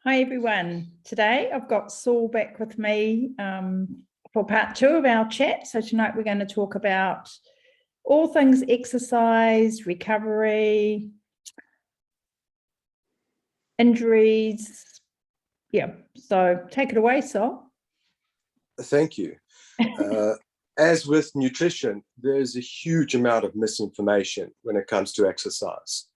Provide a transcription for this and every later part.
Hi everyone. Today I've got Saul back with me for part 2 of our chat. So tonight we're going to talk about all things exercise, recovery, injuries. Yeah, so take it away, Saul. Thank you. As with nutrition, there's a huge amount of misinformation when it comes to exercise.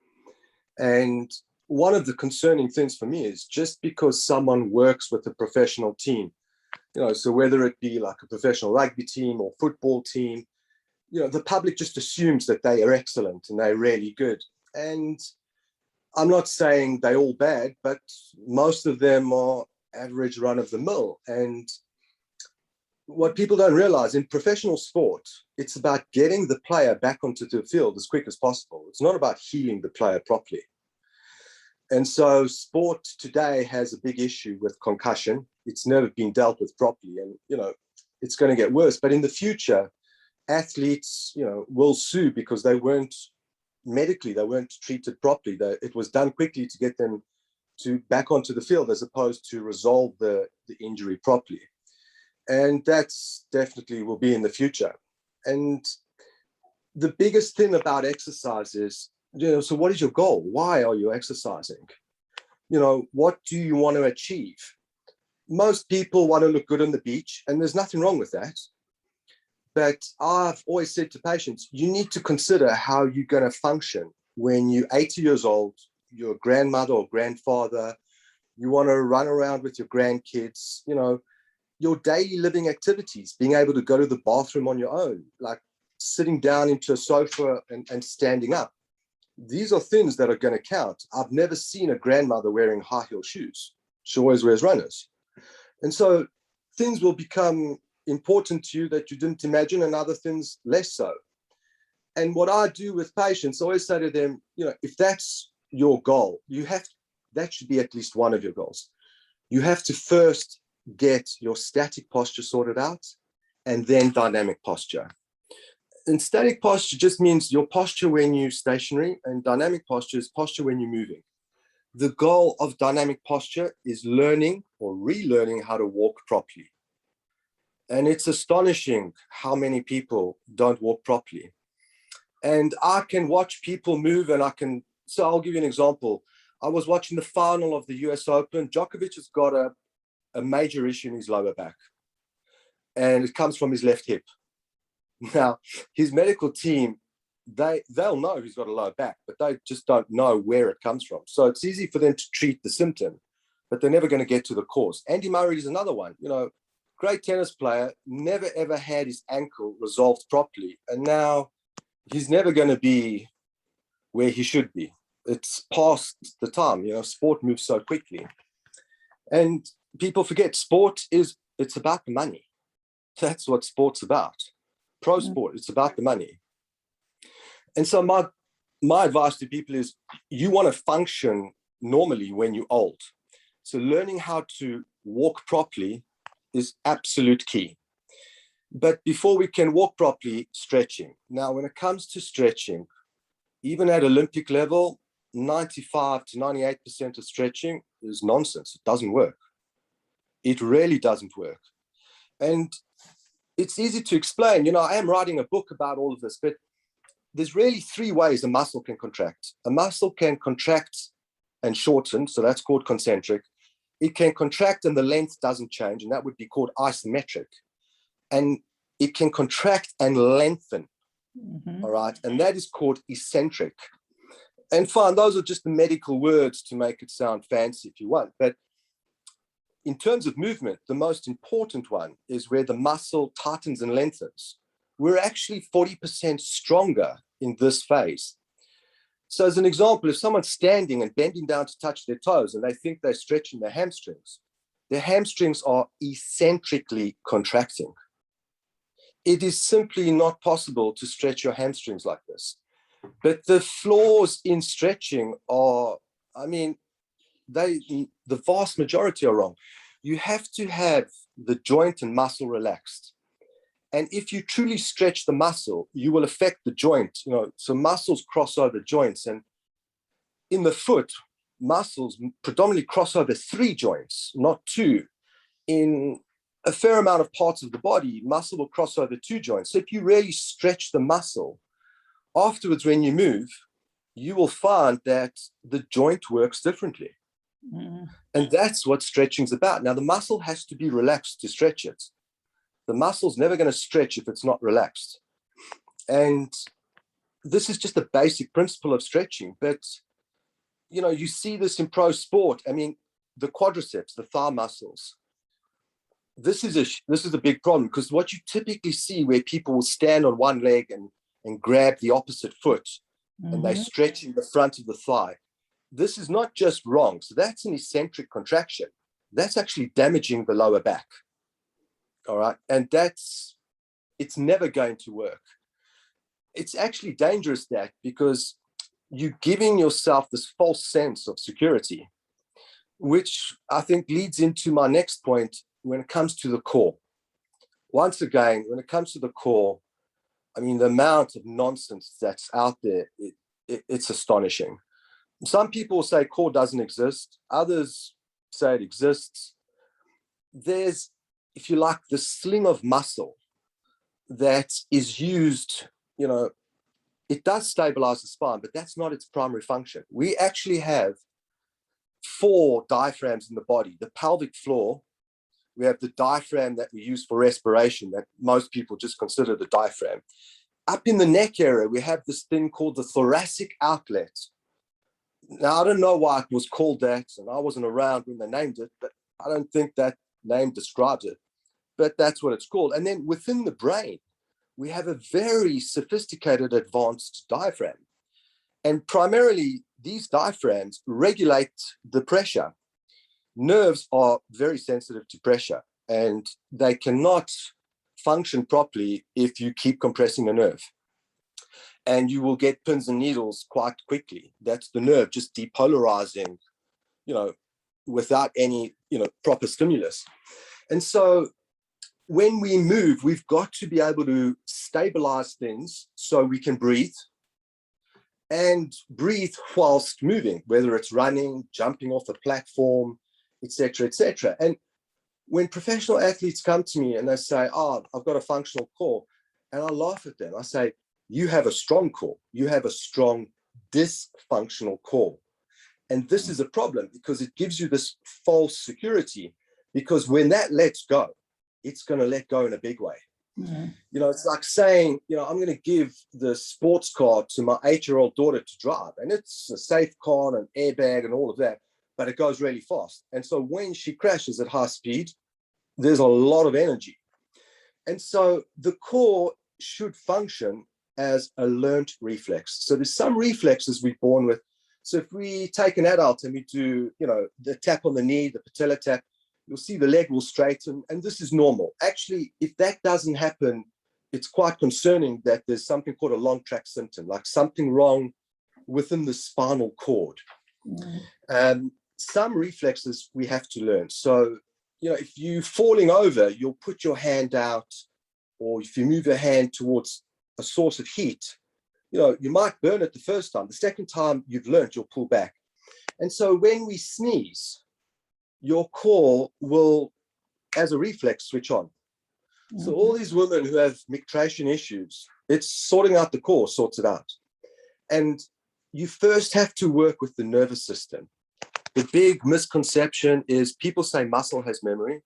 And one of the concerning things for me is just because someone works with a professional team, so whether it be like a professional rugby team or football team, the public just assumes that they are excellent and they're really good. And I'm not saying they're all bad, but most of them are average run of the mill. And what people don't realize in professional sport, it's about getting the player back onto the field as quick as possible. It's not about healing the player properly. And so sport today has a big issue with concussion. It's never been dealt with properly, and it's going to get worse. But in the future, athletes will sue because they weren't treated properly. It was done quickly to get them back onto the field as opposed to resolve the injury properly. And that's definitely will be in the future. And the biggest thing about exercise is, so what is your goal? Why are you exercising? What do you want to achieve? Most people want to look good on the beach, and there's nothing wrong with that. But I've always said to patients, you need to consider how you're going to function when you're 80 years old, you're a grandmother or grandfather, you want to run around with your grandkids, your daily living activities, being able to go to the bathroom on your own, like sitting down into a sofa and standing up. These are things that are going to count. I've never seen a grandmother wearing high heel shoes. She always wears runners. And so things will become important to you that you didn't imagine, and other things less so. And what I do with patients, I always say to them, if that's your goal, that should be at least one of your goals. You have to first get your static posture sorted out, and then dynamic posture. And static posture just means your posture when you're stationary, and dynamic posture is posture when you're moving. The goal of dynamic posture is learning or relearning how to walk properly. And it's astonishing how many people don't walk properly. And I can watch people move, and so I'll give you an example. I was watching the final of the US Open. Djokovic has got a major issue in his lower back, and it comes from his left hip. Now, his medical team, they'll know he's got a low back, but they just don't know where it comes from. So it's easy for them to treat the symptom, but they're never going to get to the cause. Andy Murray is another one. Great tennis player, never ever had his ankle resolved properly, and now he's never going to be where he should be. It's past the time. Sport moves so quickly, and people forget it's about the money. That's what sport's about. Pro sport, it's about the money. And so my advice to people is, you want to function normally when you're old. So learning how to walk properly is absolute key. But before we can walk properly, stretching. Now, when it comes to stretching, even at Olympic level, 95 to 98% of stretching is nonsense. It doesn't work. It really doesn't work. And it's easy to explain. I am writing a book about all of this, but there's really 3 ways a muscle can contract. A muscle can contract and shorten, so that's called concentric. It can contract and the length doesn't change, and that would be called isometric. And it can contract and lengthen, all right? And that is called eccentric. And fine, those are just the medical words to make it sound fancy if you want. But in terms of movement, the most important one is where the muscle tightens and lengthens. We're actually 40% stronger in this phase. So as an example, if someone's standing and bending down to touch their toes and they think they're stretching their hamstrings are eccentrically contracting. It is simply not possible to stretch your hamstrings like this. But the flaws in stretching are, the vast majority are wrong. You have to have the joint and muscle relaxed. And if you truly stretch the muscle, you will affect the joint. So muscles cross over joints. And in the foot, muscles predominantly cross over 3 joints, not 2. In a fair amount of parts of the body, muscle will cross over 2 joints. So if you really stretch the muscle, afterwards, when you move, you will find that the joint works differently. And that's what stretching's about. Now, the muscle has to be relaxed to stretch it. The muscle's never going to stretch if it's not relaxed. And this is just a basic principle of stretching. But, you know, you see this in pro sport. I mean, the quadriceps, the thigh muscles, this is a big problem, because what you typically see where people will stand on one leg and grab the opposite foot, and they're stretching the front of the thigh. This is not just wrong. So that's an eccentric contraction. That's actually damaging the lower back. All right. And it's never going to work. It's actually dangerous, that, because you're giving yourself this false sense of security, which I think leads into my next point when it comes to the core. Once again, when it comes to the core, I mean, the amount of nonsense that's out there, it's astonishing. Some people say core doesn't exist. Others say it exists. There's, if you like, the sling of muscle that is used, you know, it does stabilize the spine, but that's not its primary function. We actually have 4 diaphragms in the body. The pelvic floor, we have the diaphragm that we use for respiration, that most people just consider the diaphragm. Up in the neck area, we have this thing called the thoracic outlet. Now, I don't know why it was called that, and I wasn't around when they named it, but I don't think that name describes it. But that's what it's called. And then within the brain, we have a very sophisticated, advanced diaphragm. And primarily, these diaphragms regulate the pressure. Nerves are very sensitive to pressure, and they cannot function properly if you keep compressing a nerve. And you will get pins and needles quite quickly. That's the nerve just depolarizing, you know, without any, you know, proper stimulus. And so when we move, we've got to be able to stabilize things so we can breathe, and breathe whilst moving, whether it's running, jumping off a platform, etc., etc. And when professional athletes come to me and they say, "Oh, I've got a functional core," and I laugh at them, I say, "You have a strong core. You have a strong dysfunctional core." And this is a problem, because it gives you this false security, because when that lets go, it's going to let go in a big way. You know, it's like saying, you know, I'm going to give the sports car to my 8-year-old daughter to drive, and it's a safe car and an airbag and all of that, but it goes really fast. And so when she crashes at high speed, there's a lot of energy. And so the core should function as a learned reflex. So there's some reflexes we're born with. So if we take an adult and we do, you know, the tap on the knee, the patella tap, you'll see the leg will straighten, and this is normal. Actually, if that doesn't happen, it's quite concerning that there's something called a long track symptom, like something wrong within the spinal cord. Some reflexes we have to learn. So, you know, if you're falling over, you'll put your hand out, or if you move your hand towards a source of heat, you know, you might burn it the first time. The second time you've learned, you'll pull back. And so when we sneeze, your core will, as a reflex, switch on. So all these women who have micturition issues, it's sorting out the core, sorts it out. And you first have to work with the nervous system. The big misconception is people say muscle has memory.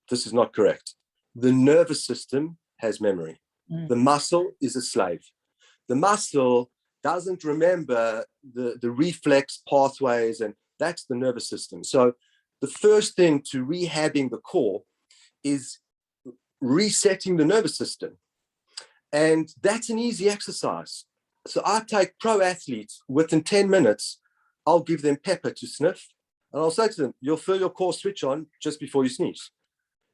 This is not correct. The nervous system has memory. The muscle is a slave. The muscle doesn't remember the reflex pathways, and that's the nervous system. So the first thing to rehabbing the core is resetting the nervous system. And that's an easy exercise. So I take pro athletes, within 10 minutes, I'll give them pepper to sniff, and I'll say to them, you'll feel your core switch on just before you sneeze.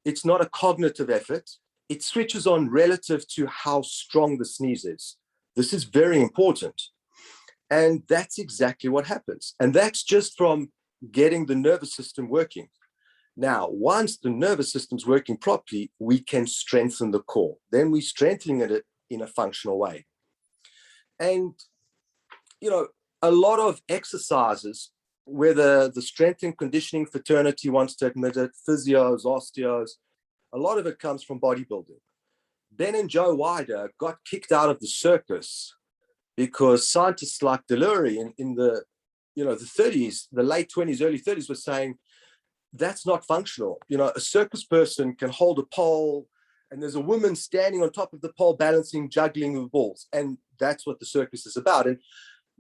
It's not a cognitive effort. It switches on relative to how strong the sneeze is. This is very important. And that's exactly what happens. And that's just from getting the nervous system working. Now, once the nervous system's working properly, we can strengthen the core. Then we're strengthening it in a functional way. And, you know, a lot of exercises whether the strength and conditioning fraternity wants to admit it, physios, osteos, a lot of it comes from bodybuilding. Ben and Joe Wider got kicked out of the circus because scientists like Delury in the the 30s, the late 20s, early 30s were saying that's not functional. A circus person can hold a pole and there's a woman standing on top of the pole balancing, juggling the balls. And that's what the circus is about. And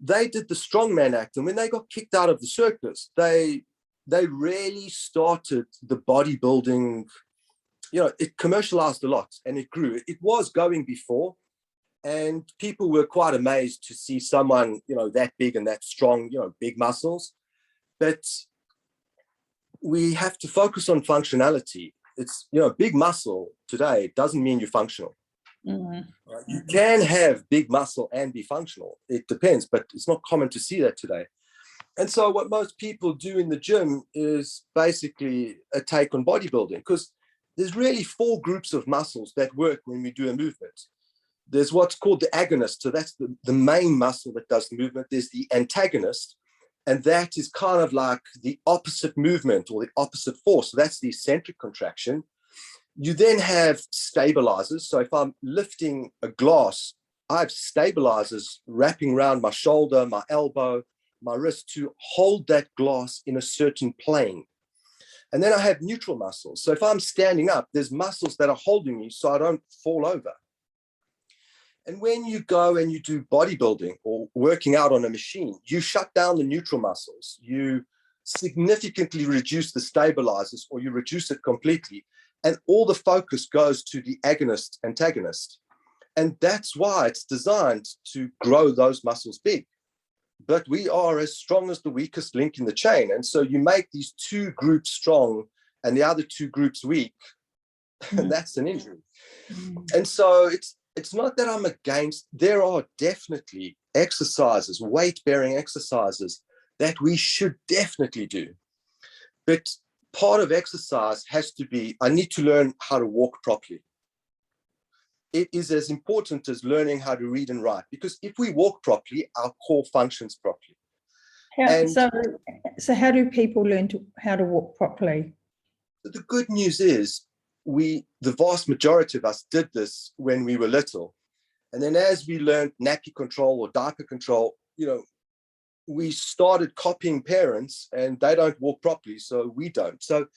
they did the strongman act. And when they got kicked out of the circus, they really started the bodybuilding. It commercialized a lot and it grew. It was going before, and people were quite amazed to see someone, that big and that strong, big muscles. But we have to focus on functionality. It's, big muscle today doesn't mean you're functional. Mm-hmm. You can have big muscle and be functional. It depends, but it's not common to see that today. And so what most people do in the gym is basically a take on bodybuilding, because there's really 4 groups of muscles that work when we do a movement. There's what's called the agonist. So that's the main muscle that does the movement. There's the antagonist, and that is kind of like the opposite movement or the opposite force. So that's the eccentric contraction. You then have stabilizers. So if I'm lifting a glass, I have stabilizers wrapping around my shoulder, my elbow, my wrist to hold that glass in a certain plane. And then I have neutral muscles. So if I'm standing up, there's muscles that are holding me so I don't fall over. And when you go and you do bodybuilding or working out on a machine, you shut down the neutral muscles. You significantly reduce the stabilizers, or you reduce it completely. And all the focus goes to the agonist, antagonist. And that's why it's designed to grow those muscles big. But we are as strong as the weakest link in the chain. And so you make these 2 groups strong and the other 2 groups weak, and that's an injury. And so it's not that I'm against. There are definitely exercises, weight-bearing exercises that we should definitely do. But part of exercise has to be, I need to learn how to walk properly. It is as important as learning how to read and write, because if we walk properly, our core functions properly. So how do people learn how to walk properly? The good news is the vast majority of us did this when we were little. And then as we learned nappy control or diaper control, we started copying parents, and they don't walk properly, so we don't. So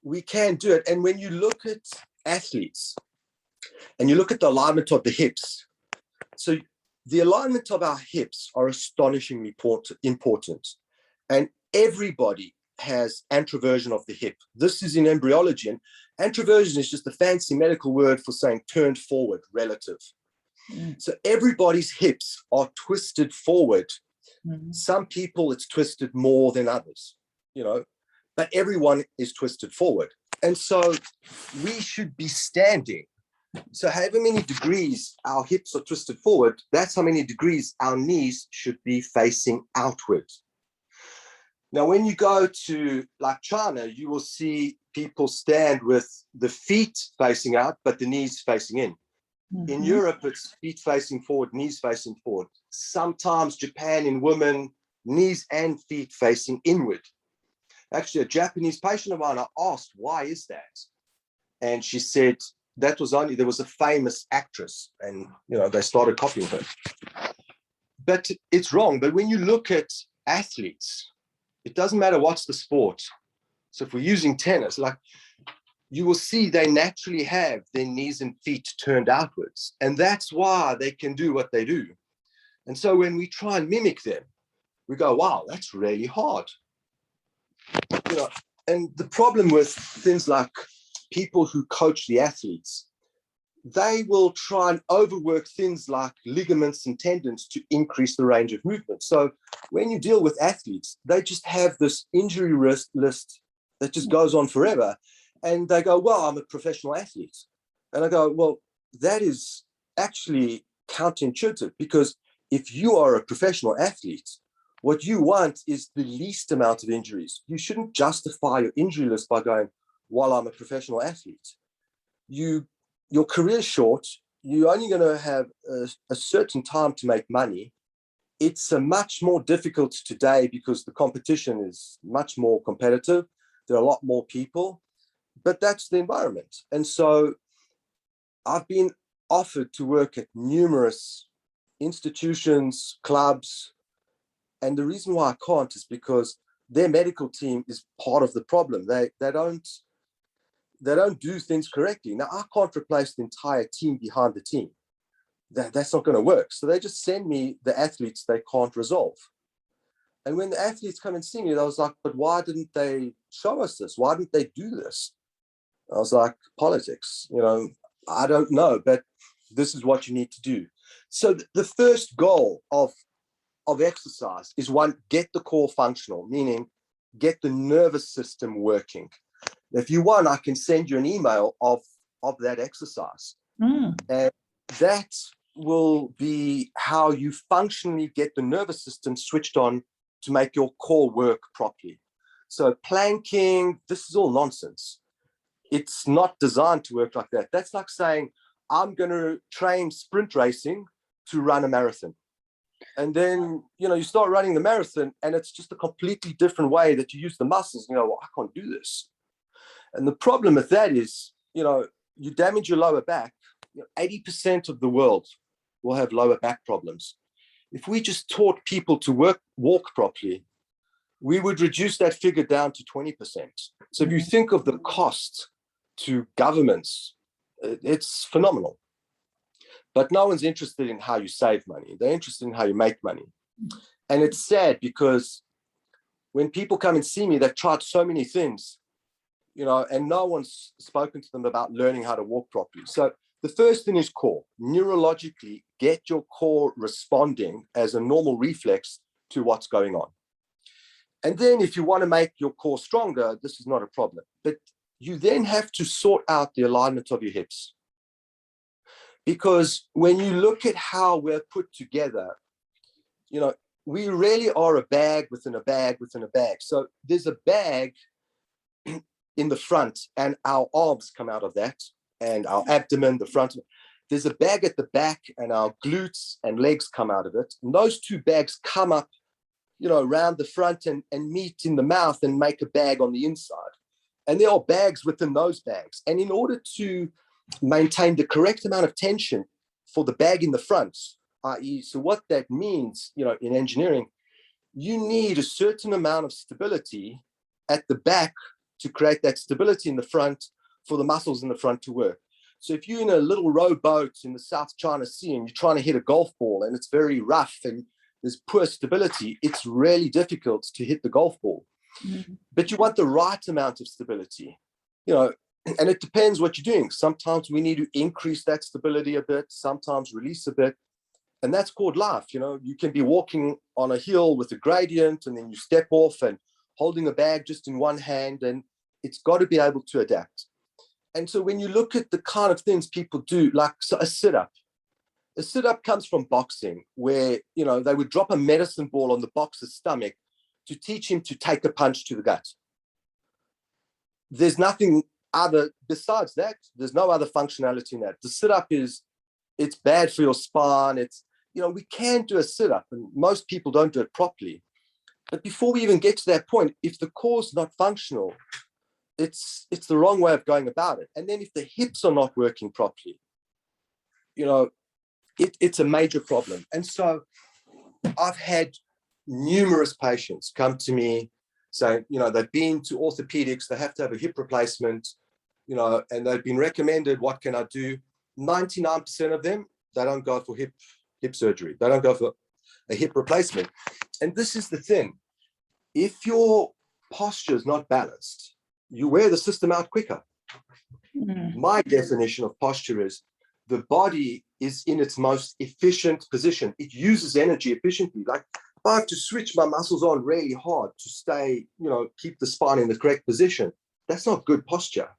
we can do it. And when you look at athletes and you look at the alignment of the hips, so the alignment of our hips are astonishingly important. And everybody has anteroversion of the hip. This is in embryology, and anteroversion is just a fancy medical word for saying turned forward, relative. So everybody's hips are twisted forward. Some people, it's twisted more than others, but everyone is twisted forward. And so we should be standing. So however many degrees our hips are twisted forward, that's how many degrees our knees should be facing outward. Now, when you go to like China, you will see people stand with the feet facing out, but the knees facing in. In Europe, it's feet facing forward, knees facing forward. Sometimes Japan, in women, knees and feet facing inward. Actually, a Japanese patient of mine, I asked, why is that? And she said, there was a famous actress, and they started copying her. But it's wrong. But when you look at athletes, it doesn't matter what's the sport. So if we're using tennis, you will see they naturally have their knees and feet turned outwards. And that's why they can do what they do. And so when we try and mimic them, we go, wow, that's really hard. And the problem with things like people who coach the athletes, they will try and overwork things like ligaments and tendons to increase the range of movement. So when you deal with athletes, they just have this injury risk list that just goes on forever. And they go, well, I'm a professional athlete. And I go, well, that is actually counterintuitive, because if you are a professional athlete, what you want is the least amount of injuries. You shouldn't justify your injury list by going, well, I'm a professional athlete. Your career's short. You're only going to have a certain time to make money. it's a much more difficult today because the competition is much more competitive. There are a lot more people, but that's the environment. And so I've been offered to work at numerous institutions, clubs, and the reason why I can't is because their medical team is part of the problem. They don't do things correctly. Now, I can't replace the entire team behind the team. That's not going to work. So they just send me the athletes they can't resolve. And when the athletes come and see me, I was like, but why didn't they show us this? Why didn't they do this? I was like, politics, I don't know, but this is what you need to do. So the first goal of exercise is, one, get the core functional, meaning get the nervous system working. If you want, I can send you an email of that exercise. And that will be how you functionally get the nervous system switched on to make your core work properly. So planking, this is all nonsense. It's not designed to work like that. That's like saying, I'm going to train sprint racing to run a marathon. And then, you start running the marathon and it's just a completely different way that you use the muscles. Well, I can't do this. And the problem with that is, you damage your lower back. 80% of the world will have lower back problems. If we just taught people to walk properly, we would reduce that figure down to 20%. So if you think of the cost to governments, it's phenomenal. But no one's interested in how you save money. They're interested in how you make money. And it's sad because when people come and see me, they've tried so many things, and no one's spoken to them about learning how to walk properly. So the first thing is core. Neurologically, get your core responding as a normal reflex to what's going on. And then if you want to make your core stronger, this is not a problem. But you then have to sort out the alignment of your hips. Because when you look at how we're put together, we really are a bag within a bag within a bag. So there's a bag in the front and our arms come out of that and our abdomen, the front. There's a bag at the back and our glutes and legs come out of it. And those two bags come up, around the front and meet in the mouth and make a bag on the inside. And there are bags within those bags. And in order to maintain the correct amount of tension for the bag in the front, i.e., so what that means, in engineering, you need a certain amount of stability at the back to create that stability in the front for the muscles in the front to work. So if you're in a little rowboat in the South China Sea and you're trying to hit a golf ball and it's very rough and there's poor stability, it's really difficult to hit the golf ball. But you want the right amount of stability, and it depends what you're doing. Sometimes we need to increase that stability a bit, sometimes release a bit. And that's called life. You can be walking on a hill with a gradient and then you step off and holding a bag just in one hand, and it's got to be able to adapt. And so when you look at the kind of things people do, like a sit-up comes from boxing, where, they would drop a medicine ball on the boxer's stomach to teach him to take a punch to the gut. There's nothing other besides that. There's no other functionality in that. The sit-up it's bad for your spine. It's, we can do a sit-up and most people don't do it properly. But before we even get to that point, if the core's not functional, it's the wrong way of going about it. And then if the hips are not working properly, it's a major problem. And so I've had numerous patients come to me saying, they've been to orthopedics, they have to have a hip replacement, and they've been recommended, what can I do? 99% of them, they don't go for hip surgery. They don't go for a hip replacement. And this is the thing. If your posture is not balanced, you wear the system out quicker. My definition of posture is the body is in its most efficient position. It uses energy efficiently. Like if I have to switch my muscles on really hard to stay, keep the spine in the correct position, that's not good posture.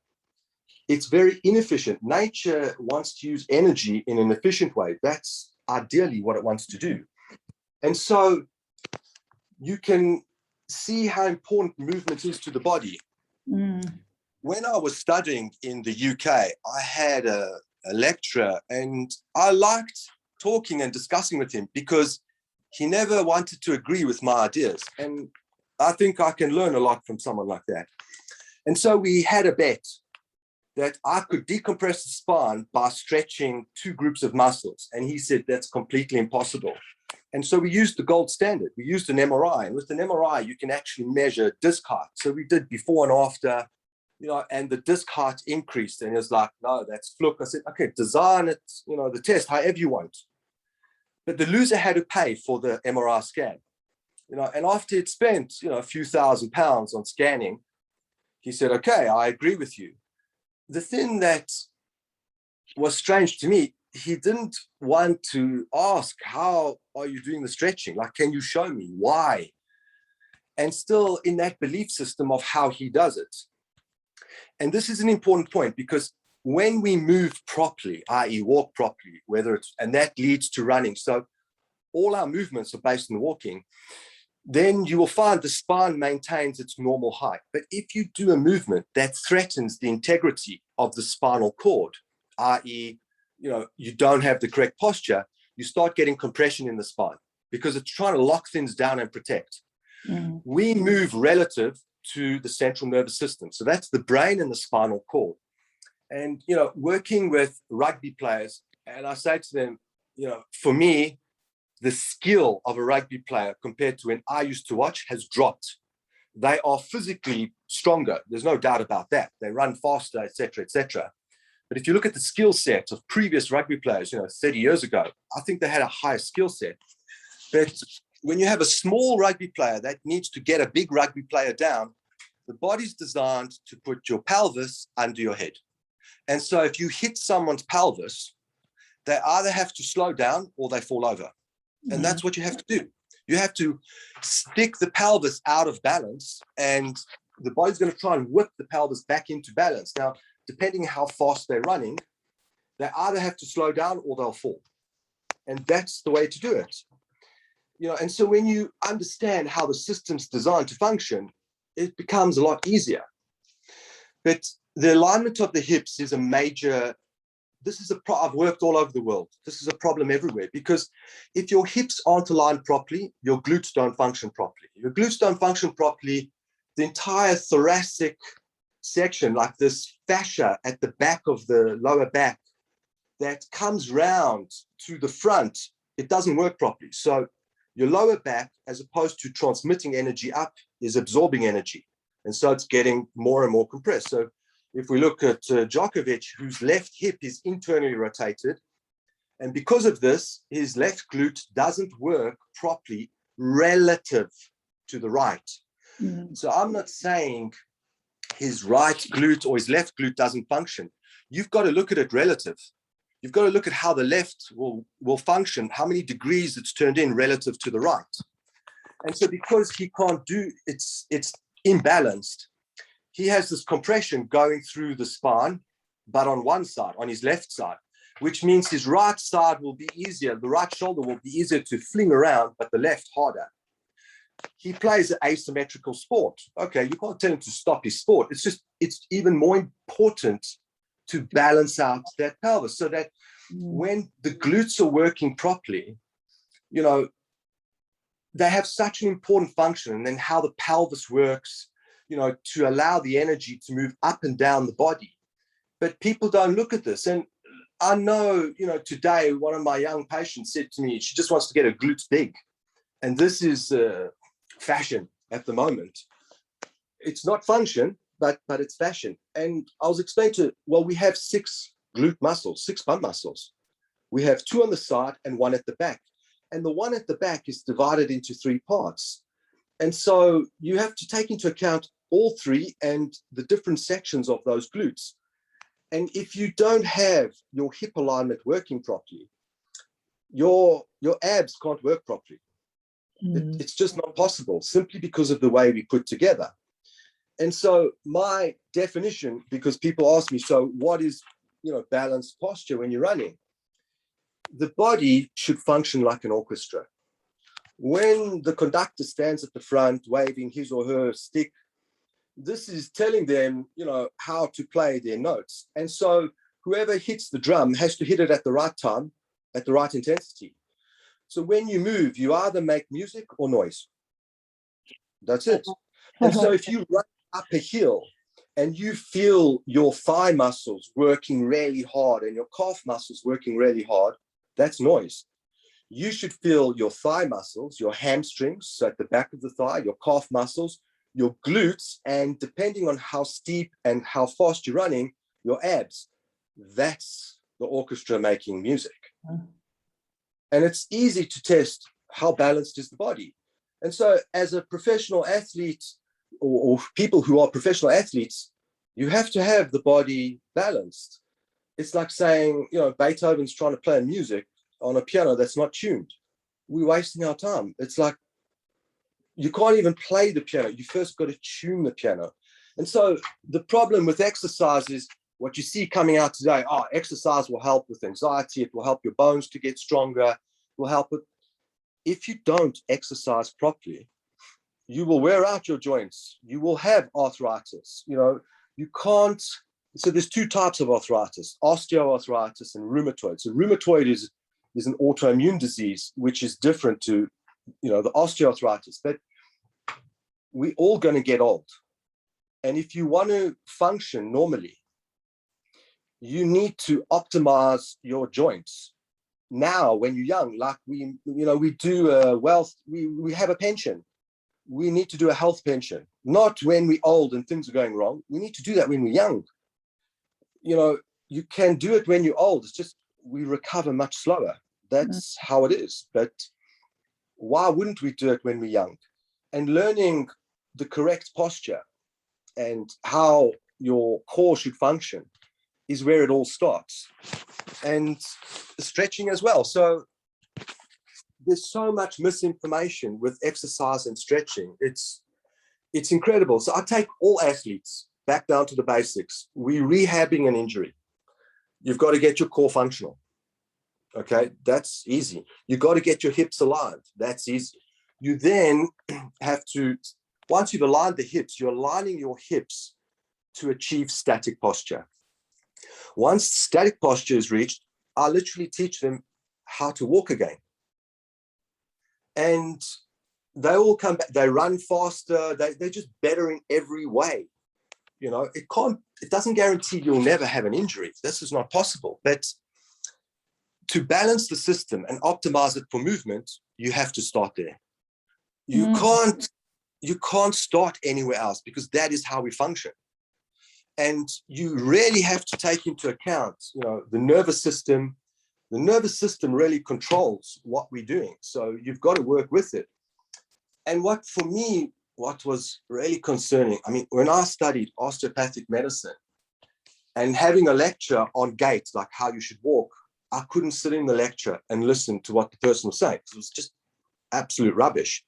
It's very inefficient. Nature wants to use energy in an efficient way. That's ideally what it wants to do. And so you can see how important movement is to the body. When I was studying in the UK, I had a lecturer and I liked talking and discussing with him because he never wanted to agree with my ideas. And I think I can learn a lot from someone like that. And so we had a bet that I could decompress the spine by stretching two groups of muscles. And he said, that's completely impossible. And so we used the gold standard. We used an MRI. And with an MRI, you can actually measure disc height. So we did before and after, and the disc height increased. And it was like, no, that's fluke. I said, okay, design it, the test, however you want. But the loser had to pay for the MRI scan. And after he'd spent, a few £1,000s on scanning, he said, okay, I agree with you. The thing that was strange to me, he didn't want to ask, how are you doing the stretching? Like, can you show me why? And still in that belief system of how he does it. And this is an important point, because when we move properly, i.e. walk properly, and that leads to running. So all our movements are based on walking. Then you will find the spine maintains its normal height. But if you do a movement that threatens the integrity of the spinal cord, i.e., you don't have the correct posture, you start getting compression in the spine because it's trying to lock things down and protect. Mm. We move relative to the central nervous system. So that's the brain and the spinal cord. And, working with rugby players, and I say to them, for me, the skill of a rugby player compared to when I used to watch has dropped. They are physically stronger. There's no doubt about that. They run faster, et cetera, et cetera. But if you look at the skill set of previous rugby players, 30 years ago, I think they had a higher skill set. But when you have a small rugby player that needs to get a big rugby player down, the body's designed to put your pelvis under your head. And so if you hit someone's pelvis, they either have to slow down or they fall over. And that's what you have to do. You have to stick the pelvis out of balance, and the body's going to try and whip the pelvis back into balance. Now, depending how fast they're running, they either have to slow down or they'll fall. And that's the way to do it. And so when you understand how the system's designed to function, it becomes a lot easier. But the alignment of the hips is a major. I've worked all over the world. This is a problem everywhere, because if your hips aren't aligned properly, your glutes don't function properly. Your glutes don't function properly, the entire thoracic section, like this fascia at the back of the lower back that comes round to the front, it doesn't work properly. So your lower back, as opposed to transmitting energy up, is absorbing energy. And so it's getting more and more compressed. So if we look at Djokovic, whose left hip is internally rotated, and because of this, his left glute doesn't work properly relative to the right. Mm-hmm. So I'm not saying his right glute or his left glute doesn't function. You've got to look at it relative. You've got to look at how the left will function, how many degrees it's turned in relative to the right. And so because he can't do, it's imbalanced, he has this compression going through the spine, but on one side, on his left side, which means his right side will be easier. The right shoulder will be easier to fling around, but the left harder. He plays an asymmetrical sport. Okay, you can't tell him to stop his sport. It's even more important to balance out that pelvis so that when the glutes are working properly, they have such an important function. And then how the pelvis works, to allow the energy to move up and down the body. But people don't look at this. And I know, today, one of my young patients said to me, she just wants to get her glutes big. And this is fashion at the moment. It's not function, but it's fashion. And I was explaining to her, well, we have 6 glute muscles, 6 bum muscles. We have 2 on the side and 1 at the back. And the one at the back is divided into 3 parts. And so you have to take into account all 3 and the different sections of those glutes. And if you don't have your hip alignment working properly, your abs can't work properly. It's just not possible, simply because of the way we put together. And so my definition, because people ask me, so what is balanced posture when you're running? The body should function like an orchestra. When the conductor stands at the front waving his or her stick, this is telling them, how to play their notes. And so whoever hits the drum has to hit it at the right time, at the right intensity. So when you move, you either make music or noise. That's it. And so if you run up a hill and you feel your thigh muscles working really hard and your calf muscles working really hard, that's noise. You should feel your thigh muscles, your hamstrings, so at the back of the thigh, your calf muscles, your glutes, and depending on how steep and how fast you're running, your abs. That's the orchestra making music. And it's easy to test how balanced is the body. And so as a professional athlete or people who are professional athletes, you have to have the body balanced. It's like saying, you know, Beethoven's trying to play music on a piano that's not tuned. We're wasting our time. It's like, you can't even play the piano. You first got to tune the piano. And so the problem with exercise is what you see coming out today. Oh, exercise will help with anxiety. It will help your bones to get stronger. It will help it. If you don't exercise properly, you will wear out your joints. You will have arthritis. You know, you can't. So there's two types of arthritis, osteoarthritis and rheumatoid. So rheumatoid is an autoimmune disease, which is different to, you know, the osteoarthritis. But we're all going to get old. And if you want to function normally, you need to optimize your joints. Now, when you're young, like we do a wealth, we have a pension. We need to do a health pension, not when we're old and things are going wrong. We need to do that when we're young. You know, you can do it when you're old. It's just we recover much slower. That's how it is. But why wouldn't we do it when we're young? And learning the correct posture and how your core should function is where it all starts. And stretching as well. So there's so much misinformation with exercise and stretching. It's incredible. So I take all athletes back down to the basics. We're rehabbing an injury. You've got to get your core functional. Okay, that's easy. You've got to get your hips aligned. That's easy. You then have to, once you've aligned the hips, you're aligning your hips to achieve static posture. Once static posture is reached, I literally teach them how to walk again. And they all come back, they run faster, they're just better in every way. You know, it doesn't guarantee you'll never have an injury. This is not possible. But to balance the system and optimize it for movement, you have to start there. You can't start anywhere else, because that is how we function. And you really have to take into account, you know, the nervous system. The nervous system really controls what we're doing. So you've got to work with it. And what was really concerning, I mean, when I studied osteopathic medicine and having a lecture on gait, like how you should walk, I couldn't sit in the lecture and listen to what the person was saying. It was just absolute rubbish.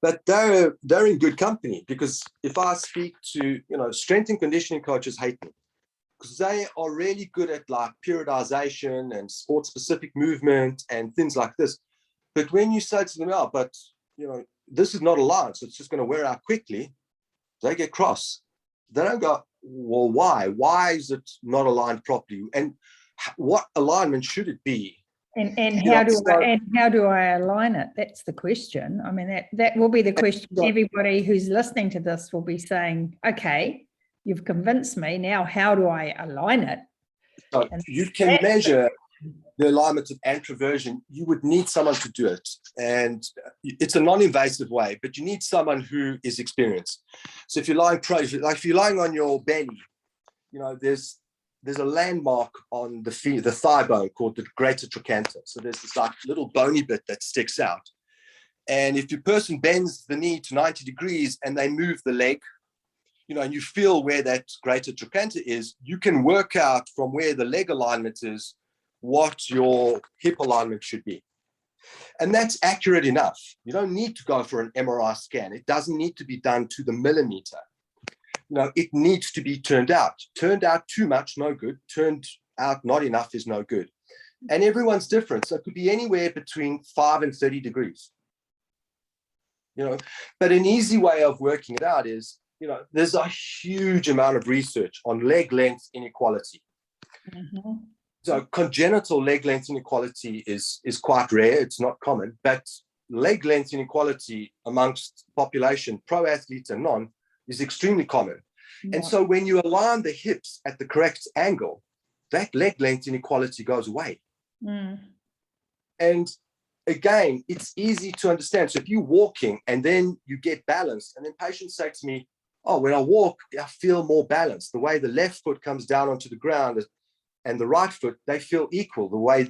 But they're in good company, because if I speak to, you know, strength and conditioning coaches hate me, because they are really good at like periodization and sport-specific movement and things like this. But when you say to them, oh, but, you know, this is not aligned, so it's just going to wear out quickly, they get cross. They don't go, well, why? Why is it not aligned properly? And what alignment should it be? And how do I align it? That's the question. I mean, that will be the question. Everybody who's listening to this will be saying, okay, you've convinced me. Now, how do I align it? So you can measure the alignment of anteroversion. You would need someone to do it. And it's a non-invasive way, but you need someone who is experienced. So if you're lying if you're lying on your belly, you know, there's a landmark on the thigh bone called the Greater Trochanter. So there's this like little bony bit that sticks out. And if your person bends the knee to 90 degrees and they move the leg, you know, and you feel where that Greater Trochanter is, you can work out from where the leg alignment is what your hip alignment should be. And that's accurate enough. You don't need to go for an MRI scan. It doesn't need to be done to the millimeter. No, it needs to be turned out. Turned out too much, no good. Turned out not enough is no good. And everyone's different. So it could be anywhere between 5 and 30 degrees. You know, but an easy way of working it out is, you know, there's a huge amount of research on leg length inequality. So congenital leg length inequality is quite rare. It's not common, but leg length inequality amongst population, pro athletes and non, is extremely common. Yeah. And so when you align the hips at the correct angle, that leg length inequality goes away. And again, it's easy to understand. So if you're walking and then you get balanced, and then patients say to me, oh, when I walk, I feel more balanced. The way the left foot comes down onto the ground and the right foot, they feel equal, the way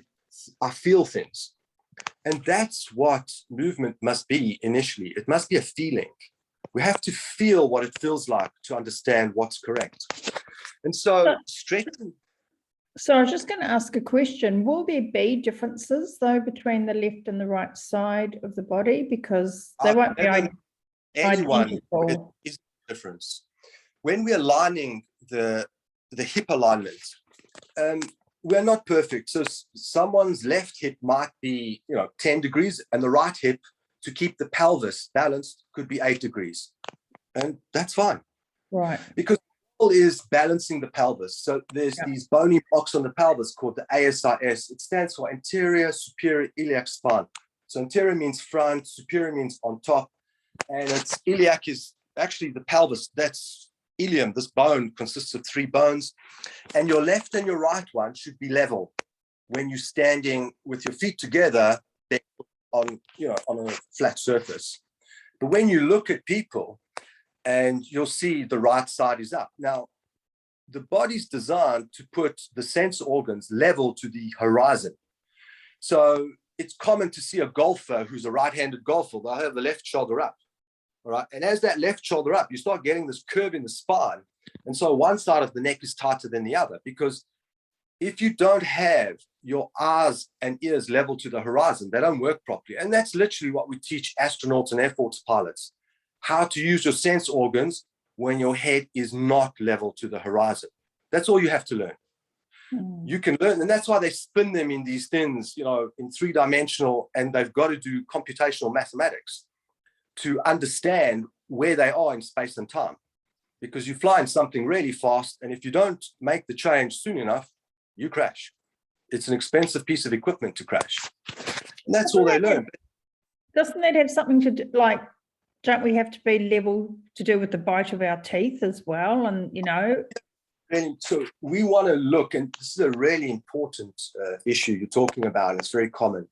I feel things. And that's what movement must be initially. It must be a feeling. We have to feel what it feels like to understand what's correct. And so stretching. So I was just going to ask a question. Will there be differences, though, between the left and the right side of the body? Because they won't be identical. It is a difference. When we're aligning the hip alignment, we're not perfect. So someone's left hip might be 10 degrees, and the right hip, to keep the pelvis balanced, could be 8 degrees. And that's fine. Right. Because is balancing the pelvis. So there's these bony blocks on the pelvis called the ASIS. It stands for anterior superior iliac spine. So anterior means front, superior means on top, and it's iliac is actually the pelvis. That's ilium. This bone consists of 3 bones, and your left and your right one should be level when you're standing with your feet together on a flat surface. But when you look at people, and you'll see the right side is up. Now, the body's designed to put the sense organs level to the horizon. So it's common to see a golfer who's a right-handed golfer, they'll have the left shoulder up, all right? And as that left shoulder up, you start getting this curve in the spine. And so one side of the neck is tighter than the other, because if you don't have your eyes and ears level to the horizon, they don't work properly. And that's literally what we teach astronauts and Air Force pilots. How to use your sense organs when your head is not level to the horizon. That's all you have to learn. You can learn, and that's why they spin them in these things, in 3-dimensional, and they've got to do computational mathematics to understand where they are in space and time. Because you fly in something really fast, and if you don't make the change soon enough, you crash. It's an expensive piece of equipment to crash. And that's all they learn. Doesn't that have something to do, don't we have to be level to do with the bite of our teeth as well? And, And so we want to look, and this is a really important issue you're talking about, and it's very common.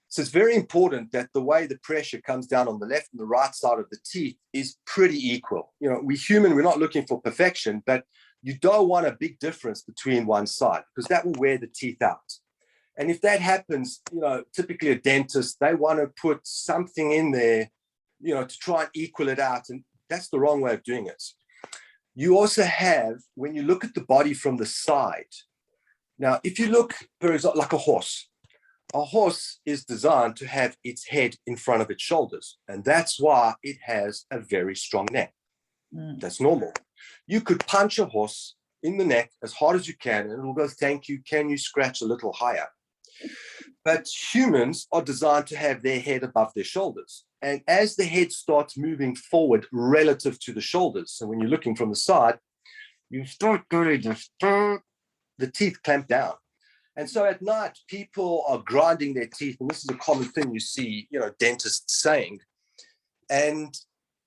So it's very important that the way the pressure comes down on the left and the right side of the teeth is pretty equal. We human, we're not looking for perfection, but you don't want a big difference between one side, because that will wear the teeth out. And if that happens, typically a dentist, they want to put something in there to try and equal it out. And that's the wrong way of doing it. You also have, when you look at the body from the side, now, if you look, for example, like a horse is designed to have its head in front of its shoulders. And that's why it has a very strong neck. That's normal. You could punch a horse in the neck as hard as you can, and it will go, thank you, can you scratch a little higher? But humans are designed to have their head above their shoulders. And as the head starts moving forward relative to the shoulders, so when you're looking from the side, you start getting the teeth clamp down. And so at night, people are grinding their teeth. And this is a common thing you see, dentists saying. And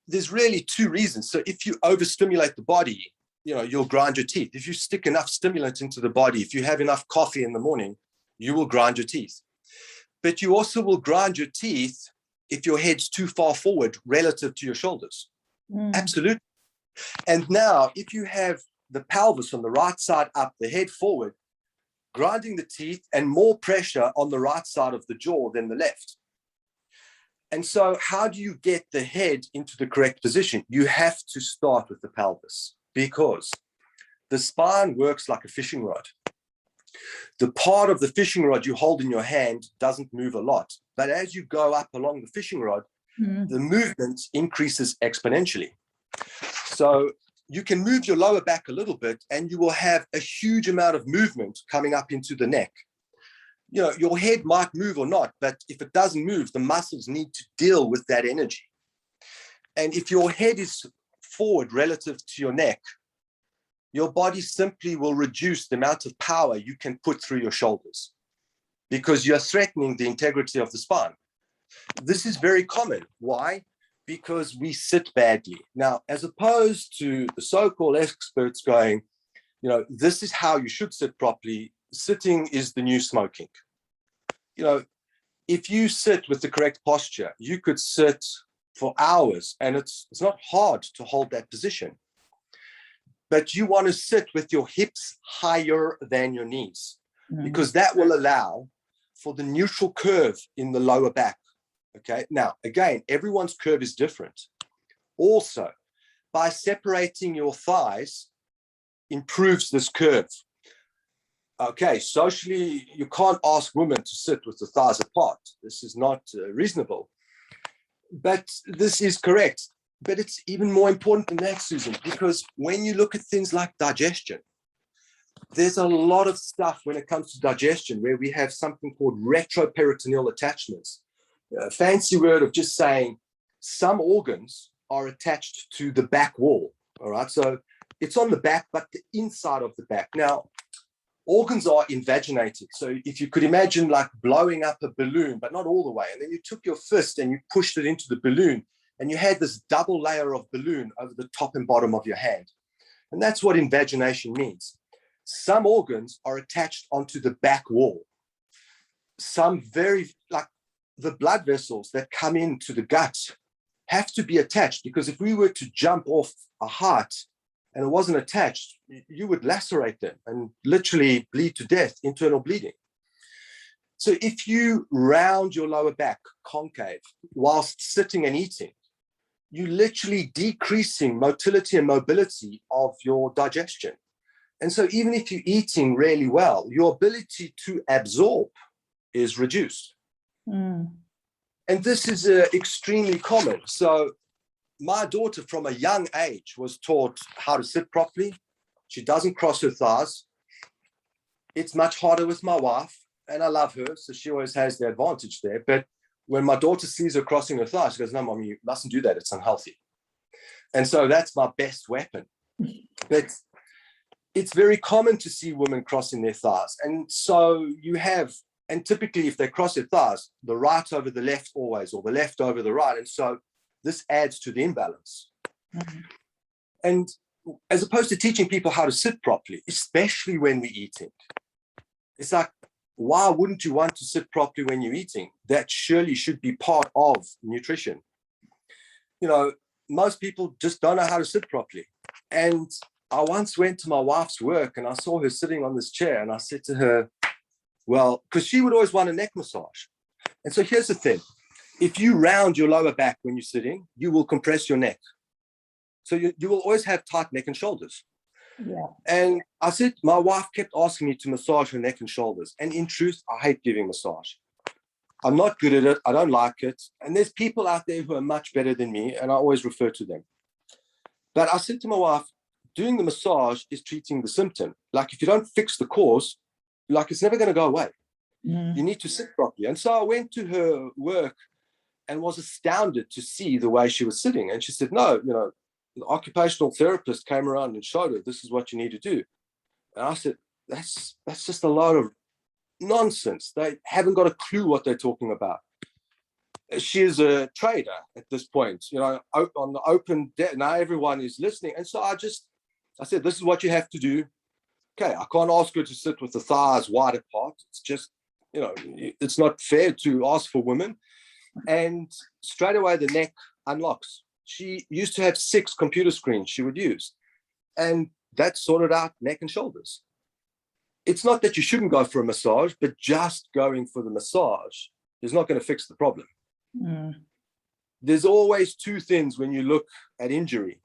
there's really 2 reasons. So if you overstimulate the body, you'll grind your teeth. If you stick enough stimulant into the body, if you have enough coffee in the morning, you will grind your teeth. But you also will grind your teeth if your head's too far forward relative to your shoulders. Absolutely. And now, if you have the pelvis on the right side up, the head forward, grinding the teeth and more pressure on the right side of the jaw than the left. And so how do you get the head into the correct position? You have to start with the pelvis, because the spine works like a fishing rod. The part of the fishing rod you hold in your hand doesn't move a lot. But as you go up along the fishing rod, the movement increases exponentially. So you can move your lower back a little bit, and you will have a huge amount of movement coming up into the neck. Your head might move or not, but if it doesn't move, the muscles need to deal with that energy. And if your head is forward relative to your neck, your body simply will reduce the amount of power you can put through your shoulders because you're threatening the integrity of the spine. This is very common. Why? Because we sit badly. Now, as opposed to the so-called experts going, you know, this is how you should sit properly, sitting is the new smoking. You know, if you sit with the correct posture, you could sit for hours, and it's not hard to hold that position. But you want to sit with your hips higher than your knees, because that will allow for the neutral curve in the lower back. Okay. Now, again, everyone's curve is different. Also, by separating your thighs, improves this curve. Okay, socially, you can't ask women to sit with the thighs apart. This is not reasonable. But this is correct. But it's even more important than that, Susan, because when you look at things like digestion, there's a lot of stuff when it comes to digestion where we have something called retroperitoneal attachments. A fancy word of just saying some organs are attached to the back wall. All right, so it's on the back, but the inside of the back. Now, organs are invaginated. So if you could imagine like blowing up a balloon, but not all the way, and then you took your fist and you pushed it into the balloon, and you had this double layer of balloon over the top and bottom of your hand. And that's what invagination means. Some organs are attached onto the back wall. Some very, like the blood vessels that come into the gut have to be attached, because if we were to jump off a heart and it wasn't attached, you would lacerate them and literally bleed to death, internal bleeding. So if you round your lower back concave whilst sitting and eating, you're literally decreasing motility and mobility of your digestion. And so even if you're eating really well, your ability to absorb is reduced. And this is extremely common. So my daughter from a young age was taught how to sit properly. She doesn't cross her thighs. It's much harder with my wife, and I love her, so she always has the advantage there. But when my daughter sees her crossing her thighs, she goes, no, Mom, you mustn't do that. It's unhealthy. And so that's my best weapon. But it's very common to see women crossing their thighs. And so you have, and typically if they cross their thighs, the right over the left always, or the left over the right. And so this adds to the imbalance. And as opposed to teaching people how to sit properly, especially when we're eating, it's like, why wouldn't you want to sit properly when you're eating? That surely should be part of nutrition. You know, most people just don't know how to sit properly. And I once went to my wife's work and I saw her sitting on this chair, and I said to her, well, because she would always want a neck massage. And so here's the thing. If you round your lower back when you're sitting, you will compress your neck. So you will always have tight neck and shoulders. Yeah. And I said, my wife kept asking me to massage her neck and shoulders. And in truth, I hate giving massage. I'm not good at it. I don't like it. And there's people out there who are much better than me, and I always refer to them. But I said to my wife, doing the massage is treating the symptom. Like if you don't fix the cause, like it's never going to go away. You need to sit properly. And so I went to her work and was astounded to see the way she was sitting. And she said, no, you know, the occupational therapist came around and showed her, this is what you need to do. And I said, that's just a lot of nonsense. They haven't got a clue what they're talking about. She is a trader at this point, you know, on the open debt. Now everyone is listening. And so I said, this is what you have to do. Okay, I can't ask her to sit with the thighs wide apart. It's just, you know, it's not fair to ask for women. And straight away the neck unlocks. She used to have 6 computer screens she would use, and that sorted out neck and shoulders. It's not that you shouldn't go for a massage, but just going for the massage is not going to fix the problem. There's always 2 things when you look at injury: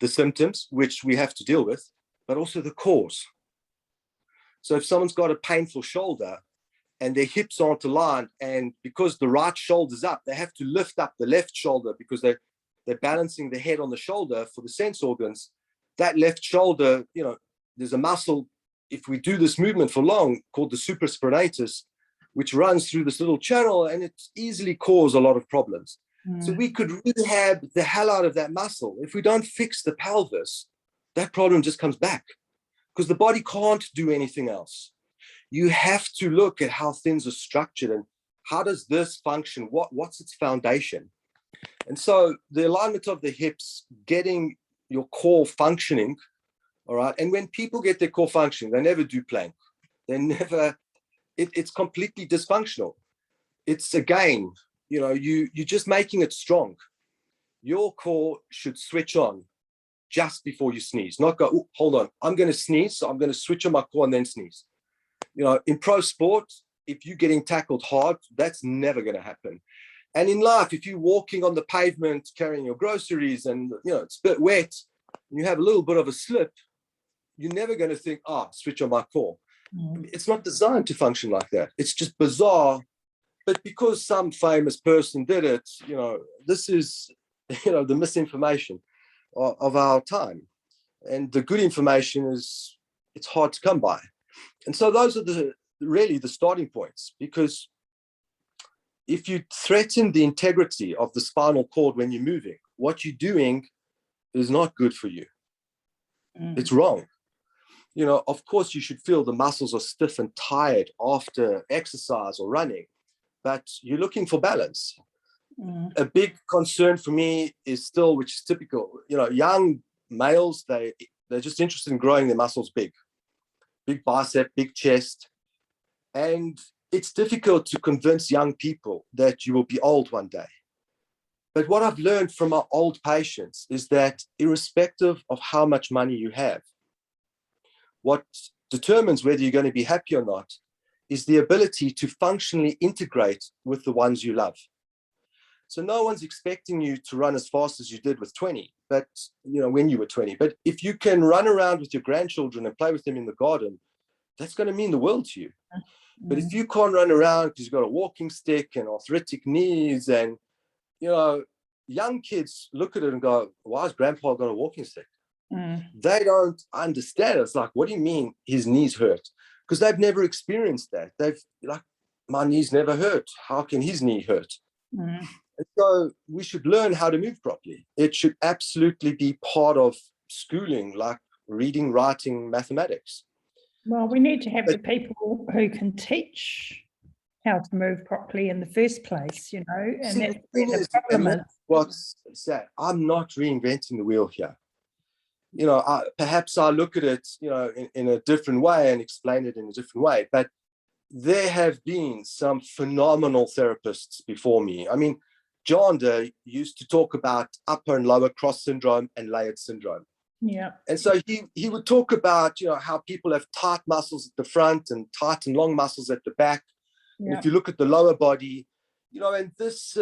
the symptoms, which we have to deal with, but also the cause. So if someone's got a painful shoulder and their hips aren't aligned, and because the right shoulder's up, they have to lift up the left shoulder because they're balancing the head on the shoulder for the sense organs. That left shoulder, you know, there's a muscle, if we do this movement for long, called the supraspinatus, which runs through this little channel, and it easily causes a lot of problems. So we could rehab the hell out of that muscle. If we don't fix the pelvis, that problem just comes back because the body can't do anything else. You have to look at how things are structured and how does this function? What's its foundation? And so the alignment of the hips, getting your core functioning, all right? And when people get their core functioning, they never do plank. They never, it's completely dysfunctional. It's again, you're just making it strong. Your core should switch on just before you sneeze, not go, hold on, I'm going to sneeze, so I'm going to switch on my core and then sneeze. In pro sport, if you're getting tackled hard, that's never going to happen. And in life, if you're walking on the pavement carrying your groceries and it's a bit wet, and you have a little bit of a slip, you're never going to think, switch on my core. It's not designed to function like that. It's just bizarre. But because some famous person did it, this is, the misinformation of our time. And the good information it's hard to come by. And so those are really the starting points, because if you threaten the integrity of the spinal cord when you're moving, what you're doing is not good for you. It's wrong. Of course, you should feel the muscles are stiff and tired after exercise or running, but you're looking for balance. A big concern for me is still, which is typical, young males, they're just interested in growing their muscles big bicep, big chest. And it's difficult to convince young people that you will be old one day. But what I've learned from my old patients is that irrespective of how much money you have, what determines whether you're going to be happy or not is the ability to functionally integrate with the ones you love. So no one's expecting you to run as fast as you did with 20, but when you were 20. But if you can run around with your grandchildren and play with them in the garden, that's going to mean the world to you. But if you can't run around because you've got a walking stick and arthritic knees, and young kids look at it and go, why has grandpa got a walking stick? They don't understand. It's like, what do you mean his knees hurt? Because they've never experienced that. They've like, my knees never hurt. How can his knee hurt? And so we should learn how to move properly. It should absolutely be part of schooling, like reading, writing, mathematics. Well, we need to have the people who can teach how to move properly in the first place, and that's where the problem is. What's sad, I'm not reinventing the wheel here. Perhaps I look at it, in a different way and explain it in a different way, but there have been some phenomenal therapists before me. I mean, John used to talk about upper and lower cross syndrome and layered syndrome. Yeah. And so he would talk about, how people have tight muscles at the front and tight and long muscles at the back. Yeah. And if you look at the lower body, and this,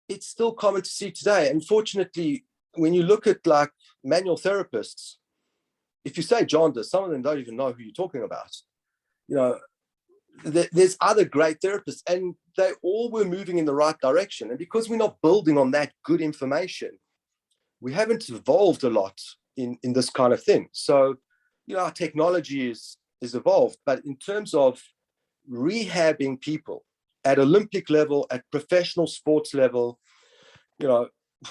it's still common to see today. Unfortunately, when you look at like manual therapists, if you say jaundice, some of them don't even know who you're talking about. There's other great therapists, and they all were moving in the right direction. And because we're not building on that good information, we haven't evolved a lot in this kind of thing. So, our technology is evolved, but in terms of rehabbing people at Olympic level, at professional sports level,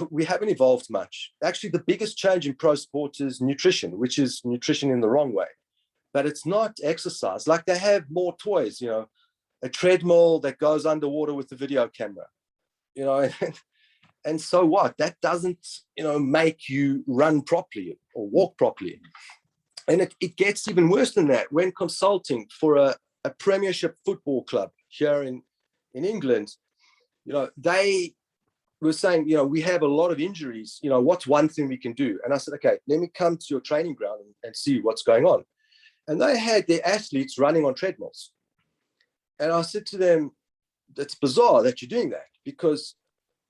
we haven't evolved much. Actually, the biggest change in pro sport is nutrition, which is nutrition in the wrong way. But it's not exercise. Like they have more toys, a treadmill that goes underwater with the video camera, and so what? That doesn't, make you run properly or walk properly. And it gets even worse than that. When consulting for a premiership football club here in England, they were saying, we have a lot of injuries. What's one thing we can do? And I said, okay, let me come to your training ground and see what's going on. And they had their athletes running on treadmills. And I said to them, that's bizarre that you're doing that, because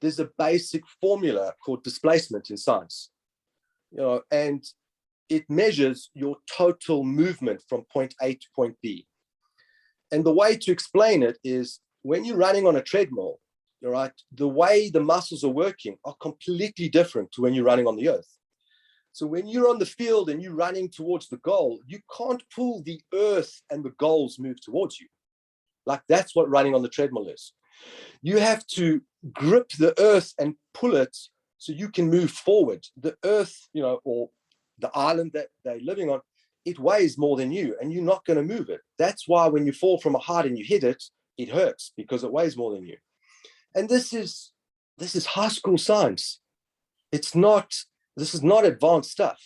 there's a basic formula called displacement in science, and it measures your total movement from point A to point B. And the way to explain it is when you're running on a treadmill, the way the muscles are working are completely different to when you're running on the earth. So when you're on the field and you're running towards the goal, you can't pull the earth and the goals move towards you. Like that's what running on the treadmill is. You have to grip the earth and pull it so you can move forward. The earth, or the island that they're living on, it weighs more than you, and you're not going to move it. That's why when you fall from a height and you hit it, it hurts because it weighs more than you. And this is high school science. This is not advanced stuff.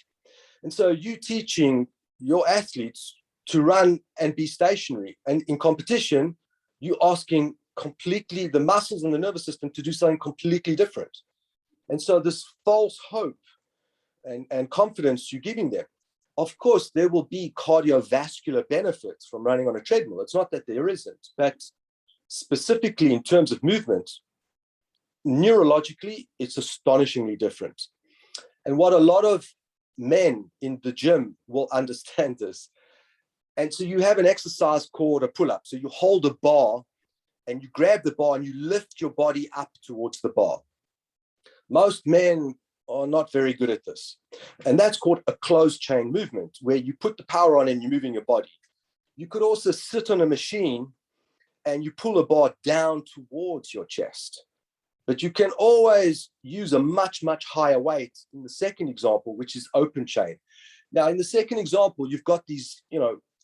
And so you teaching your athletes to run and be stationary, and in competition, you asking completely the muscles and the nervous system to do something completely different. And so this false hope and confidence you're giving them, of course, there will be cardiovascular benefits from running on a treadmill. It's not that there isn't, but specifically in terms of movement, neurologically, it's astonishingly different. And what a lot of men in the gym will understand this. And so you have an exercise called a pull-up. So you hold a bar and you grab the bar and you lift your body up towards the bar. Most men are not very good at this. And that's called a closed chain movement, where you put the power on and you're moving your body. You could also sit on a machine and you pull a bar down towards your chest. But you can always use a much, much higher weight in the second example, which is open chain. Now, in the second example, you've got these,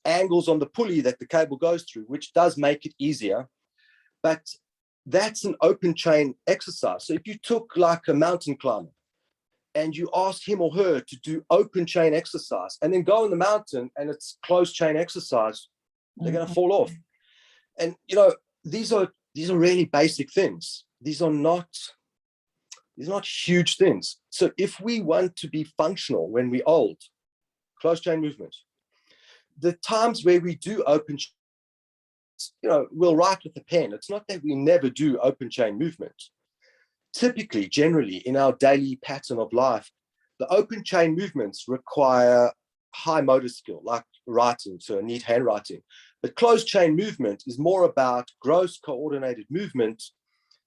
angles on the pulley that the cable goes through, which does make it easier. But that's an open chain exercise. So if you took like a mountain climber and you asked him or her to do open chain exercise and then go on the mountain and it's closed chain exercise, they're going to fall off. And, these are really basic things. These are not huge things. So if we want to be functional when we're old, closed chain movement, the times where we do open, we'll write with a pen. It's not that we never do open chain movement. Typically, generally, in our daily pattern of life, the open chain movements require high motor skill, like writing, so neat handwriting. But closed chain movement is more about gross coordinated movement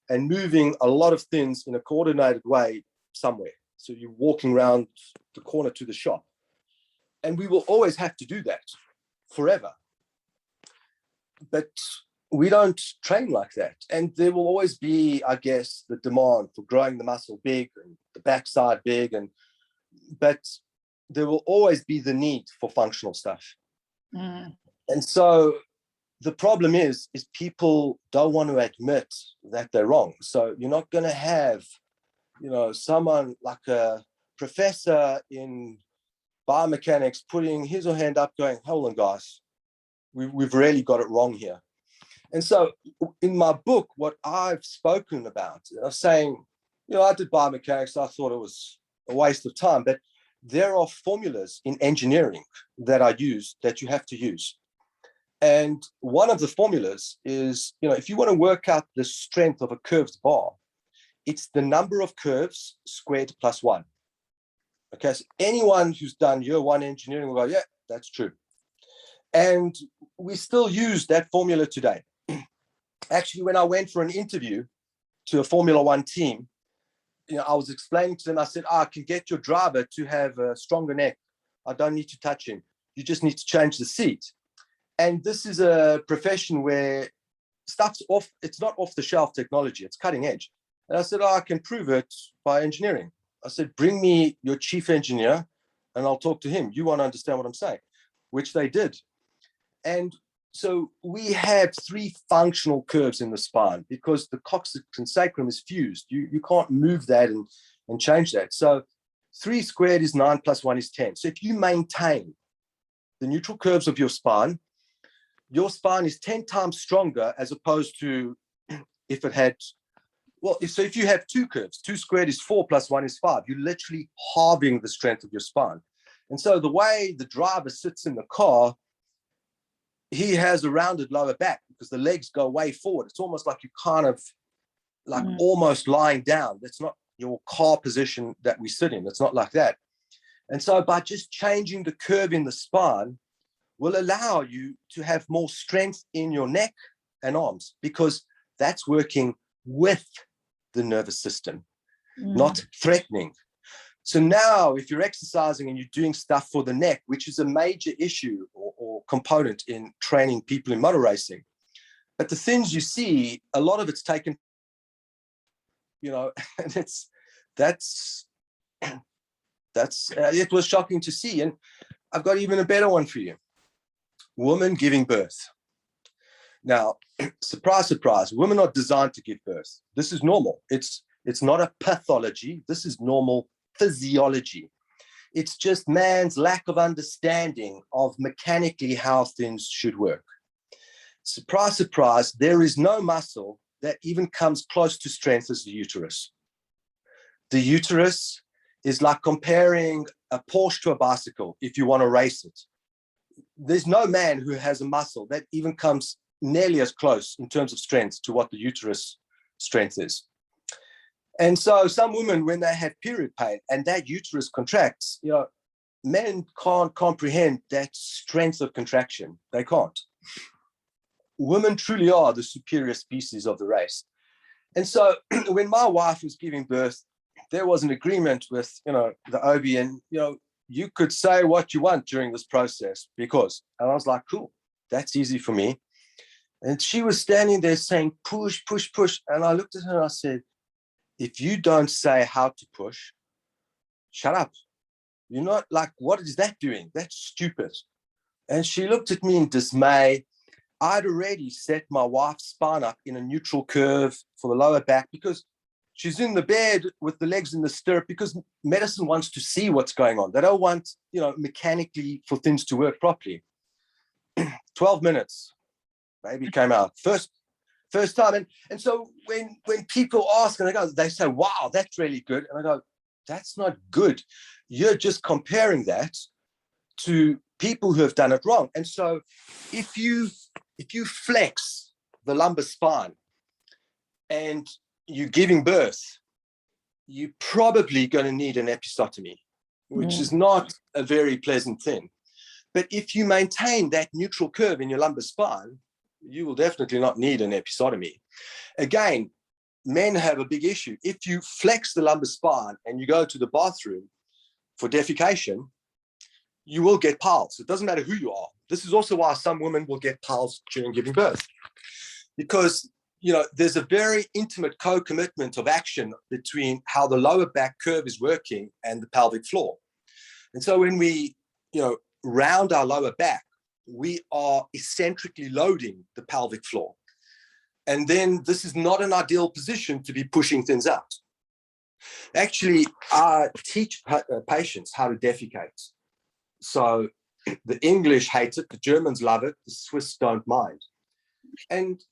and moving a lot of things in a coordinated way somewhere. So you're walking around the corner to the shop. And we will always have to do that forever. But we don't train like that. And there will always be, I guess, the demand for growing the muscle big and the backside big. But there will always be the need for functional stuff. And so the problem is people don't want to admit that they're wrong. So you're not going to have, someone like a professor in biomechanics putting his or her hand up going, hold on, guys, we've really got it wrong here. And so in my book, what I've spoken about, I'm saying, I did biomechanics. I thought it was a waste of time, but there are formulas in engineering that I use that you have to use. And one of the formulas is, if you want to work out the strength of a curved bar, it's the number of curves squared plus 1. Okay, so anyone who's done year 1 engineering will go, yeah, that's true. And we still use that formula today. Actually, when I went for an interview to a Formula 1 team, I was explaining to them, I said, I can get your driver to have a stronger neck. I don't need to touch him. You just need to change the seat. And this is a profession where stuff's off, it's not off the shelf technology, it's cutting edge. And I said, I can prove it by engineering. I said, bring me your chief engineer and I'll talk to him. You want to understand what I'm saying, which they did. And so we have 3 functional curves in the spine because the coccyx and sacrum is fused. You can't move that and change that. So 3 squared is 9 plus 1 is 10. So if you maintain the neutral curves of your spine is 10 times stronger as opposed to if it had, if you have 2 curves, 2 squared is 4 plus 1 is 5. You're literally halving the strength of your spine. And so the way the driver sits in the car, he has a rounded lower back because the legs go way forward. It's almost like you kind of like almost lying down. That's not your car position that we sit in. It's not like that. And so by just changing the curve in the spine will allow you to have more strength in your neck and arms because that's working with the nervous system, not threatening. So now if you're exercising and you're doing stuff for the neck, which is a major issue or component in training people in motor racing, but the things you see, a lot of it's taken, and that's it was shocking to see. And I've got even a better one for you. Woman giving birth. Now, surprise, surprise, women are designed to give birth. This is normal. It's not a pathology. This is normal physiology. It's just man's lack of understanding of mechanically how things should work. Surprise, surprise, there is no muscle that even comes close to strength as the uterus. The uterus is like comparing a Porsche to a bicycle if you want to race it. There's no man who has a muscle that even comes nearly as close in terms of strength to what the uterus strength is. And so some women, when they have period pain and that uterus contracts, men can't comprehend that strength of contraction. They can't. Women truly are the superior species of the race. And so when my wife was giving birth, there was an agreement with, the OB, and, you could say what you want during this process because, and I was like, cool, that's easy for me. And she was standing there saying, push, push, push. And I looked at her and I said, if you don't say how to push, shut up. You're not like, what is that doing? That's stupid. And she looked at me in dismay. I'd already set my wife's spine up in a neutral curve for the lower back because she's in the bed with the legs in the stirrup because medicine wants to see what's going on. They don't want, mechanically for things to work properly. 12 minutes, baby came out. First time. And so when people ask and they say, wow, that's really good. And I go, that's not good. You're just comparing that to people who have done it wrong. And so if you flex the lumbar spine and you're giving birth, you're probably going to need an episiotomy, which is not a very pleasant thing. But if you maintain that neutral curve in your lumbar spine, you will definitely not need an episiotomy. Again, men have a big issue. If you flex the lumbar spine and you go to the bathroom for defecation, you will get piles. It doesn't matter who you are. This is also why some women will get piles during giving birth, because there's a very intimate co-commitment of action between how the lower back curve is working and the pelvic floor. And so when we, round our lower back, we are eccentrically loading the pelvic floor. And then this is not an ideal position to be pushing things out. Actually, I teach patients how to defecate. So the English hate it, the Germans love it, the Swiss don't mind. And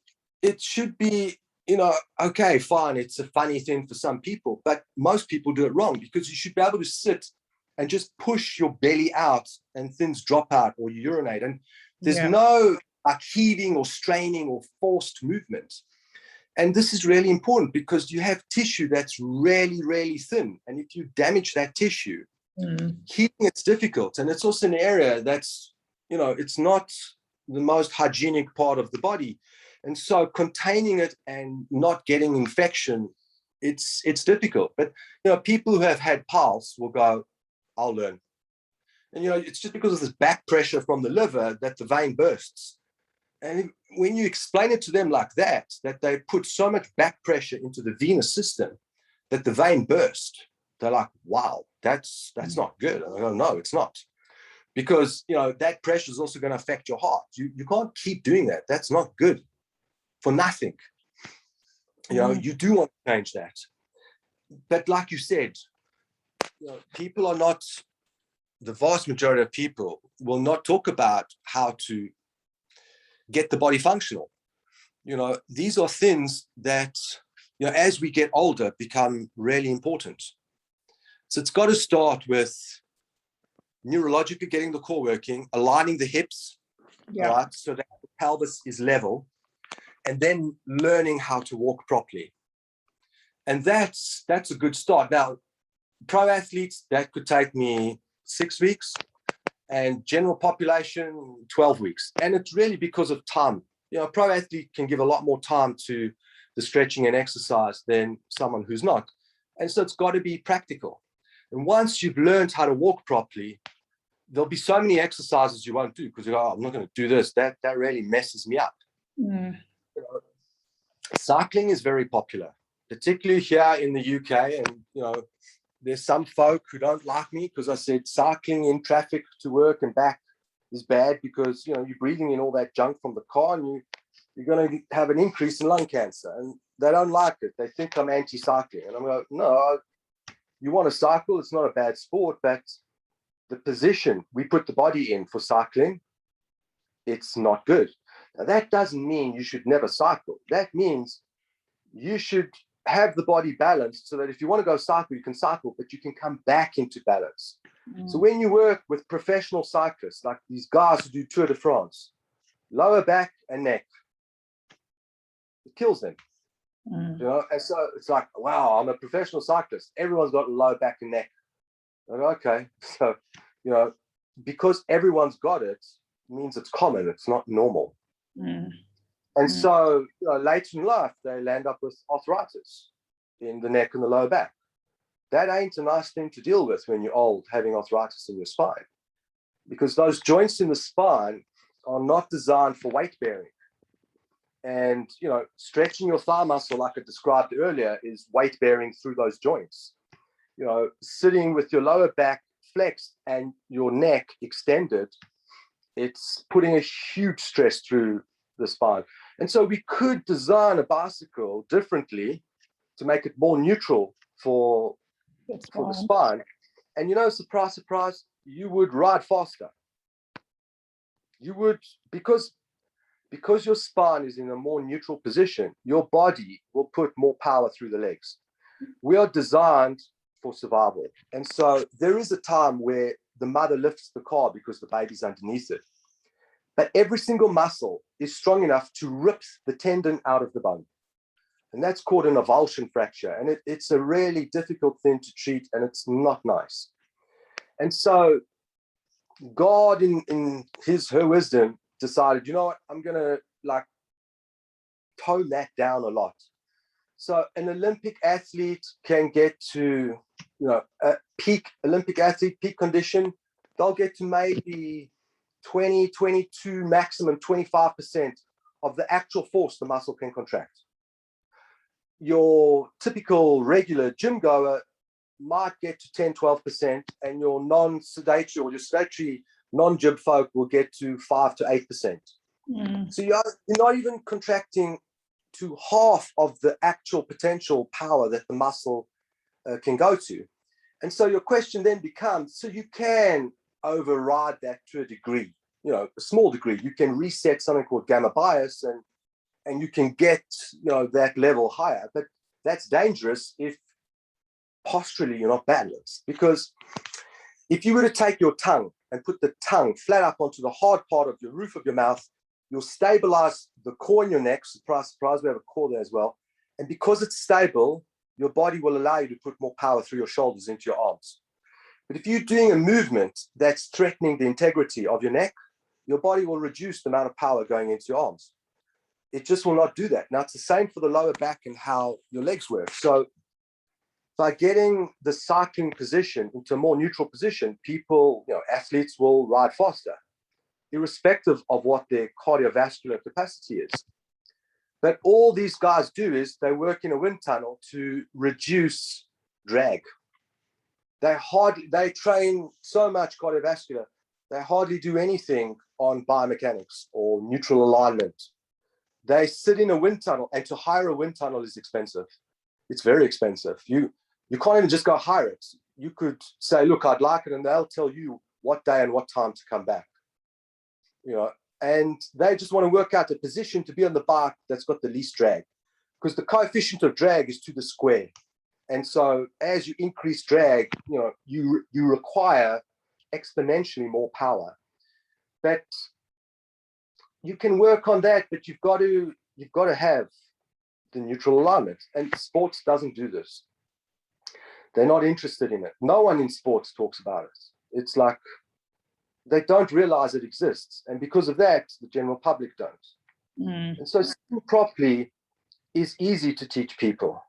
it should be, okay, fine, it's a funny thing for some people, but most people do it wrong because you should be able to sit and just push your belly out and things drop out or you urinate. And there's no heaving or straining or forced movement. And this is really important because you have tissue that's really, really thin. And if you damage that tissue, healing it's difficult. And it's also an area that's, it's not the most hygienic part of the body. And so containing it and not getting infection, it's difficult. But, people who have had piles will go, I'll learn. And, it's just because of this back pressure from the liver that the vein bursts. And when you explain it to them like that they put so much back pressure into the venous system that the vein burst, they're like, wow, that's not good. And I go, no, it's not. Because, that pressure is also going to affect your heart. You can't keep doing that. That's not good for nothing. You do want to change that. But like you said, people are not, the vast majority of people will not talk about how to get the body functional. These are things that, as we get older, become really important. So it's got to start with neurologically getting the core working, aligning the hips, right, so that the pelvis is level, and then learning how to walk properly. And that's a good start. Now, pro athletes, that could take me 6 weeks, and general population, 12 weeks. And it's really because of time. A pro athlete can give a lot more time to the stretching and exercise than someone who's not. And so it's got to be practical. And once you've learned how to walk properly, there'll be so many exercises you won't do because you go, I'm not going to do this. That really messes me up. Cycling is very popular, particularly here in the UK. And, there's some folk who don't like me because I said cycling in traffic to work and back is bad because, you know, you're breathing in all that junk from the car and you're going to have an increase in lung cancer. And they don't like it. They think I'm anti-cycling. And I'm like, no, you want to cycle, it's not a bad sport, but the position we put the body in for cycling, it's not good. Now, that doesn't mean you should never cycle. That means you should have the body balanced so that if you want to go cycle, you can cycle, but you can come back into balance. So when you work with professional cyclists, like these guys who do Tour de France, lower back and neck, it kills them. You know, and so it's like, wow, I'm a professional cyclist. Everyone's got low back and neck. Like, okay, so, you know, because everyone's got it means it's common, it's not normal. And so, you know, later in life, they land up with arthritis in the neck and the lower back. That ain't a nice thing to deal with when you're old, having arthritis in your spine, because those joints in the spine are not designed for weight bearing. And, you know, stretching your thigh muscle, like I described earlier, is weight bearing through those joints. You know, sitting with your lower back flexed and your neck extended, it's putting a huge stress through the spine. And so we could design a bicycle differently to make it more neutral for the spine. And, you know, surprise, surprise, you would ride faster. You would, because your spine is in a more neutral position, your body will put more power through the legs. We are designed for survival. And so there is a time where the mother lifts the car because the baby's underneath it. But every single muscle is strong enough to rip the tendon out of the bone. And that's called an avulsion fracture. And it's a really difficult thing to treat, and it's not nice. And so God, in her wisdom, decided, you know what, I'm going to like tone that down a lot. So an Olympic athlete can get to, you know, a peak Olympic athlete, peak condition, they'll get to maybe 20, 22, maximum 25% of the actual force the muscle can contract. Your typical regular gym goer might get to 10, 12%, and your non-sedentary or your sedentary non-gym folk will get to 5 to 8%. So you're not even contracting to half of the actual potential power that the muscle can go to. And so your question then becomes, so you can override that to a degree, you know, a small degree. You can reset something called gamma bias, and you can get, you know, that level higher. But that's dangerous if posturally you're not balanced, because if you were to take your tongue and put the tongue flat up onto the hard part of your roof of your mouth, you'll stabilize the core in your neck. Surprise, surprise, we have a core there as well. And because it's stable, your body will allow you to put more power through your shoulders into your arms. But if you're doing a movement that's threatening the integrity of your neck, your body will reduce the amount of power going into your arms. It just will not do that. Now, it's the same for the lower back and how your legs work. So by getting the cycling position into a more neutral position, people, you know, athletes will ride faster, irrespective of what their cardiovascular capacity is. But all these guys do is they work in a wind tunnel to reduce drag. They train so much cardiovascular, they hardly do anything on biomechanics or neutral alignment. They sit in a wind tunnel, and to hire a wind tunnel is expensive. It's very expensive. You can't even just go hire it. You could say, look, I'd like it, and they'll tell you what day and what time to come back. You know, and they just want to work out a position to be on the bike that's got the least drag, because the coefficient of drag is to the square. And so as you increase drag, you know, you require exponentially more power. But you can work on that, but you've got to have the neutral alignment. And sports doesn't do this. They're not interested in it. No one in sports talks about it. It's like they don't realize it exists. And because of that, the general public don't. And so sitting properly is easy to teach people.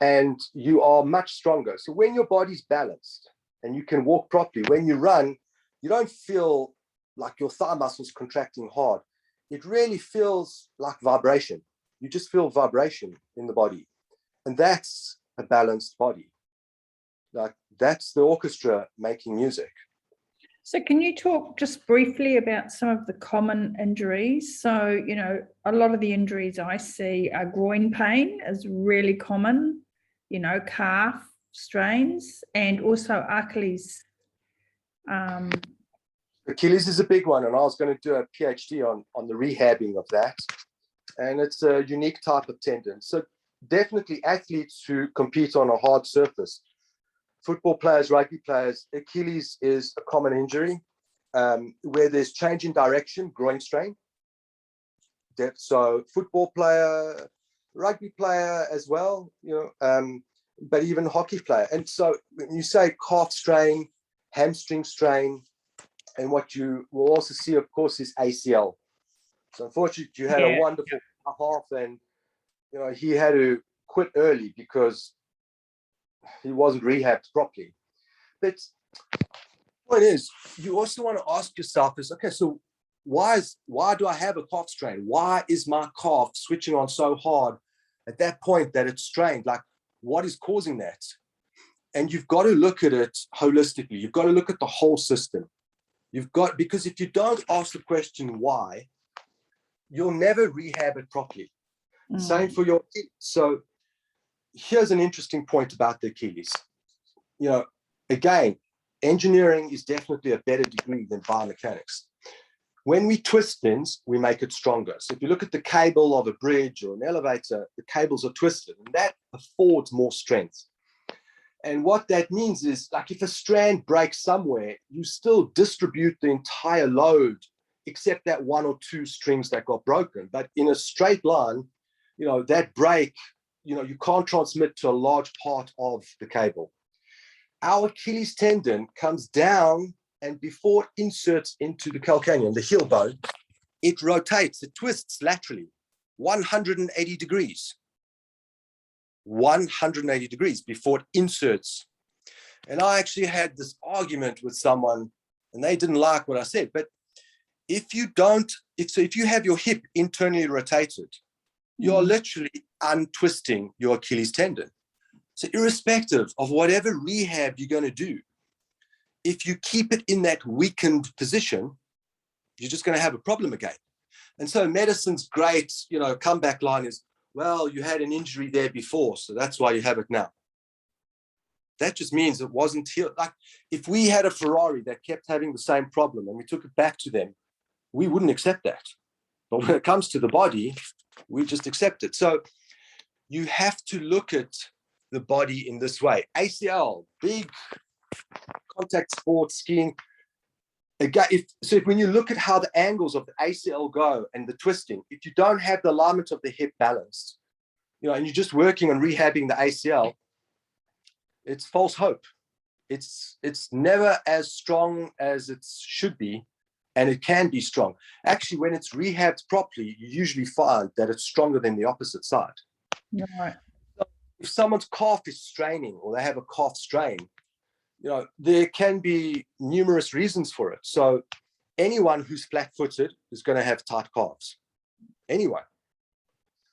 And you are much stronger. So when your body's balanced and you can walk properly, when you run, you don't feel like your thigh muscles contracting hard. It really feels like vibration. You just feel vibration in the body. And that's a balanced body. Like, that's the orchestra making music. So can you talk just briefly about some of the common injuries? So, a lot of the injuries I see are groin pain is really common, calf strains, and also Achilles. Achilles is a big one, and I was going to do a PhD on the rehabbing of that. And it's a unique type of tendon. So definitely athletes who compete on a hard surface, football players, rugby players, Achilles is a common injury where there's change in direction, groin strain. So football player, rugby player as well, but even hockey player. And so when you say calf strain, hamstring strain, and what you will also see, of course, is ACL. So unfortunately, you had a wonderful half, and he had to quit early because he wasn't rehabbed properly. But the point is, you also want to ask yourself is, okay, so why do I have a calf strain? Why is my calf switching on so hard at that point that it's strained? Like, what is causing that? And you've got to look at it holistically. You've got to look at the whole system. Because if you don't ask the question why, you'll never rehab it properly. Same for your Achilles. So here's an interesting point about the Achilles. Again, engineering is definitely a better degree than biomechanics. When we twist things, we make it stronger. So if you look at the cable of a bridge or an elevator, the cables are twisted, and that affords more strength. And what that means is, like, if a strand breaks somewhere, you still distribute the entire load, except that one or two strings that got broken. But in a straight line, that break, you can't transmit to a large part of the cable. Our Achilles tendon comes down, and before it inserts into the calcaneum, the heel bone, it rotates, it twists laterally 180 degrees. 180 degrees before it inserts. And I actually had this argument with someone, and they didn't like what I said. But if you have your hip internally rotated, you're literally untwisting your Achilles tendon. So irrespective of whatever rehab you're going to do, if you keep it in that weakened position, you're just going to have a problem again. And so medicine's great, comeback line is, well, you had an injury there before, so that's why you have it now. That just means it wasn't healed. Like, if we had a Ferrari that kept having the same problem and we took it back to them, we wouldn't accept that. But when it comes to the body, we just accept it. So you have to look at the body in this way. ACL, big contact sports, skiing. Again, when you look at how the angles of the ACL go and the twisting, if you don't have the alignment of the hip balanced, and you're just working on rehabbing the ACL, it's false hope. It's never as strong as it should be, and it can be strong. Actually, when it's rehabbed properly, you usually find that it's stronger than the opposite side. Right. So if someone's calf is straining or they have a calf strain, there can be numerous reasons for it. So anyone who's flat-footed is going to have tight calves. Anyone.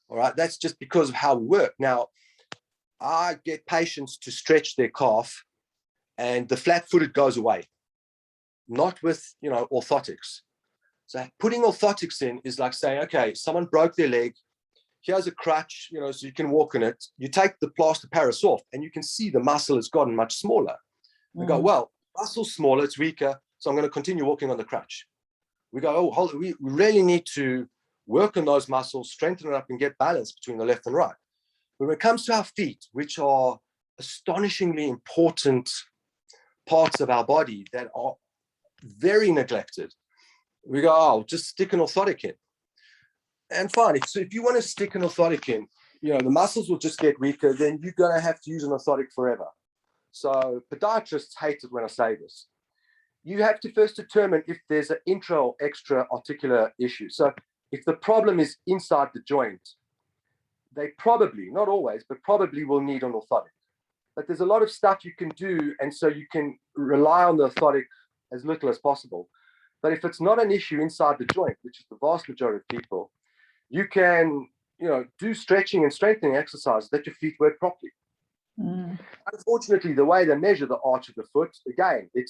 All right. That's just because of how we work. Now, I get patients to stretch their calf, and the flat-footed goes away. Not with, orthotics. So putting orthotics in is like saying, okay, someone broke their leg. Here's a crutch, so you can walk in it. You take the plaster Paris off, and you can see the muscle has gotten much smaller. We go, well, muscle's smaller, it's weaker, so I'm going to continue walking on the crutch. We go, we really need to work on those muscles, strengthen it up, and get balance between the left and right. But when it comes to our feet, which are astonishingly important parts of our body that are very neglected, we go, just stick an orthotic in. And fine, so if you want to stick an orthotic in, the muscles will just get weaker, then you're going to have to use an orthotic forever. So podiatrists hate it when I say this. You have to first determine if there's an intra or extra articular issue. So if the problem is inside the joint, they probably, not always, but probably will need an orthotic. But there's a lot of stuff you can do, and so you can rely on the orthotic as little as possible. But if it's not an issue inside the joint, which is the vast majority of people, you can, do stretching and strengthening exercises that your feet work properly. Mm. Unfortunately, the way they measure the arch of the foot, again, it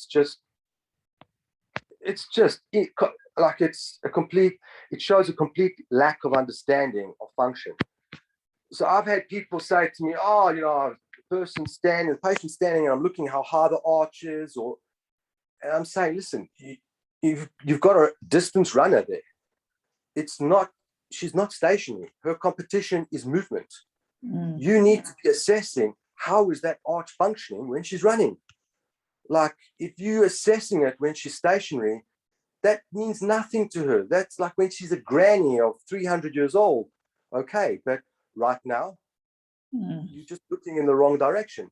shows a complete lack of understanding of function. So I've had people say to me, oh, the patient standing, and I'm looking how high the arch is, and I'm saying, listen, you've got a distance runner there. She's not stationary. Her competition is movement. Mm. You need to be assessing how is that arch functioning when she's running. Like, if you're assessing it when she's stationary, that means nothing to her. That's like when she's a granny of 300 years old. Okay, but right now, you're just looking in the wrong direction.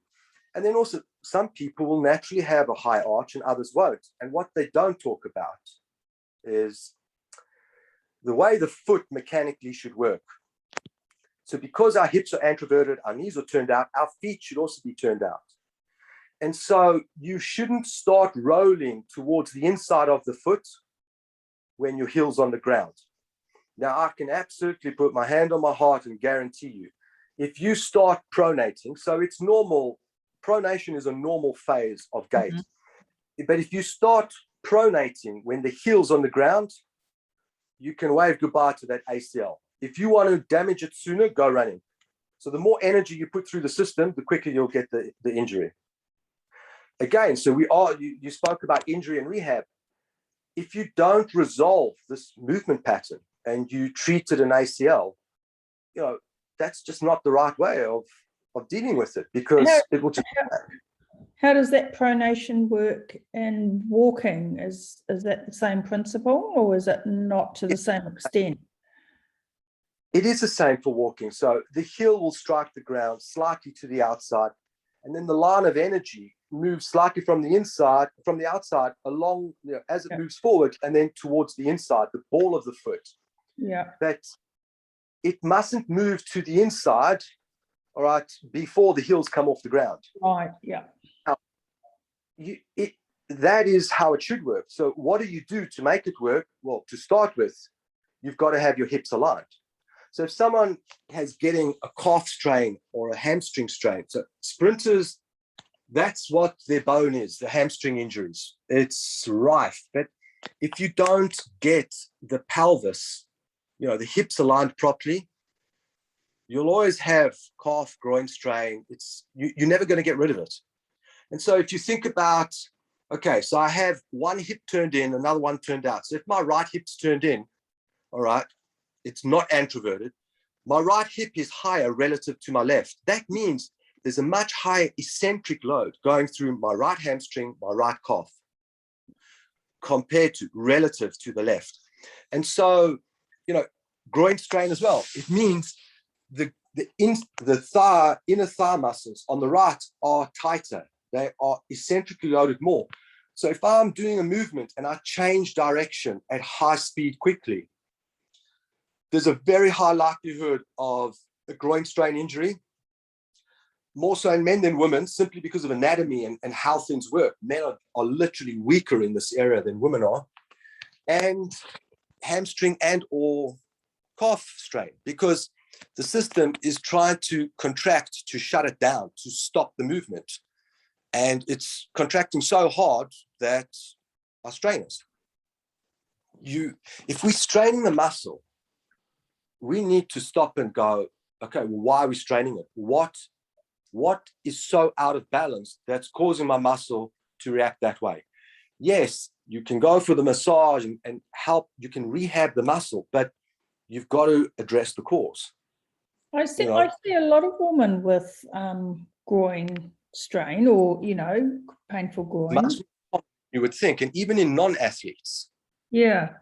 And then also, some people will naturally have a high arch and others won't. And what they don't talk about is the way the foot mechanically should work. So because our hips are anteverted, our knees are turned out, our feet should also be turned out. And so you shouldn't start rolling towards the inside of the foot when your heel's on the ground. Now, I can absolutely put my hand on my heart and guarantee you, if you start pronating, so it's normal, pronation is a normal phase of gait. Mm-hmm. But if you start pronating when the heel's on the ground, you can wave goodbye to that ACL. If you want to damage it sooner, go running. So the more energy you put through the system, the quicker you'll get the injury. Again, so you spoke about injury and rehab. If you don't resolve this movement pattern and you treat it an ACL, that's just not the right way of dealing with it, because it will just... How does that pronation work in walking? Is that the same principle, or is it not to the same extent? It is the same for walking. So the heel will strike the ground slightly to the outside, and then the line of energy moves slightly from the outside along, as it moves forward, and then towards the inside, the ball of the foot. Yeah. That it mustn't move to the inside, all right, before the heels come off the ground. Right, yeah. Now, that is how it should work. So what do you do to make it work? Well, to start with, you've got to have your hips aligned. So if someone has getting a calf strain or a hamstring strain, so sprinters, that's what their bone is, the hamstring injuries. It's rife. But if you don't get the pelvis, the hips aligned properly, you'll always have calf, groin strain. You're never going to get rid of it. And so if you think about, okay, so I have one hip turned in, another one turned out. So if my right hip's turned in, all right, it's not anteverted, my right hip is higher relative to my left. That means there's a much higher eccentric load going through my right hamstring, my right calf, relative to the left. And so, groin strain as well. It means the inner thigh muscles on the right are tighter. They are eccentrically loaded more. So if I'm doing a movement and I change direction at high speed quickly, there's a very high likelihood of a groin strain injury, more so in men than women, simply because of anatomy and how things work. Men are literally weaker in this area than women are. And hamstring and or calf strain, because the system is trying to contract to shut it down, to stop the movement. And it's contracting so hard that our strain is. If we're straining the muscle, we need to stop and go, okay, well, why are we straining it? What is so out of balance that's causing my muscle to react that way? Yes, you can go for the massage and help, you can rehab the muscle, but you've got to address the cause. I see a lot of women with groin strain or, painful groins. You would think, and even in non-athletes. Yeah.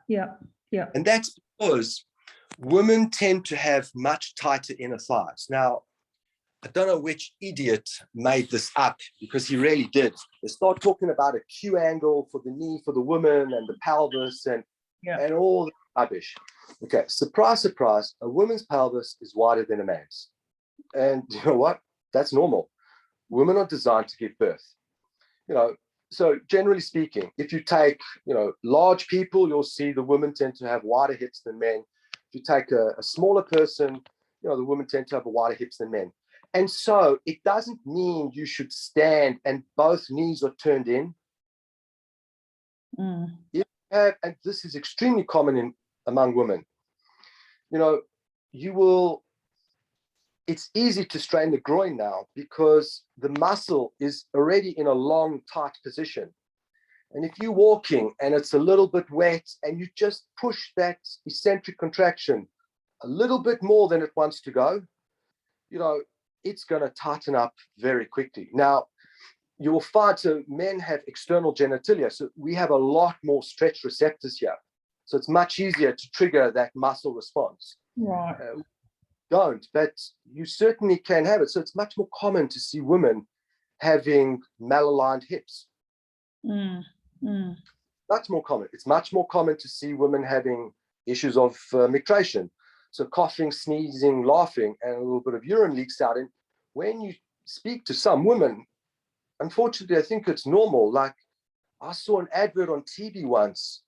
And that's because women tend to have much tighter inner thighs. Now, I don't know which idiot made this up, because he really did. They start talking about a Q angle for the knee for the woman and the pelvis and all the rubbish. Okay, surprise, surprise, a woman's pelvis is wider than a man's. And you know what? That's normal. Women are designed to give birth. So generally speaking, if you take, large people, you'll see the women tend to have wider hips than men. If you take a smaller person, the women tend to have wider hips than men. And so it doesn't mean you should stand and both knees are turned in. If you have, and this is extremely common among women, it's easy to strain the groin now because the muscle is already in a long, tight position. And if you're walking and it's a little bit wet and you just push that eccentric contraction a little bit more than it wants to go, it's going to tighten up very quickly. Now, you will find, so men have external genitalia, so we have a lot more stretch receptors here. So it's much easier to trigger that muscle response. Right. Don't, but you certainly can have it. So it's much more common to see women having malaligned hips. Much more common. It's much more common to see women having issues of micturition. So coughing, sneezing, laughing, and a little bit of urine leaks out. And when you speak to some women, unfortunately, I think it's normal. Like I saw an advert on TV once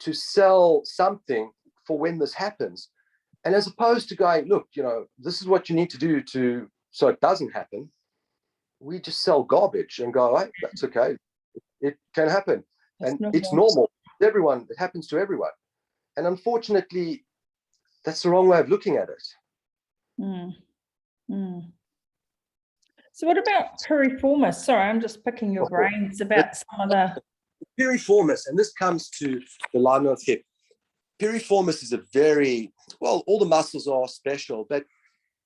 to sell something for when this happens. And as opposed to going, look, this is what you need to do so it doesn't happen, we just sell garbage and go, hey, that's okay. It can happen. It's normal. Everyone, it happens to everyone. And unfortunately, that's the wrong way of looking at it. So what about piriformis? Sorry, I'm just picking your brains about some of the... Piriformis, and this comes to the lineal hip. Piriformis is a very, well, all the muscles are special, but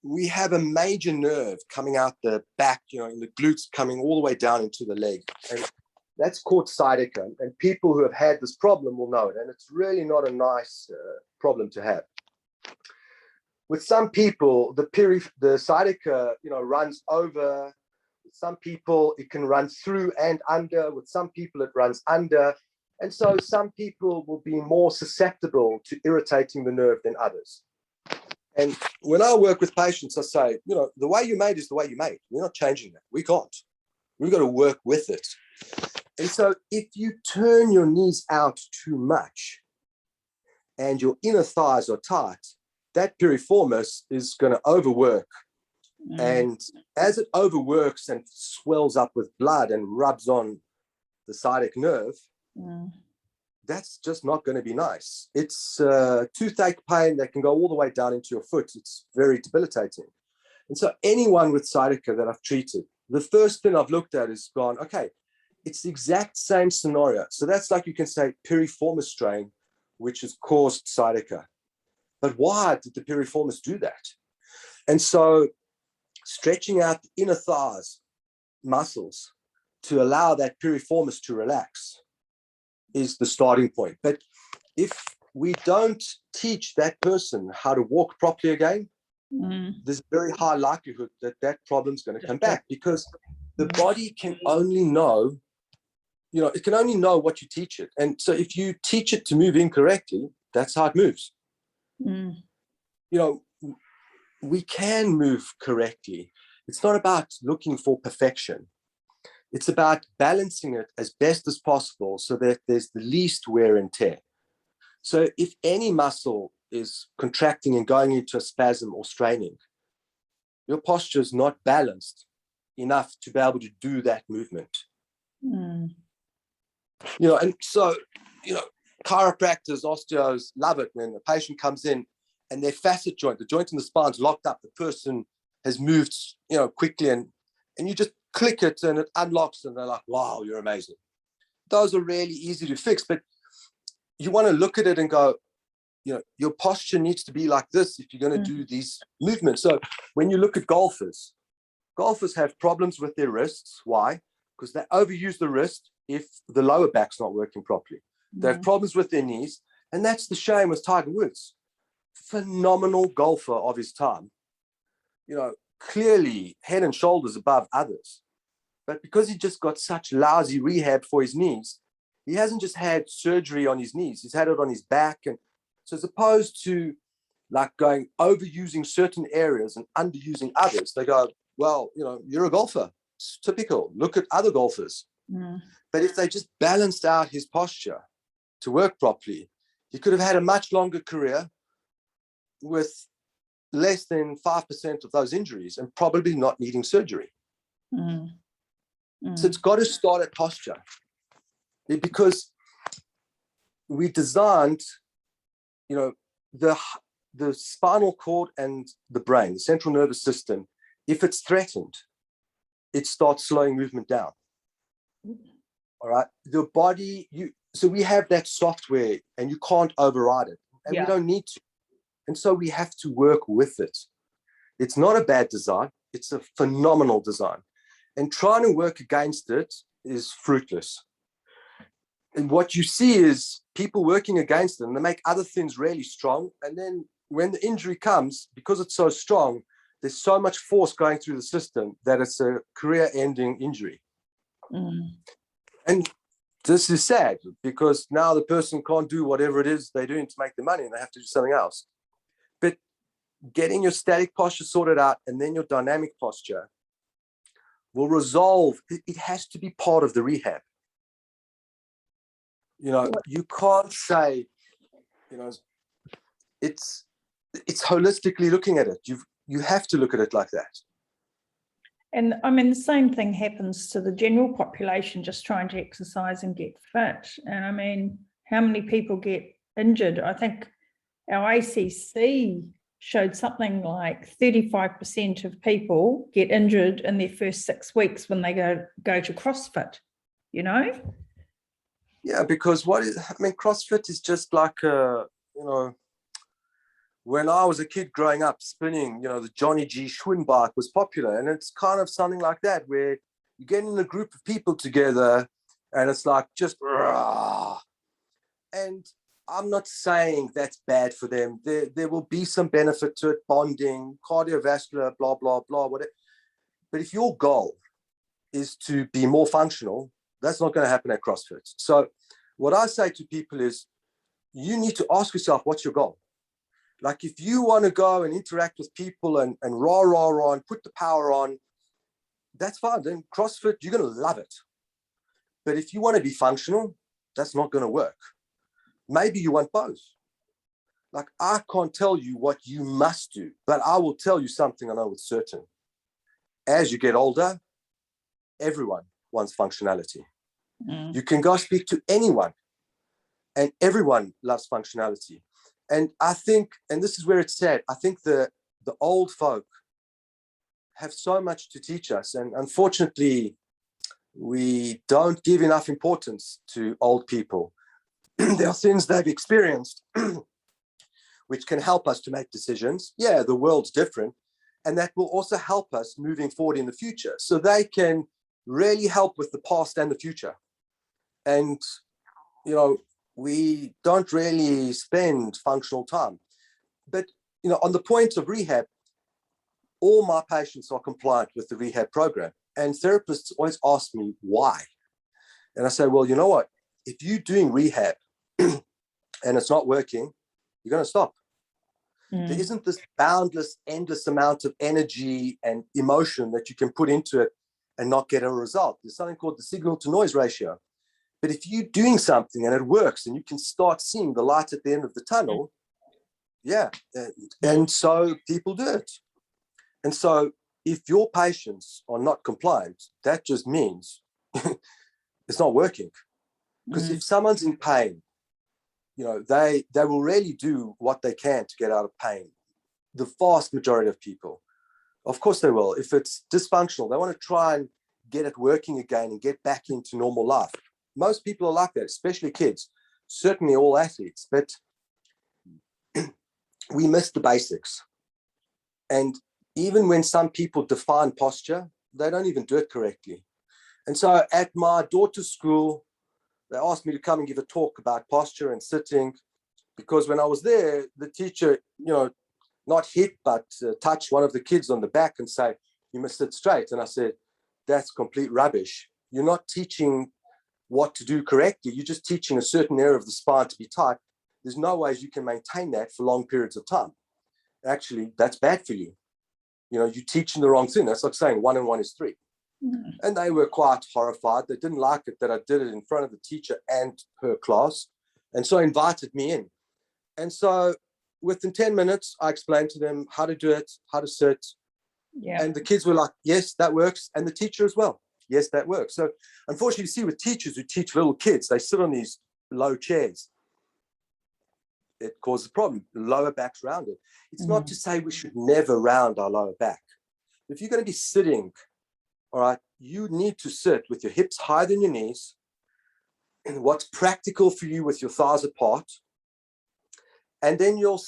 we have a major nerve coming out the back, in the glutes, coming all the way down into the leg. And that's called sciatica. And people who have had this problem will know it. And it's really not a nice problem to have. With some people, the sciatica, runs over. With some people, it can run through and under. With some people, it runs under. And so some people will be more susceptible to irritating the nerve than others. And when I work with patients, I say, the way you made is the way you made. We're not changing that. We can't. We've got to work with it. And so if you turn your knees out too much and your inner thighs are tight, that piriformis is going to overwork. And as it overworks and swells up with blood and rubs on the sciatic nerve, that's just not going to be nice. It's toothache pain that can go all the way down into your foot. It's very debilitating. And so anyone with sciatica that I've treated, the first thing I've looked at is gone, okay, it's the exact same scenario. So that's like you can say piriformis strain, which has caused sciatica. But why did the piriformis do that? And so stretching out the inner thighs muscles to allow that piriformis to relax is the starting point. But if we don't teach that person how to walk properly again, there's a very high likelihood that that problem's going to come back, because the body can only know, it can only know what you teach it. And so if you teach it to move incorrectly, that's how it moves. We can move correctly. It's not about looking for perfection. It's about balancing it as best as possible so that there's the least wear and tear. So if any muscle is contracting and going into a spasm or straining, your posture is not balanced enough to be able to do that movement. And so, chiropractors, osteos love it when a patient comes in and their facet joint, the joint in the spine is locked up. The person has moved, quickly, and you just click it and it unlocks, and they're like, wow, you're amazing. Those are really easy to fix, but you want to look at it and go, your posture needs to be like this if you're going to do these movements. So when you look at golfers have problems with their wrists. Why? Because they overuse the wrist if the lower back's not working properly. They have problems with their knees, and that's the shame with Tiger Woods. Phenomenal golfer of his time, clearly head and shoulders above others. But because he just got such lousy rehab for his knees, he hasn't just had surgery on his knees, he's had it on his back. And so as opposed to like going overusing certain areas and underusing others, they go, well, you're a golfer. It's typical. Look at other golfers. But if they just balanced out his posture to work properly, he could have had a much longer career with less than 5% of those injuries and probably not needing surgery. So it's got to start at posture, because we designed, you know, the spinal cord and the brain, the central nervous system, if it's threatened, it starts slowing movement down. All right. The body, so we have that software and you can't override it. And we don't need to. And so we have to work with it. It's not a bad design. It's a phenomenal design. And trying to work against it is fruitless. And what you see is people working against it, and they make other things really strong. And then when the injury comes, because it's so strong, there's so much force going through the system that it's a career-ending injury. And this is sad, because now the person can't do whatever it is they're doing to make the money, and they have to do something else. But getting your static posture sorted out and then your dynamic posture will resolve. It has to be part of the rehab. You know, you can't say, you know, it's holistically looking at it. You have to look at it like that. And I mean, the same thing happens to the general population just trying to exercise and get fit. And I mean, how many people get injured? I think our ACC showed something like 35% of people get injured in their first 6 weeks when they go to CrossFit, you know? Yeah, because CrossFit is just like when I was a kid growing up spinning, you know, the Johnny G Schwinn bike was popular, and it's kind of something like that, where you get in a group of people together and it's like just, and I'm not saying that's bad for them. There will be some benefit to it, bonding, cardiovascular, blah, blah, blah, whatever. But if your goal is to be more functional, that's not going to happen at CrossFit. So what I say to people is, you need to ask yourself, what's your goal? Like, if you want to go and interact with people and rah, rah, rah, and put the power on, that's fine. Then CrossFit, you're going to love it. But if you want to be functional, that's not going to work. Maybe you want both. Like, I can't tell you what you must do, but I will tell you something I know with certain. As you get older, everyone wants functionality. You can go speak to anyone, and everyone loves functionality. And I think, and this is where it's sad, I think the old folk have so much to teach us. And unfortunately, we don't give enough importance to old people. There are things they've experienced which can help us to make decisions. Yeah, the world's different. And that will also help us moving forward in the future. So they can really help with the past and the future. And, you know, we don't really spend functional time. But, you know, on the point of rehab, all my patients are compliant with the rehab program. And therapists always ask me why. And I say, well, you know what? If you're doing rehab and it's not working, you're going to stop. There isn't this boundless, endless amount of energy and emotion that you can put into it and not get a result. There's something called the signal to noise ratio. But if you're doing something and it works and you can start seeing the light at the end of the tunnel, yeah. And so people do it. And so if your patients are not compliant, that just means it's not working. Because if someone's in pain, you know, they will really do what they can to get out of pain. The vast majority of people, of course they will. If it's dysfunctional, they want to try and get it working again and get back into normal life. Most people are like that, especially kids, certainly all athletes, but we miss the basics. And even when some people define posture, they don't even do it correctly. And so at my daughter's school, they asked me to come and give a talk about posture and sitting, because when I was there, the teacher, you know, not hit, but touch one of the kids on the back and say, you must sit straight. And I said, that's complete rubbish. You're not teaching what to do correctly. You're just teaching a certain area of the spine to be tight. There's no ways you can maintain that for long periods of time. Actually, that's bad for you. You know, you're teaching the wrong thing. That's like saying 1 and 1 is 3. And they were quite horrified. They didn't like it that I did it in front of the teacher and her class. And so invited me in. And so within 10 minutes, I explained to them how to do it, how to sit. Yeah. And the kids were like, yes, that works. And the teacher as well. Yes, that works. So unfortunately, you see with teachers who teach little kids, they sit on these low chairs. It causes a problem. Lower back's rounded. It's not to say we should never round our lower back. If you're going to be sitting, all right, you need to sit with your hips higher than your knees, and what's practical for you with your thighs apart. And then you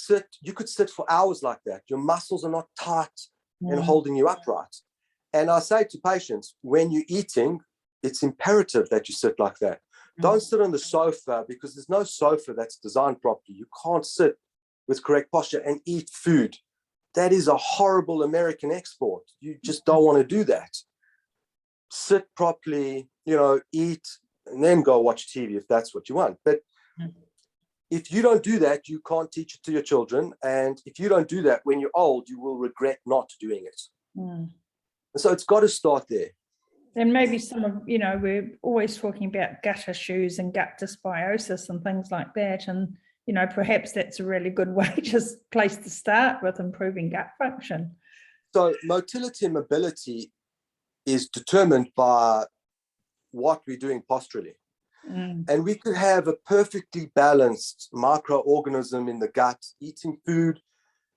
could sit for hours like that. Your muscles are not tight and holding you upright. And I say to patients, when you're eating, it's imperative that you sit like that. Don't sit on the sofa, because there's no sofa that's designed properly. You can't sit with correct posture and eat food. That is a horrible American export. You just don't want to do that. Sit properly, eat, and then go watch TV if that's what you want. But if you don't do that, you can't teach it to your children. And if you don't do that when you're old, you will regret not doing it. And so it's got to start there. And maybe some of, we're always talking about gut issues and gut dysbiosis and things like that. And, perhaps that's a really good place to start with improving gut function. So motility and mobility is determined by what we're doing posturally. And we could have a perfectly balanced microorganism in the gut, eating food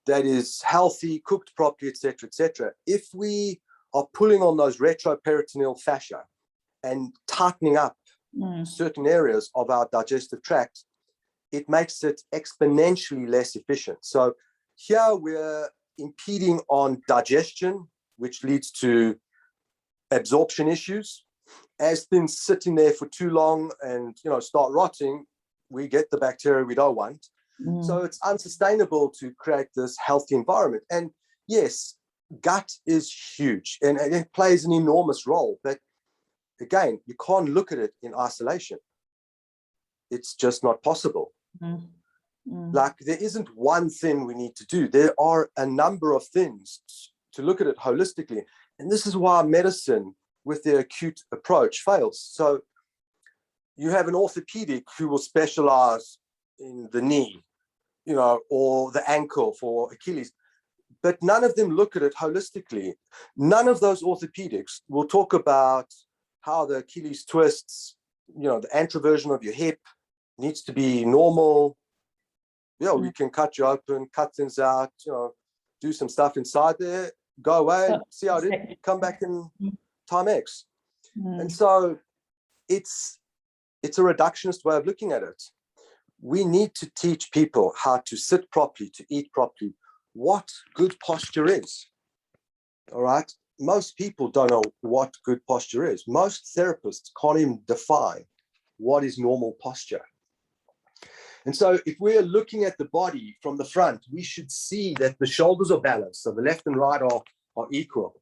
that is healthy, cooked properly, etc., etc. If we are pulling on those retroperitoneal fascia and tightening up certain areas of our digestive tract, it makes it exponentially less efficient. So here we're impeding on digestion, which leads to absorption issues. As things sitting there for too long and start rotting, we get the bacteria we don't want. So it's unsustainable to create this healthy environment. And yes, gut is huge and it plays an enormous role. But again, you can't look at it in isolation. It's just not possible. Like there isn't one thing we need to do. There are a number of things to look at it holistically. And this is why medicine with their acute approach fails. So you have an orthopedic who will specialize in the knee, or the ankle for Achilles, but none of them look at it holistically. None of those orthopedics will talk about how the Achilles twists, the anteroversion of your hip needs to be normal. We can cut you open, cut things out, do some stuff inside there, go away, see how it is, come back in time X. And so it's a reductionist way of looking at it. We need to teach people how to sit properly, to eat properly, what good posture is. All right. Most people don't know what good posture is. Most therapists can't even define what is normal posture. And so if we're looking at the body from the front, we should see that the shoulders are balanced. So the left and right are equal,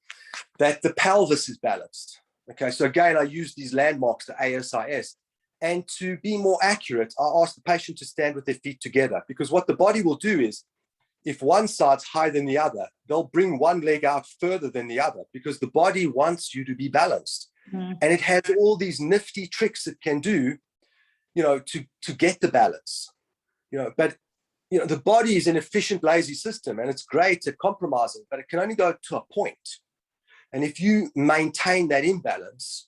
that the pelvis is balanced. Okay, so again, I use these landmarks, the ASIS. And to be more accurate, I ask the patient to stand with their feet together, because what the body will do is, if one side's higher than the other, they'll bring one leg out further than the other, because the body wants you to be balanced. And it has all these nifty tricks it can do, to get the balance. But the body is an efficient, lazy system, and it's great at compromising, but it can only go to a point. And if you maintain that imbalance,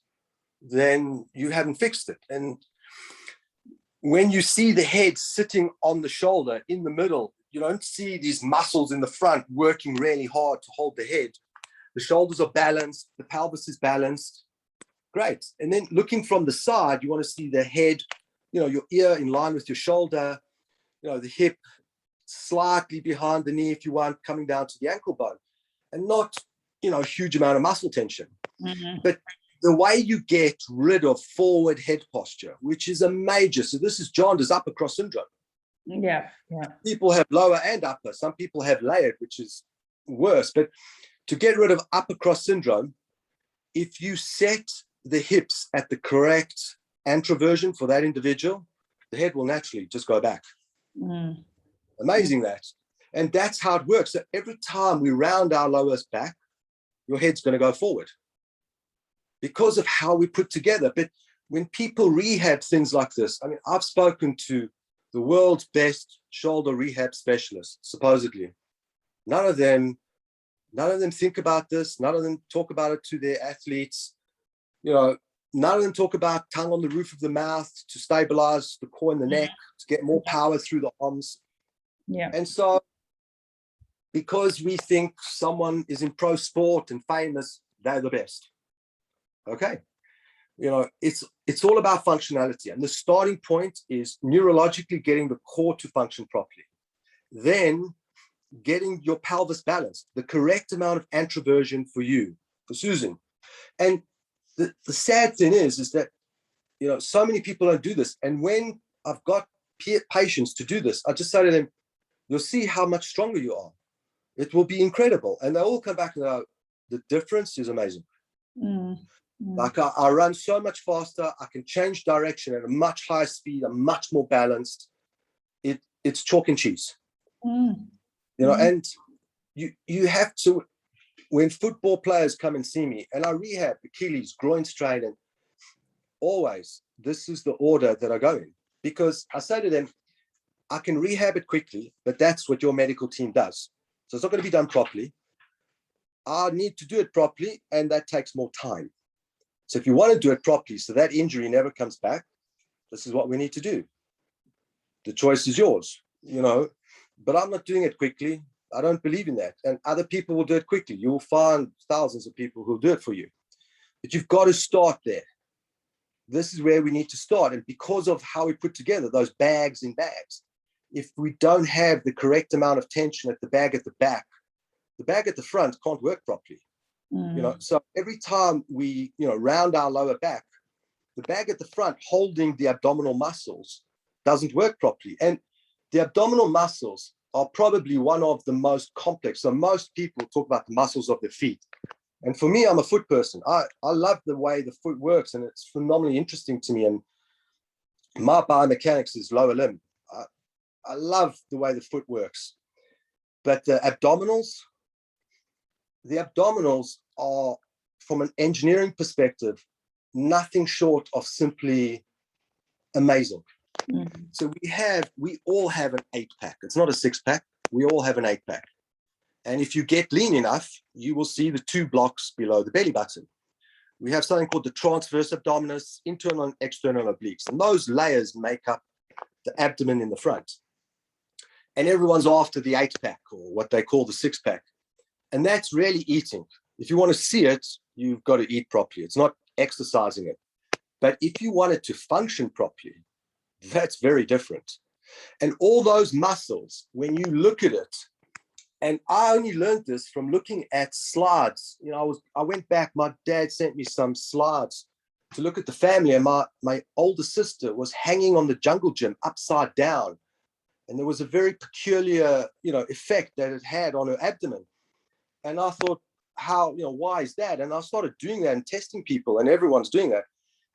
then you haven't fixed it. And when you see the head sitting on the shoulder in the middle, you don't see these muscles in the front working really hard to hold the head. The shoulders are balanced, the pelvis is balanced. Great. And then looking from the side, you want to see the head, your ear in line with your shoulder, the hip slightly behind the knee if you want, coming down to the ankle bone, and not, a huge amount of muscle tension. But the way you get rid of forward head posture, which is a major, so this is jaundice upper cross syndrome. Yeah. People have lower and upper. Some people have layered, which is worse. But to get rid of upper cross syndrome, if you set the hips at the correct anteroversion for that individual, the head will naturally just go back. Amazing that. And that's how it works. So every time we round our lowest back, your head's going to go forward because of how we put together. But when people rehab things like this, I've spoken to the world's best shoulder rehab specialists, supposedly. None of them think about this. None of them talk about it to their athletes. You know, none of them talk about tongue on the roof of the mouth to stabilize the core and the neck, to get more power through the arms. Yeah. And so, because we think someone is in pro sport and famous, they're the best. Okay. You know, it's all about functionality. And the starting point is neurologically getting the core to function properly. Then getting your pelvis balanced, the correct amount of anteroversion for you, for Susan. And the sad thing is that, you know, so many people don't do this. And when I've got patients to do this, I just say to them, you'll see how much stronger you are. It will be incredible. And they all come back and go, the difference is amazing. Like I run so much faster. I can change direction at a much higher speed. I'm much more balanced. It's chalk and cheese. You know, and you have to, when football players come and see me and I rehab Achilles, groin strain, and always this is the order that I go in, because I say to them, I can rehab it quickly, but that's what your medical team does. So it's not going to be done properly. I need to do it properly, and that takes more time. So if you want to do it properly, so that injury never comes back, this is what we need to do. The choice is yours, you know, but I'm not doing it quickly. I don't believe in that. And other people will do it quickly. You'll find thousands of people who'll do it for you. But you've got to start there. This is where we need to start. And because of how we put together those bags in bags, if we don't have the correct amount of tension at the bag at the back, the bag at the front can't work properly. You know, so every time we, you know, round our lower back, the bag at the front holding the abdominal muscles doesn't work properly. And the abdominal muscles are probably one of the most complex. So most people talk about the muscles of the feet. And for me, I'm a foot person. I love the way the foot works, and it's phenomenally interesting to me. And my biomechanics is lower limb. I love the way the foot works. But the abdominals are, from an engineering perspective, nothing short of simply amazing. So we all have an 8-pack. It's not a 6-pack. We all have an 8-pack. And if you get lean enough, you will see the 2 blocks below the belly button. We have something called the transverse abdominis, internal and external obliques. And those layers make up the abdomen in the front. And everyone's after the 8-pack, or what they call the 6-pack. And that's really eating. If you want to see it, you've got to eat properly. It's not exercising it. But if you want it to function properly, that's very different. And all those muscles, when you look at it, and I only learned this from looking at slides. You know, I went back, my dad sent me some slides to look at the family, and my older sister was hanging on the jungle gym upside down. And there was a very peculiar, you know, effect that it had on her abdomen. And I thought, how, you know, why is that? And I started doing that and testing people, and everyone's doing that.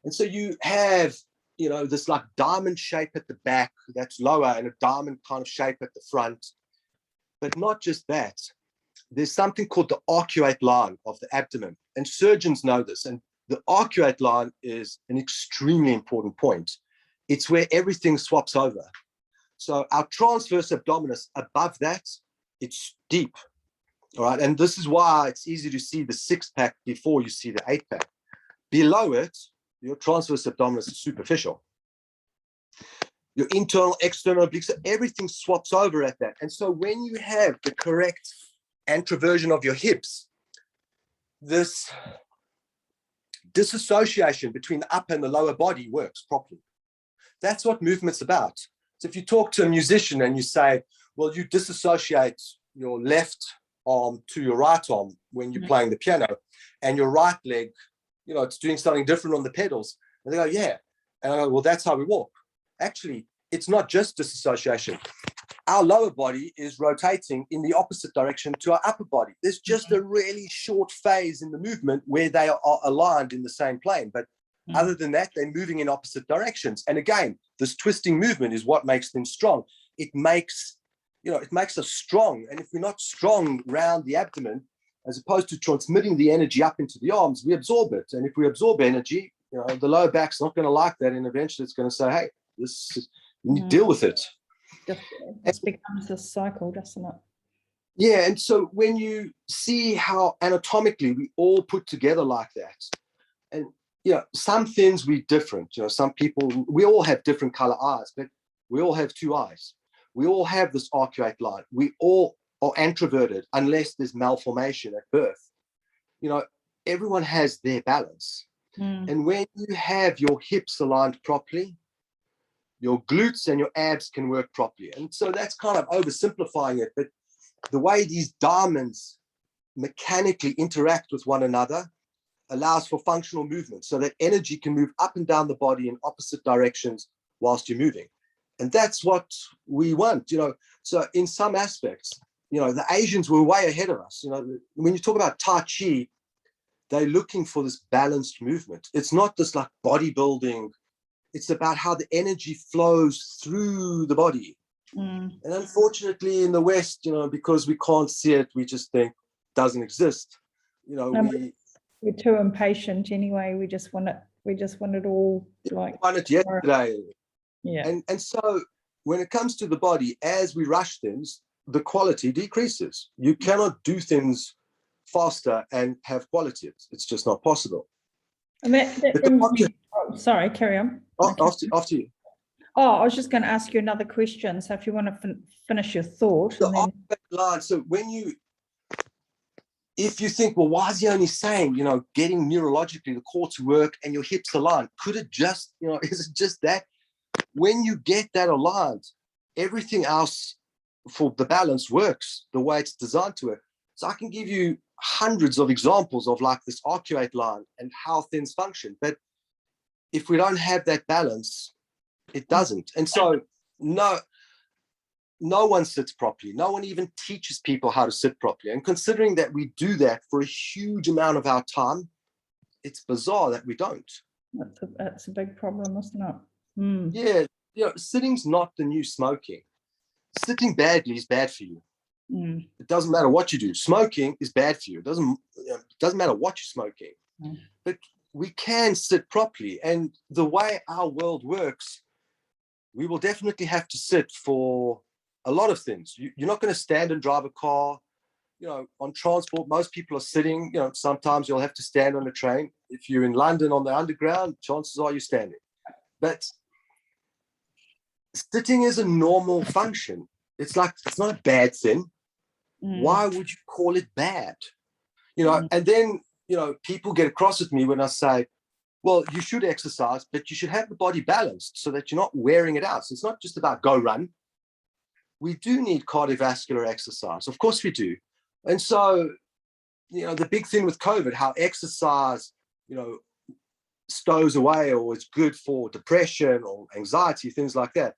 And so you have, you know, this like diamond shape at the back that's lower, and a diamond kind of shape at the front. But not just that, there's something called the arcuate line of the abdomen. And surgeons know this. And the arcuate line is an extremely important point. It's where everything swaps over. So our transverse abdominis, above that, it's deep. All right. And this is why it's easy to see the 6-pack before you see the 8-pack. Below it, your transverse abdominis is superficial. Your internal, external obliques, so everything swaps over at that. And so when you have the correct anteroversion of your hips, this disassociation between the upper and the lower body works properly. That's what movement's about. So if you talk to a musician and you say, well, you disassociate your left arm to your right arm when you're playing the piano, and your right leg, you know, it's doing something different on the pedals. And they go, yeah. And I go, well, that's how we walk. Actually, it's not just disassociation. Our lower body is rotating in the opposite direction to our upper body. There's just a really short phase in the movement where they are aligned in the same plane. But other than that, they're moving in opposite directions. And again, this twisting movement is what makes them strong. It makes, you know, it makes us strong. And if we're not strong round the abdomen, as opposed to transmitting the energy up into the arms, we absorb it. And if we absorb energy, you know, the lower back's not going to like that. And eventually it's going to say, hey, this is, You need to deal with it. It becomes a cycle, doesn't it? Yeah, and so when you see how anatomically we all put together like that, and some things we're different. Some people, we all have different color eyes, but we all have two eyes. We all have this arcuate line. We all are introverted unless there's malformation at birth. Everyone has their balance. And when you have your hips aligned properly, your glutes and your abs can work properly. And so that's kind of oversimplifying it, but the way these diamonds mechanically interact with one another allows for functional movement so that energy can move up and down the body in opposite directions whilst you're moving. And that's what we want, So in some aspects, the Asians were way ahead of us. When you talk about Tai Chi, they're looking for this balanced movement. It's not this like bodybuilding. It's about how the energy flows through the body. And unfortunately in the West, because we can't see it, we just think it doesn't exist. We're too impatient anyway. We just want it all like. Want it yesterday. Yeah. And so when it comes to the body, as we rush things, the quality decreases. You cannot do things faster and have quality. It's just not possible. And that brings me, sorry, carry on. After you. Oh, I was just going to ask you another question. So if you want to finish your thought. So if you think, well, why is he only saying, getting neurologically the core to work and your hips aligned? Could it just, is it just that? When you get that aligned, everything else for the balance works the way it's designed to work. So I can give you hundreds of examples of like this arcuate line and how things function. But if we don't have that balance, it doesn't. And so no one sits properly. No one even teaches people how to sit properly. And considering that we do that for a huge amount of our time, it's bizarre that we don't. That's a big problem, isn't it? Yeah, sitting's not the new smoking. Sitting badly is bad for you. It doesn't matter what you do. Smoking is bad for you. It doesn't matter what you're smoking. But we can sit properly. And the way our world works, we will definitely have to sit for a lot of things. You're not going to stand and drive a car. On transport, most people are sitting. Sometimes you'll have to stand on a train. If you're in London on the underground, chances are you're standing. But sitting is a normal function. It's not a bad thing. Why would you call it bad? And then, people get across with me when I say, well, you should exercise, but you should have the body balanced so that you're not wearing it out. So it's not just about go run. We do need cardiovascular exercise. Of course we do. And so, the big thing with COVID, how exercise, stows away or is good for depression or anxiety, things like that.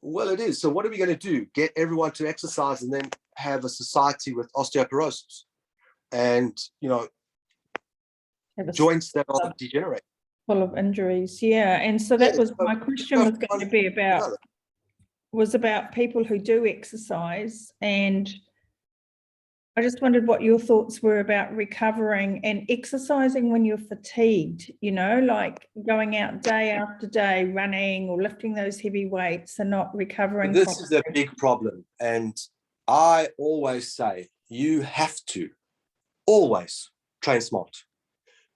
Well, it is. So what are we going to do? Get everyone to exercise and then have a society with osteoporosis and, joints that are degenerate. Full of injuries. Yeah. And so that was my question was going to be about people who do exercise. And I just wondered what your thoughts were about recovering and exercising when you're fatigued, like going out day after day, running or lifting those heavy weights and not recovering. This is a big problem. And I always say you have to always train smart.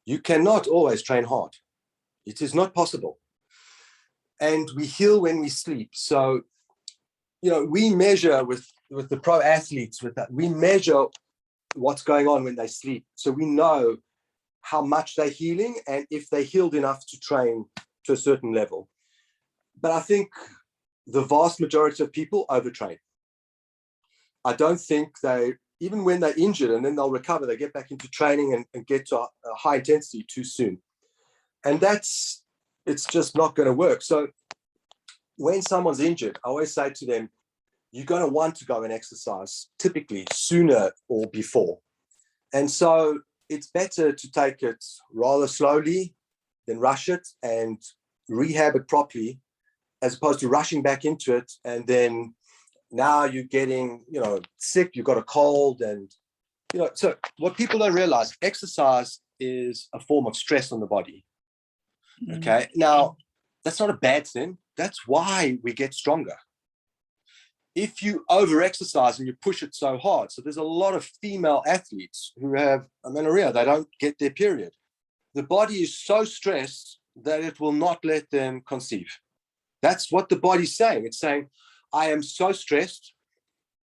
You cannot always train hard. It is not possible. And we heal when we sleep. So, we measure with the pro athletes with that. We measure what's going on when they sleep. So we know how much they're healing and if they healed enough to train to a certain level. But I think the vast majority of people overtrain. I don't think even when they're injured and then they'll recover, they get back into training and get to a high intensity too soon. And it's just not going to work. So when someone's injured, I always say to them, you're going to want to go and exercise typically sooner or before. And so it's better to take it rather slowly than rush it and rehab it properly, as opposed to rushing back into it. And then now you're getting, sick, you've got a cold. And, so what people don't realize, exercise is a form of stress on the body. Okay. Now, That's not a bad thing. That's why we get stronger. If you over-exercise and you push it so hard, so there's a lot of female athletes who have amenorrhea, they don't get their period. The body is so stressed that it will not let them conceive. That's what the body's saying. It's saying, I am so stressed,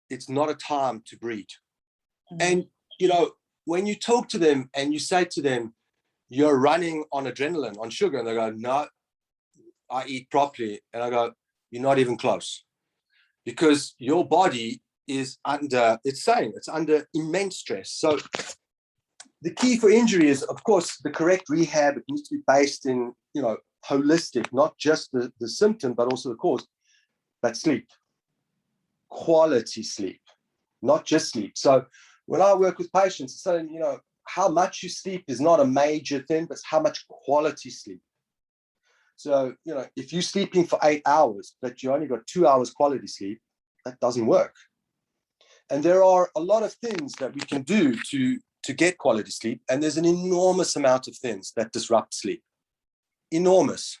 it's not a time to breed. And, you know, when you talk to them and you say to them, you're running on adrenaline, on sugar, and they go, no, I eat properly. And I go, you're not even close. Because your body is under, it's saying, it's under immense stress. So the key for injury is, of course, the correct rehab. It needs to be based in, you know, holistic, not just the symptom, but also the cause. But sleep, quality sleep, not just sleep. So when I work with patients, it's saying, you know, how much you sleep is not a major thing, but it's how much quality sleep. So, you know, if you're sleeping for 8 hours, but you only got 2 hours quality sleep, that doesn't work. And there are a lot of things that we can do to get quality sleep. And there's an enormous amount of things that disrupt sleep. Enormous.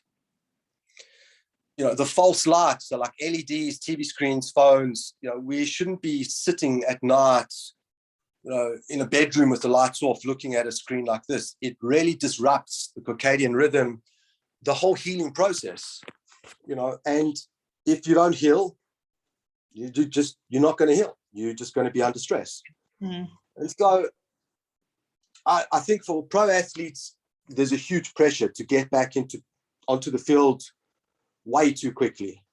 You know, the false lights are like LEDs, TV screens, phones. You know, we shouldn't be sitting at night, you know, in a bedroom with the lights off, looking at a screen like this. It really disrupts the circadian rhythm, the whole healing process, you know. And if you don't heal, you're not going to heal. You're just going to be under stress. And so I think for pro athletes, there's a huge pressure to get back onto the field way too quickly.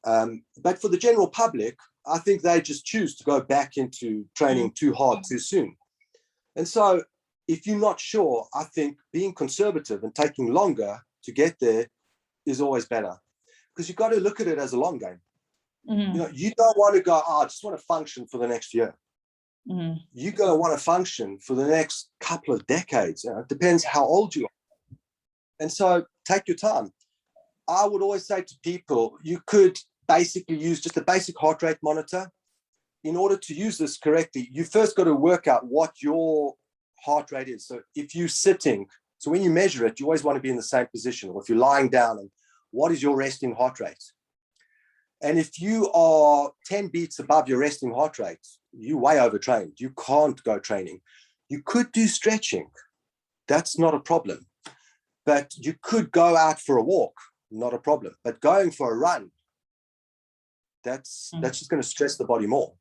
But for the general public, I think they just choose to go back into training too hard too soon. And so if you're not sure, I think being conservative and taking longer to get there is always better, because you've got to look at it as a long game. You know, you don't want to go, oh, I just want to function for the next year. You're going to want to function for the next couple of decades. You know, it depends how old you are. And so take your time. I would always say to people, you could basically use just a basic heart rate monitor. In order to use this correctly, you first got to work out what your heart rate is. So if you're sitting, so when you measure it, you always want to be in the same position. Or if you're lying down, and what is your resting heart rate? And if you are 10 beats above your resting heart rate, you're way overtrained. You can't go training. You could do stretching. That's not a problem. But you could go out for a walk. Not a problem. But going for a run, that's just going to stress the body more.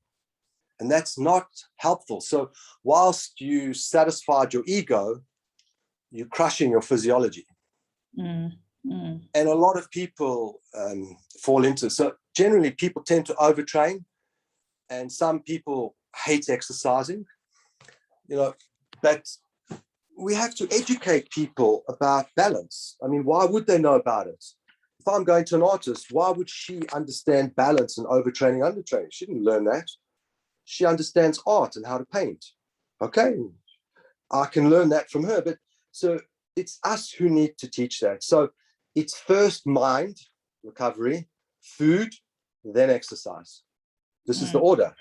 And that's not helpful. So whilst you satisfied your ego, you're crushing your physiology. And a lot of people fall into, so generally people tend to overtrain, and some people hate exercising, you know, but we have to educate people about balance. I mean, why would they know about it? If I'm going to an artist, why would she understand balance and overtraining, undertraining? She didn't learn that. She understands art and how to paint. Okay, I can learn that from her. But so it's us who need to teach that. So it's first mind, recovery, food, then exercise. This is the order,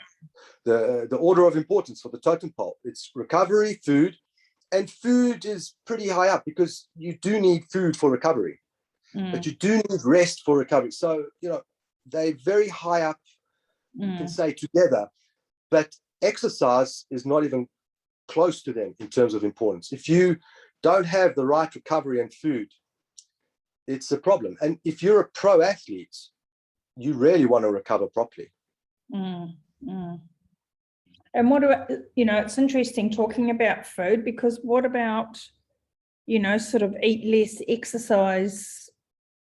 the order of importance for the totem pole. It's recovery, food, and food is pretty high up because you do need food for recovery, but you do need rest for recovery. So, you know, they're very high up, you can say, together, but exercise is not even close to them in terms of importance. If you don't have the right recovery and food, it's a problem. And if you're a pro athlete, you really want to recover properly. And what about, you know, it's interesting talking about food, because what about, you know, sort of eat less, exercise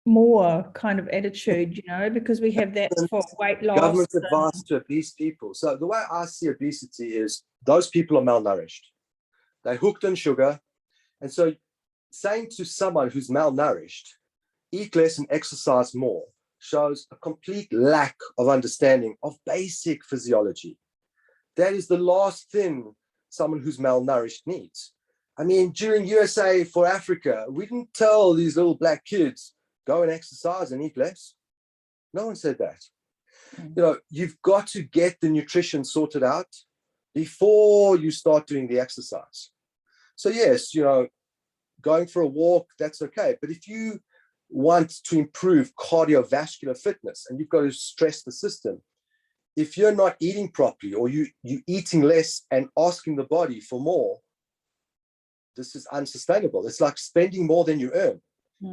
more kind of attitude, you know, because we have that for weight loss. Government advice to obese people. So the way I see obesity is those people are malnourished. They're hooked on sugar. And so saying to someone who's malnourished, eat less and exercise more, shows a complete lack of understanding of basic physiology. That is the last thing someone who's malnourished needs. I mean, during USA for Africa, we didn't tell these little black kids, go and exercise and eat less. No one said that. You know, you've got to get the nutrition sorted out before you start doing the exercise. So yes, you know, going for a walk, that's okay. But if you want to improve cardiovascular fitness, and you've got to stress the system. If you're not eating properly, or you're eating less and asking the body for more, this is unsustainable. It's like spending more than you earn.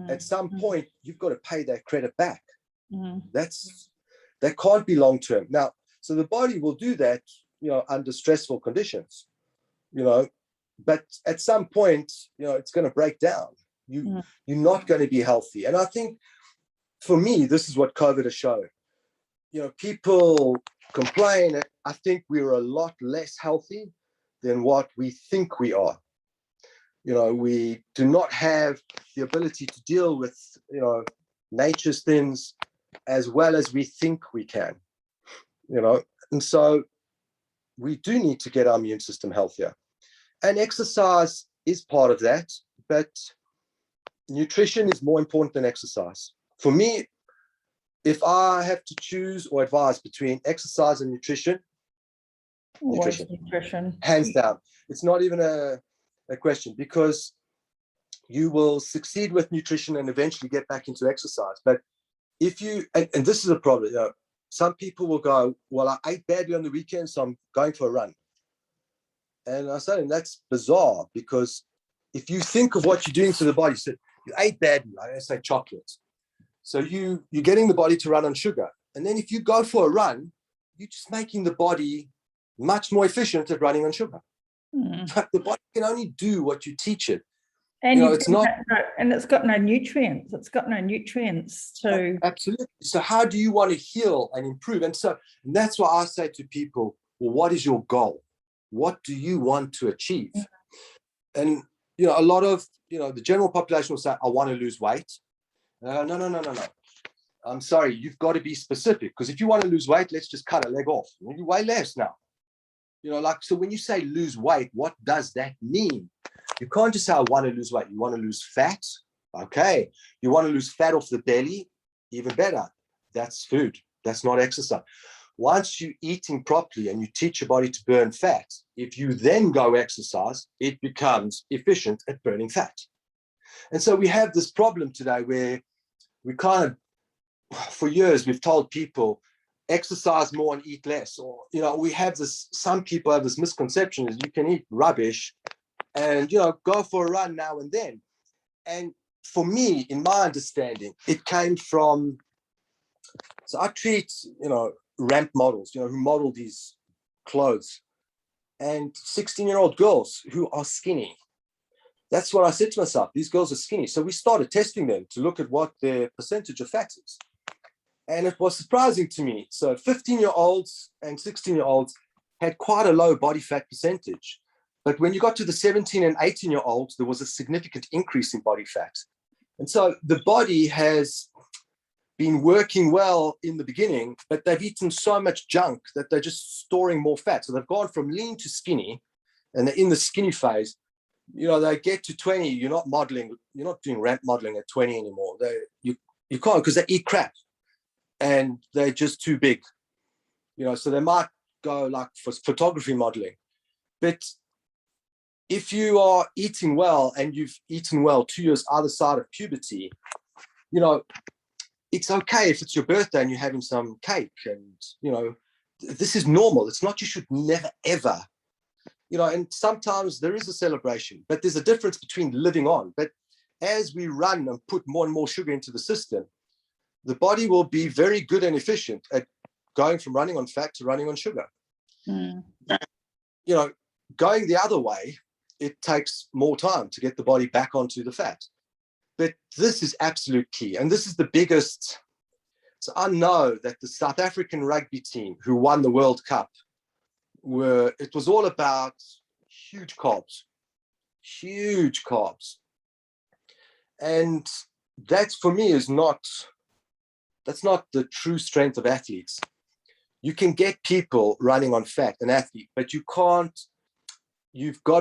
At some point, you've got to pay that credit back. That can't be long term. Now, so the body will do that, under stressful conditions, but at some point, it's going to break down. You're not going to be healthy. And I think for me, this is what COVID has shown. People complain. I think we're a lot less healthy than what we think we are. We do not have the ability to deal with, nature's things as well as we think we can, and so we do need to get our immune system healthier. And exercise is part of that, but nutrition is more important than exercise. For me, if I have to choose or advise between exercise and nutrition, nutrition, hands down. It's not even a question, because you will succeed with nutrition and eventually get back into exercise. But if you, and this is a problem, some people will go, well, I ate badly on the weekend, so I'm going for a run. And I say, that's bizarre, because if you think of what you're doing to the body, so you ate badly, I say chocolate. So you're getting the body to run on sugar. And then if you go for a run, you're just making the body much more efficient at running on sugar. But the body can only do what you teach it. And it's not, and it's got no nutrients. It's got no nutrients to. Absolutely. So how do you want to heal and improve? And that's why I say to people, well, what is your goal? What do you want to achieve? And, a lot of, the general population will say, I want to lose weight. No. I'm sorry, you've got to be specific, because if you want to lose weight, let's just cut a leg off. You weigh less now. So when you say lose weight, what does that mean? You can't just say, I want to lose weight. You want to lose fat? Okay. You want to lose fat off the belly? Even better. That's food. That's not exercise. Once you're eating properly and you teach your body to burn fat, if you then go exercise, it becomes efficient at burning fat. And so we have this problem today where we for years, we've told people, exercise more and eat less. Or, we have some people have this misconception is you can eat rubbish and, go for a run now and then. And for me, in my understanding, it came from, so I treat, ramp models, who model these clothes, and 16-year-old girls who are skinny. That's what I said to myself. These girls are skinny. So we started testing them to look at what their percentage of fat is. And it was surprising to me. So 15-year-olds and 16-year-olds had quite a low body fat percentage. But when you got to the 17 and 18-year-olds, there was a significant increase in body fat. And so the body has been working well in the beginning, but they've eaten so much junk that they're just storing more fat. So they've gone from lean to skinny, and they're in the skinny phase. They get to 20, you're not doing ramp modeling at 20 anymore. You can't, because they eat crap and they're just too big. So they might go like for photography modeling. But if you are eating well and you've eaten well 2 years either side of puberty, it's okay if it's your birthday and you're having some cake, and, this is normal. It's not you should never, ever, and sometimes there is a celebration, but there's a difference between living on. But as we run and put more and more sugar into the system, the body will be very good and efficient at going from running on fat to running on sugar. Going the other way, it takes more time to get the body back onto the fat. But this is absolute key. And this is the biggest. So I know that the South African rugby team who won the World Cup it was all about huge carbs. And that for me that's not the true strength of athletes. You can get people running on fat, an athlete, but you've got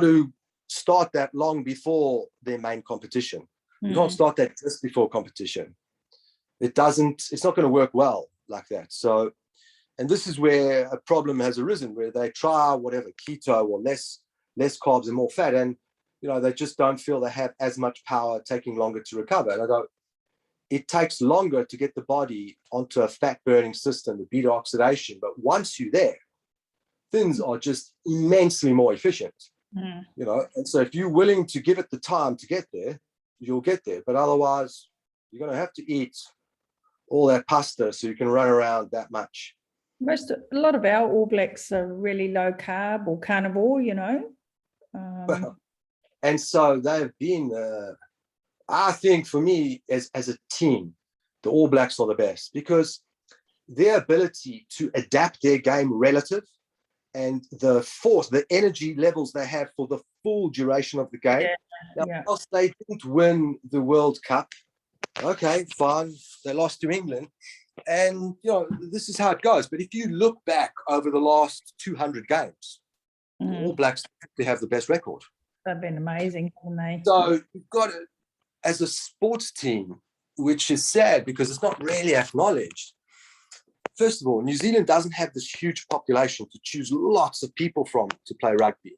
to start that long before their main competition. You can't start that just before competition. It's not going to work well like that. So, and this is where a problem has arisen, where they try whatever, keto or less carbs and more fat, and they just don't feel they have as much power, taking longer to recover. And I go, it takes longer to get the body onto a fat burning system, the beta oxidation. But once you're there, thins are just immensely more efficient, you know. And so if you're willing to give it the time to get there, you'll get there. But otherwise, you're going to have to eat all that pasta so you can run around that much. A lot of our All Blacks are really low carb or carnivore, you know. And so they've been, I think for me, as a team, the All Blacks are the best because their ability to adapt their game relative and the force, the energy levels they have for the full duration of the game. Whilst they didn't win the World Cup, okay, fine, they lost to England. And, you know, this is how it goes. But if you look back over the last 200 games, the All Blacks have the best record. They've been amazing, haven't they? So you've got to, as a sports team, which is sad because it's not really acknowledged. First of all, New Zealand doesn't have this huge population to choose lots of people from to play rugby.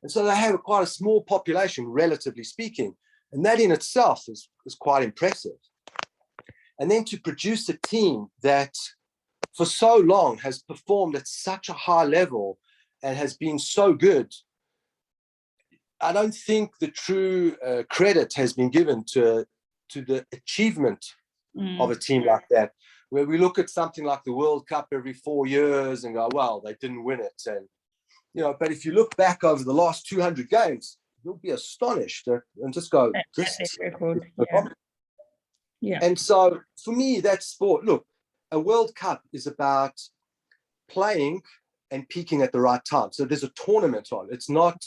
And so they have quite a small population, relatively speaking. And that in itself is quite impressive. And then to produce a team that for so long has performed at such a high level and has been so good, I don't think the true credit has been given to the achievement of a team like that, where we look at something like the World Cup every 4 years and go, well, they didn't win it. And, you know, but if you look back over the last 200 games, you'll be astonished and just go, this is record. Yeah. And so for me, that's sport. Look, a World Cup is about playing and peaking at the right time. So there's a tournament on. It's not,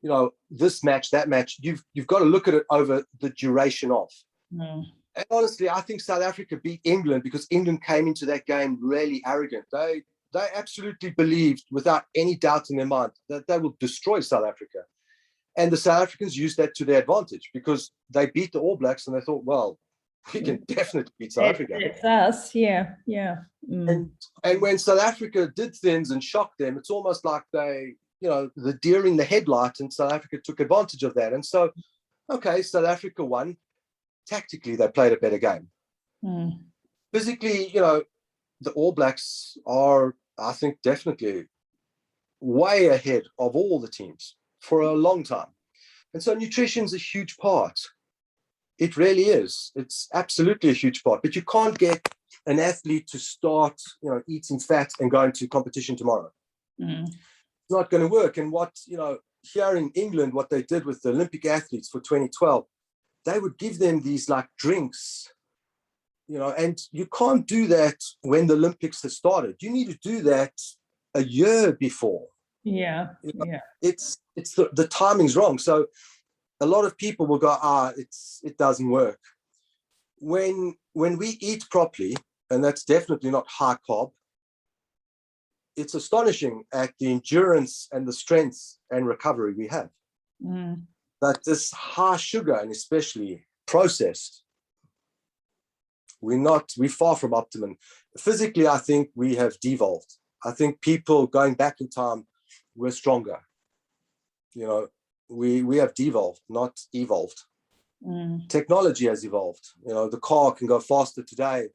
you know, this match, that match. You've got to look at it over the duration of. And honestly, I think South Africa beat England because England came into that game really arrogant. They absolutely believed without any doubt in their mind that they will destroy South Africa. And the South Africans used that to their advantage because they beat the All Blacks and they thought, well, we can definitely beat South Africa. It's us, yeah. And when South Africa did things and shocked them, it's almost like they, you know, the deer in the headlight, and South Africa took advantage of that. And so, okay, South Africa won. Tactically, they played a better game. Physically, you know, the All Blacks are, I think, definitely way ahead of all the teams for a long time. And so nutrition is a huge part. It really is. It's absolutely a huge part. But you can't get an athlete to start, you know, eating fat and going to competition tomorrow. It's not going to work. And what, you know, here in England, what they did with the Olympic athletes for 2012, they would give them these like drinks, you know, and you can't do that when the Olympics have started. You need to do that a year before. Yeah. You know, it's the timing's wrong. So a lot of people will go, it doesn't work. When we eat properly, and that's definitely not high carb, it's astonishing at the endurance and the strength and recovery we have. But this high sugar, and especially processed, we're far from optimum. Physically, I think we have devolved. I think people going back in time, we're stronger. You know, we have devolved, not evolved. Technology has evolved. You know, the car can go faster today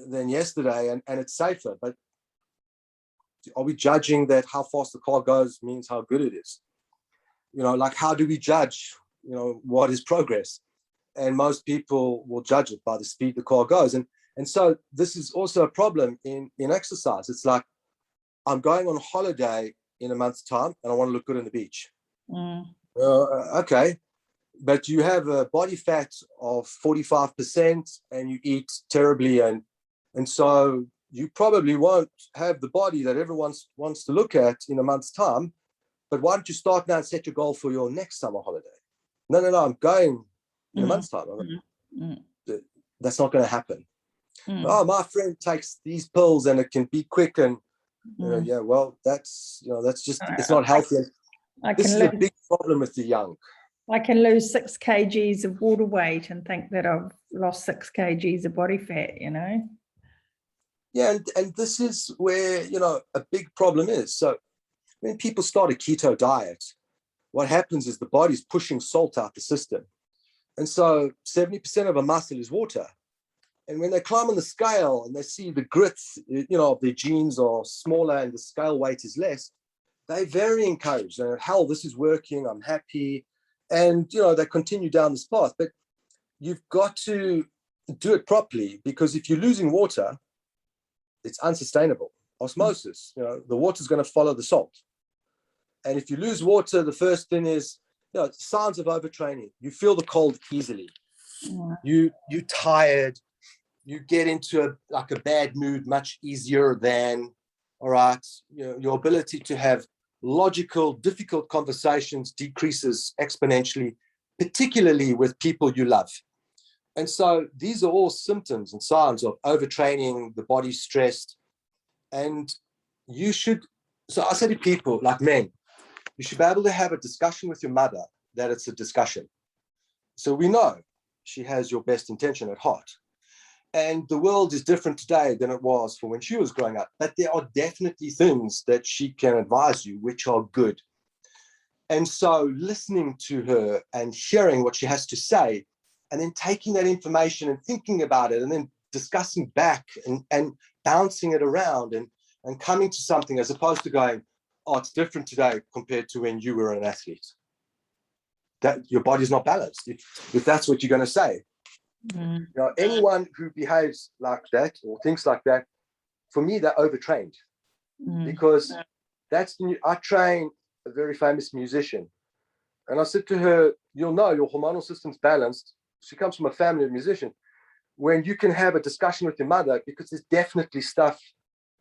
than yesterday, and it's safer. But are we judging that how fast the car goes means how good it is? You know, like, how do we judge, you know, what is progress? And most people will judge it by the speed the car goes. And so this is also a problem in exercise. It's like, I'm going on holiday in a month's time and I want to look good on the beach. Okay, but you have a body fat of 45% and you eat terribly, and so you probably won't have the body that everyone wants to look at in a month's time. But why don't you start now and set your goal for your next summer holiday? No, I'm going in a month's time. That's not going to happen. Oh, my friend takes these pills and it can be quick, and yeah, well, that's just, it's not healthy. This is a big problem with the young. I can lose 6 kgs of water weight and think that I've lost 6 kgs of body fat, you know? Yeah, and this is where, you know, a big problem is. So when people start a keto diet, what happens is the body's pushing salt out the system. And so 70% of a muscle is water. And when they climb on the scale and they see the grits, of their genes are smaller and the scale weight is less, they're very encouraged. And hell, this is working, I'm happy. And, they continue down this path. But you've got to do it properly, because if you're losing water, it's unsustainable. Osmosis, the water is going to follow the salt. And if you lose water, the first thing is, signs of overtraining. You feel the cold easily. You're tired. You get into a bad mood much easier than, all right, your ability to have logical, difficult conversations decreases exponentially, particularly with people you love. And so these are all symptoms and signs of overtraining, the body's stressed. And so I say to people like men, you should be able to have a discussion with your mother that it's a discussion. So we know she has your best intention at heart. And the world is different today than it was for when she was growing up. But there are definitely things that she can advise you which are good. And so listening to her and hearing what she has to say, and then taking that information and thinking about it, and then discussing back and bouncing it around and coming to something, as opposed to going, oh, it's different today compared to when you were an athlete. That your body's not balanced, if that's what you're going to say. Anyone who behaves like that or thinks like that, for me, they're overtrained. Because I train a very famous musician, and I said to her, you'll know your hormonal system's balanced. She comes from a family of musicians. When you can have a discussion with your mother, because there's definitely stuff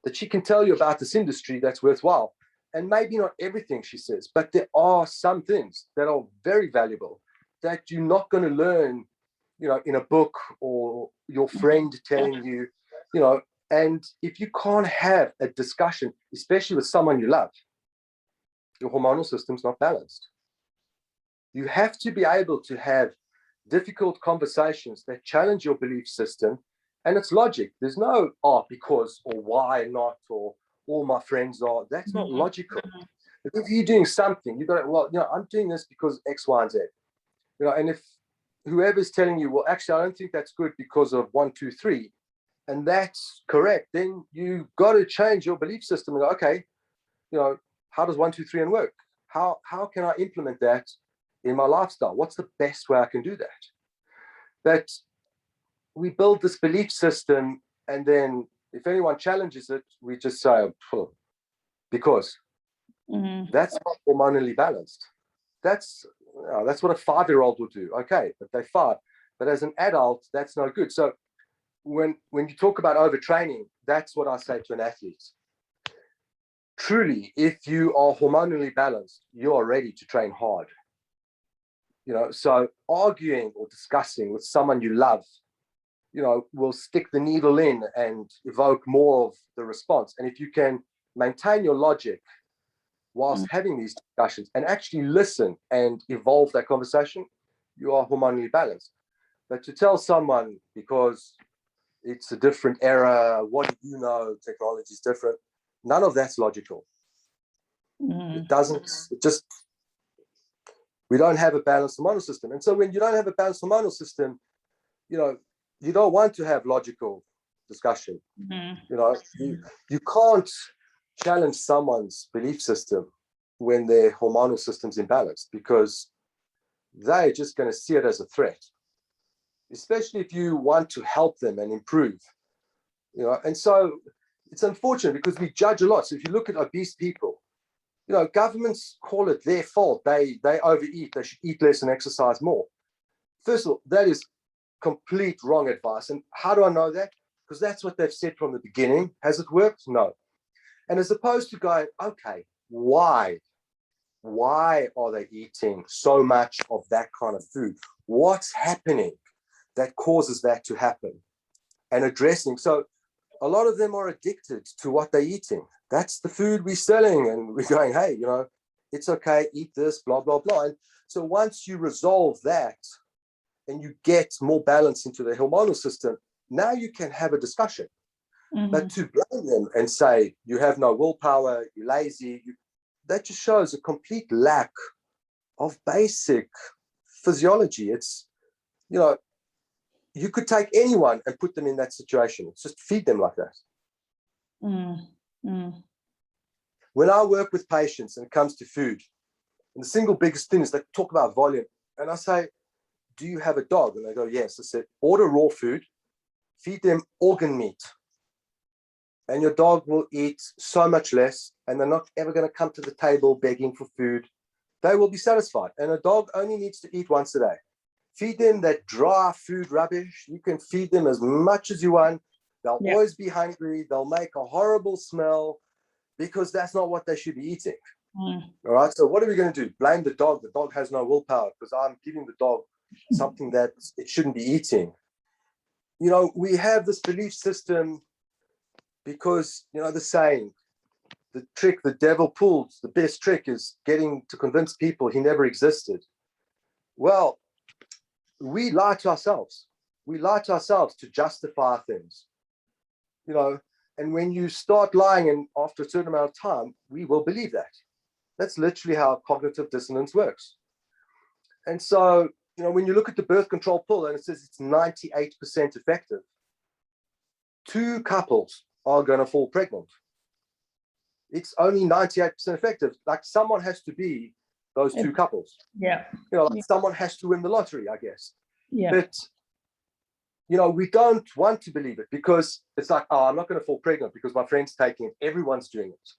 that she can tell you about this industry that's worthwhile. And maybe not everything she says, but there are some things that are very valuable that you're not going to learn, in a book or your friend telling you, and if you can't have a discussion, especially with someone you love, your hormonal system's not balanced. You have to be able to have difficult conversations that challenge your belief system, and it's logic. There's no, because, or why not, or all my friends are. That's not logical. If you're doing something, you've got to, I'm doing this because X, Y, and Z. And if whoever's telling you, well, actually, I don't think that's good because of 1, 2, 3, and that's correct, then you've got to change your belief system and go, okay, how does 1, 2, 3 and work? How can I implement that in my lifestyle? What's the best way I can do that? But we build this belief system, and then if anyone challenges it, we just say, because that's not hormonally balanced. That's what a 5-year-old would do. Okay, but they're 5. But as an adult, that's no good. So when you talk about overtraining, that's what I say to an athlete. Truly, if you are hormonally balanced, you are ready to train hard. So arguing or discussing with someone you love, will stick the needle in and evoke more of the response. And if you can maintain your logic whilst having these discussions and actually listen and evolve that conversation, you are hormonally balanced. But to tell someone because it's a different era, what do you know, technology is different, none of that's logical. It doesn't, we don't have a balanced hormonal system. And so when you don't have a balanced hormonal system, you don't want to have logical discussion. You can't challenge someone's belief system when their hormonal system's imbalanced, because they're just going to see it as a threat, especially if you want to help them and improve. And so it's unfortunate because we judge a lot. So if you look at obese people, governments call it their fault. They overeat. They should eat less and exercise more. First of all, that is complete wrong advice. And how do I know that? Because that's what they've said from the beginning. Has it worked? No. And as opposed to going, okay, why are they eating so much of that kind of food? What's happening that causes that to happen? And addressing. So a lot of them are addicted to what they're eating. That's the food we're selling. And we're going, hey, it's okay, eat this, blah, blah, blah. And so once you resolve that and you get more balance into the hormonal system, now you can have a discussion. But to blame them and say, you have no willpower, you're lazy, that just shows a complete lack of basic physiology. It's, you could take anyone and put them in that situation. It's just feed them like that. When I work with patients and it comes to food, and the single biggest thing is they talk about volume. And I say, do you have a dog? And they go, yes. I said, order raw food, feed them organ meat. And your dog will eat so much less, and they're not ever going to come to the table begging for food. They will be satisfied. And a dog only needs to eat once a day. Feed them that dry food rubbish. You can feed them as much as you want. They'll always be hungry. They'll make a horrible smell because that's not what they should be eating. All right. So what are we going to do? Blame the dog. The dog has no willpower because I'm giving the dog something that it shouldn't be eating. You know, we have this belief system because, you know, the saying, the trick the devil pulls, the best trick is getting to convince people he never existed. Well, we lie to ourselves. We lie to ourselves to justify things, you know, and when you start lying, and after a certain amount of time, we will believe that. That's literally how cognitive dissonance works. And so, you know, when you look at the birth control pill and it says it's 98% effective, 2 couples are going to fall pregnant. It's only 98% effective. Like someone has to be those 2 couples. Yeah. You know, like someone has to win the lottery, I guess. Yeah. But, you know, we don't want to believe it because it's like, oh, I'm not going to fall pregnant because my friend's taking it. Everyone's doing it.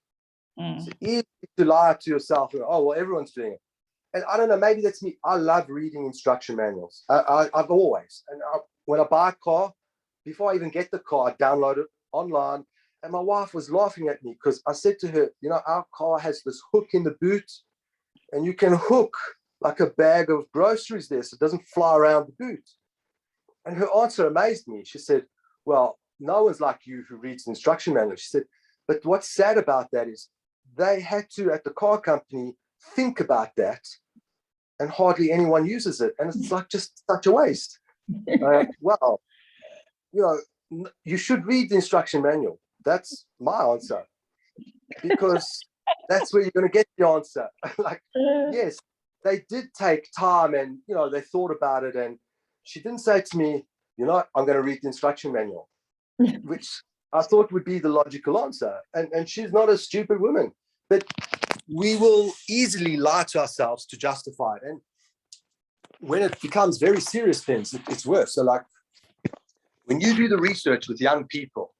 It's easy to lie to yourself. Oh, well, everyone's doing it. And I don't know, maybe that's me. I love reading instruction manuals. I've always. And when I buy a car, before I even get the car, I download it online. And my wife was laughing at me because I said to her, you know, our car has this hook in the boot and you can hook like a bag of groceries there so it doesn't fly around the boot. And her answer amazed me. She said, well, no one's like you who reads the instruction manual. She said, but what's sad about that is they had to, at the car company, think about that and hardly anyone uses it. And it's like just such a waste. Well, you know, you should read the instruction manual. That's my answer, because that's where you're going to get the answer. Like, yes, they did take time and, you know, they thought about it. And she didn't say to me, you know, I'm going to read the instruction manual, which I thought would be the logical answer. And she's not a stupid woman, but we will easily lie to ourselves to justify it. And when it becomes very serious things, it's worse. So like when you do the research with young people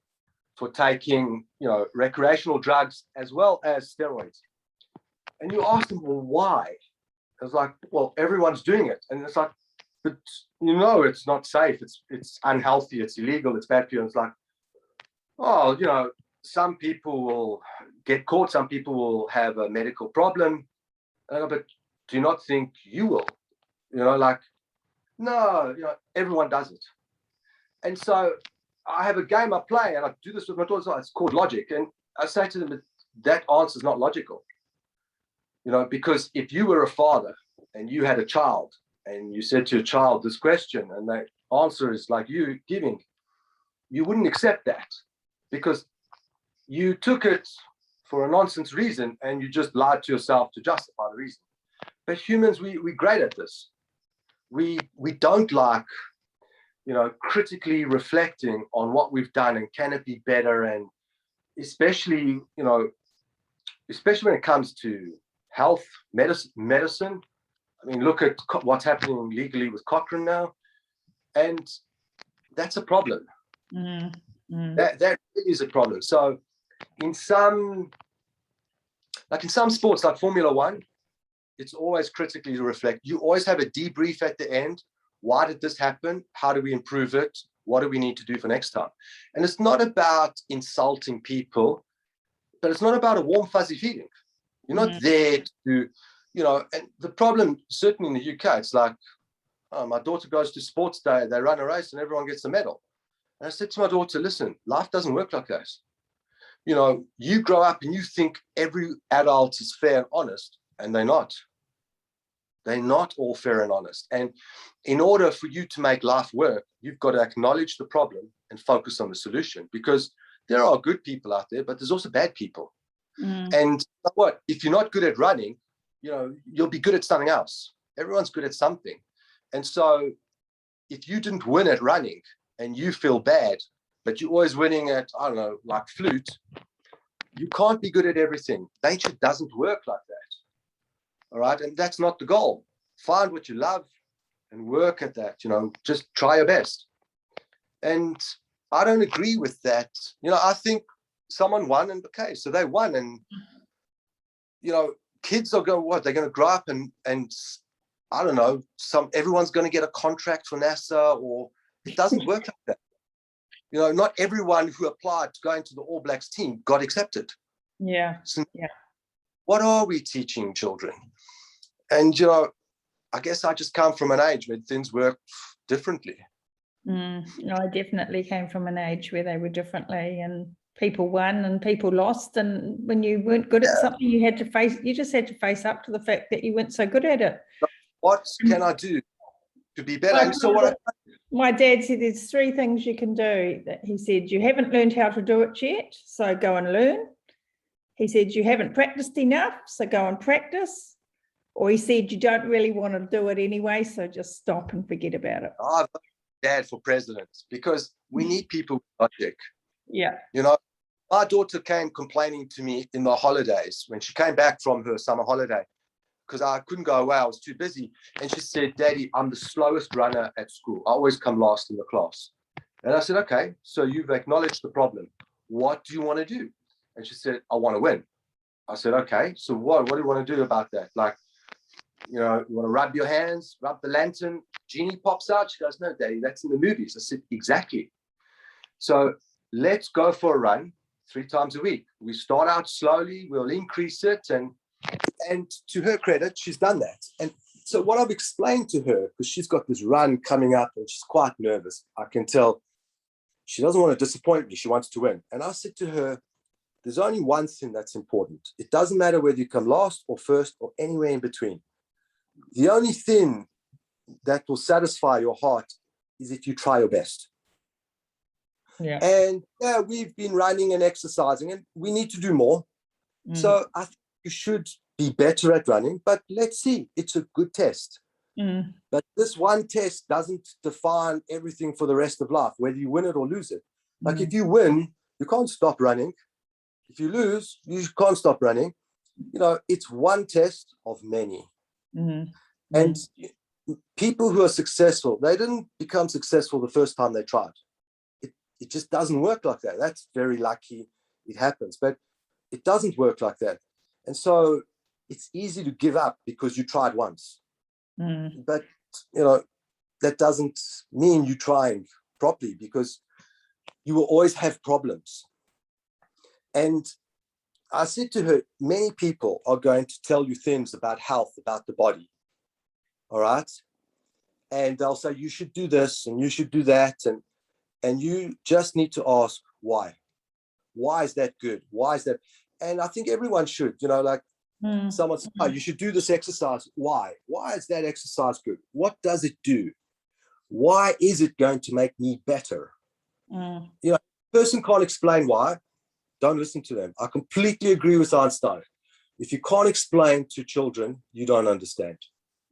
for taking, you know, recreational drugs as well as steroids, and you ask them, well, why? It's like, well, everyone's doing it. And it's like, but you know, it's not safe. It's unhealthy. It's illegal. It's bad for you. And it's like, oh, you know, some people will get caught. Some people will have a medical problem. And I go, but do you not think you will? You know, like, no, you know, everyone does it. And so I have a game I play, and I do this with my daughters. It's called logic. And I say to them, that answer is not logical. You know, because if you were a father and you had a child and you said to your child this question and the answer is like you giving, you wouldn't accept that because you took it for a nonsense reason and you just lied to yourself to justify the reason. But humans, we're great at this. We don't like, you know, critically reflecting on what we've done and can it be better, and especially, you know, especially when it comes to health, medicine. I mean, look at what's happening legally with Cochrane now, and that's a problem. That is a problem. So in some sports like Formula One, it's always critically to reflect. You always have a debrief at the end. Why did this happen? How do we improve it? What do we need to do for next time? And it's not about insulting people, but it's not about a warm, fuzzy feeling. You're not there to, you know, and the problem, certainly in the UK, it's like, oh, my daughter goes to sports day, they run a race and everyone gets a medal. And I said to my daughter, listen, life doesn't work like that. You know, you grow up and you think every adult is fair and honest, and they're not. They're not all fair and honest. And in order for you to make life work, you've got to acknowledge the problem and focus on the solution, because there are good people out there, but there's also bad people. And what, if you're not good at running, you know, you'll be good at something else. Everyone's good at something. And so if you didn't win at running and you feel bad, but you're always winning at, I don't know, like flute, you can't be good at everything. Nature doesn't work like that. All right. And that's not the goal. Find what you love and work at that, just try your best. And I don't agree with that. I think someone won, and okay, so they won. And, kids are going, what? They're going to grow up and I don't know, everyone's going to get a contract for NASA, or it doesn't work like that. Not everyone who applied to go into the All Blacks team got accepted. Yeah. So yeah. What are we teaching children? And, I guess I just come from an age where things work differently. No, I definitely came from an age where they were differently, and people won and people lost. And when you weren't good at something, you just had to face up to the fact that you weren't so good at it. What can I do to be better? And so my dad said there's 3 things you can do. That he said, you haven't learned how to do it yet, so go and learn. He said, you haven't practiced enough, so go and practice. Or he said, you don't really want to do it anyway, so just stop and forget about it. I've got Dad for president, because we need people with logic. Yeah. My daughter came complaining to me in the holidays when she came back from her summer holiday, because I couldn't go away. I was too busy. And she said, Daddy, I'm the slowest runner at school. I always come last in the class. And I said, okay, so you've acknowledged the problem. What do you want to do? And she said, I want to win. I said, okay, so what do you want to do about that? Like, you want to rub your hands, rub the lantern, genie pops out. She goes, no, Daddy, that's in the movies. I said, exactly. So let's go for a run 3 times a week. We start out slowly, we'll increase it. And to her credit, she's done that. And so what I've explained to her, because she's got this run coming up and she's quite nervous, I can tell she doesn't want to disappoint me. She wants to win. And I said to her, there's only one thing that's important. It doesn't matter whether you come last or first or anywhere in between. The only thing that will satisfy your heart is if you try your best. Yeah. And yeah, we've been running and exercising, and we need to do more. So I think you should be better at running, but let's see, it's a good test. But this one test doesn't define everything for the rest of life, whether you win it or lose it. Like if you win, you can't stop running. If you lose, you can't stop running. It's one test of many. And people who are successful, they didn't become successful the first time they tried. It just doesn't work like that. That's very lucky. It happens, but it doesn't work like that. And so it's easy to give up because you tried once. But, that doesn't mean you're trying properly, because you will always have problems. And I said to her, many people are going to tell you things about health, about the body. All right. And they'll say, you should do this and you should do that. And you just need to ask why. Why is that good? Why is that? And I think everyone should, someone said, oh, you should do this exercise. Why? Why is that exercise good? What does it do? Why is it going to make me better? Person can't explain why. Don't listen to them. I completely agree with Einstein. If you can't explain to children, you don't understand.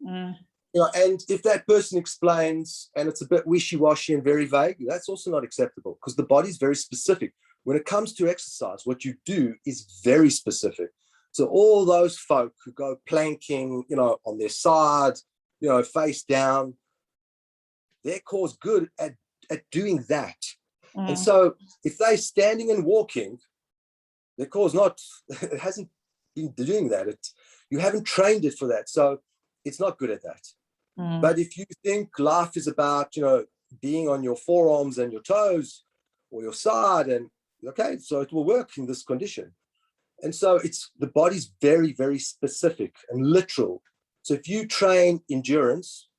And if that person explains and it's a bit wishy-washy and very vague, that's also not acceptable, because the body's very specific. When it comes to exercise, what you do is very specific. So all those folk who go planking, on their side, face down, their core's good at doing that. And so if they're standing and walking, their core's not, it hasn't been doing that. You haven't trained it for that. So it's not good at that. But if you think life is about, being on your forearms and your toes or your side, and okay, so it will work in this condition. And so the body's very, very specific and literal. So if you train endurance,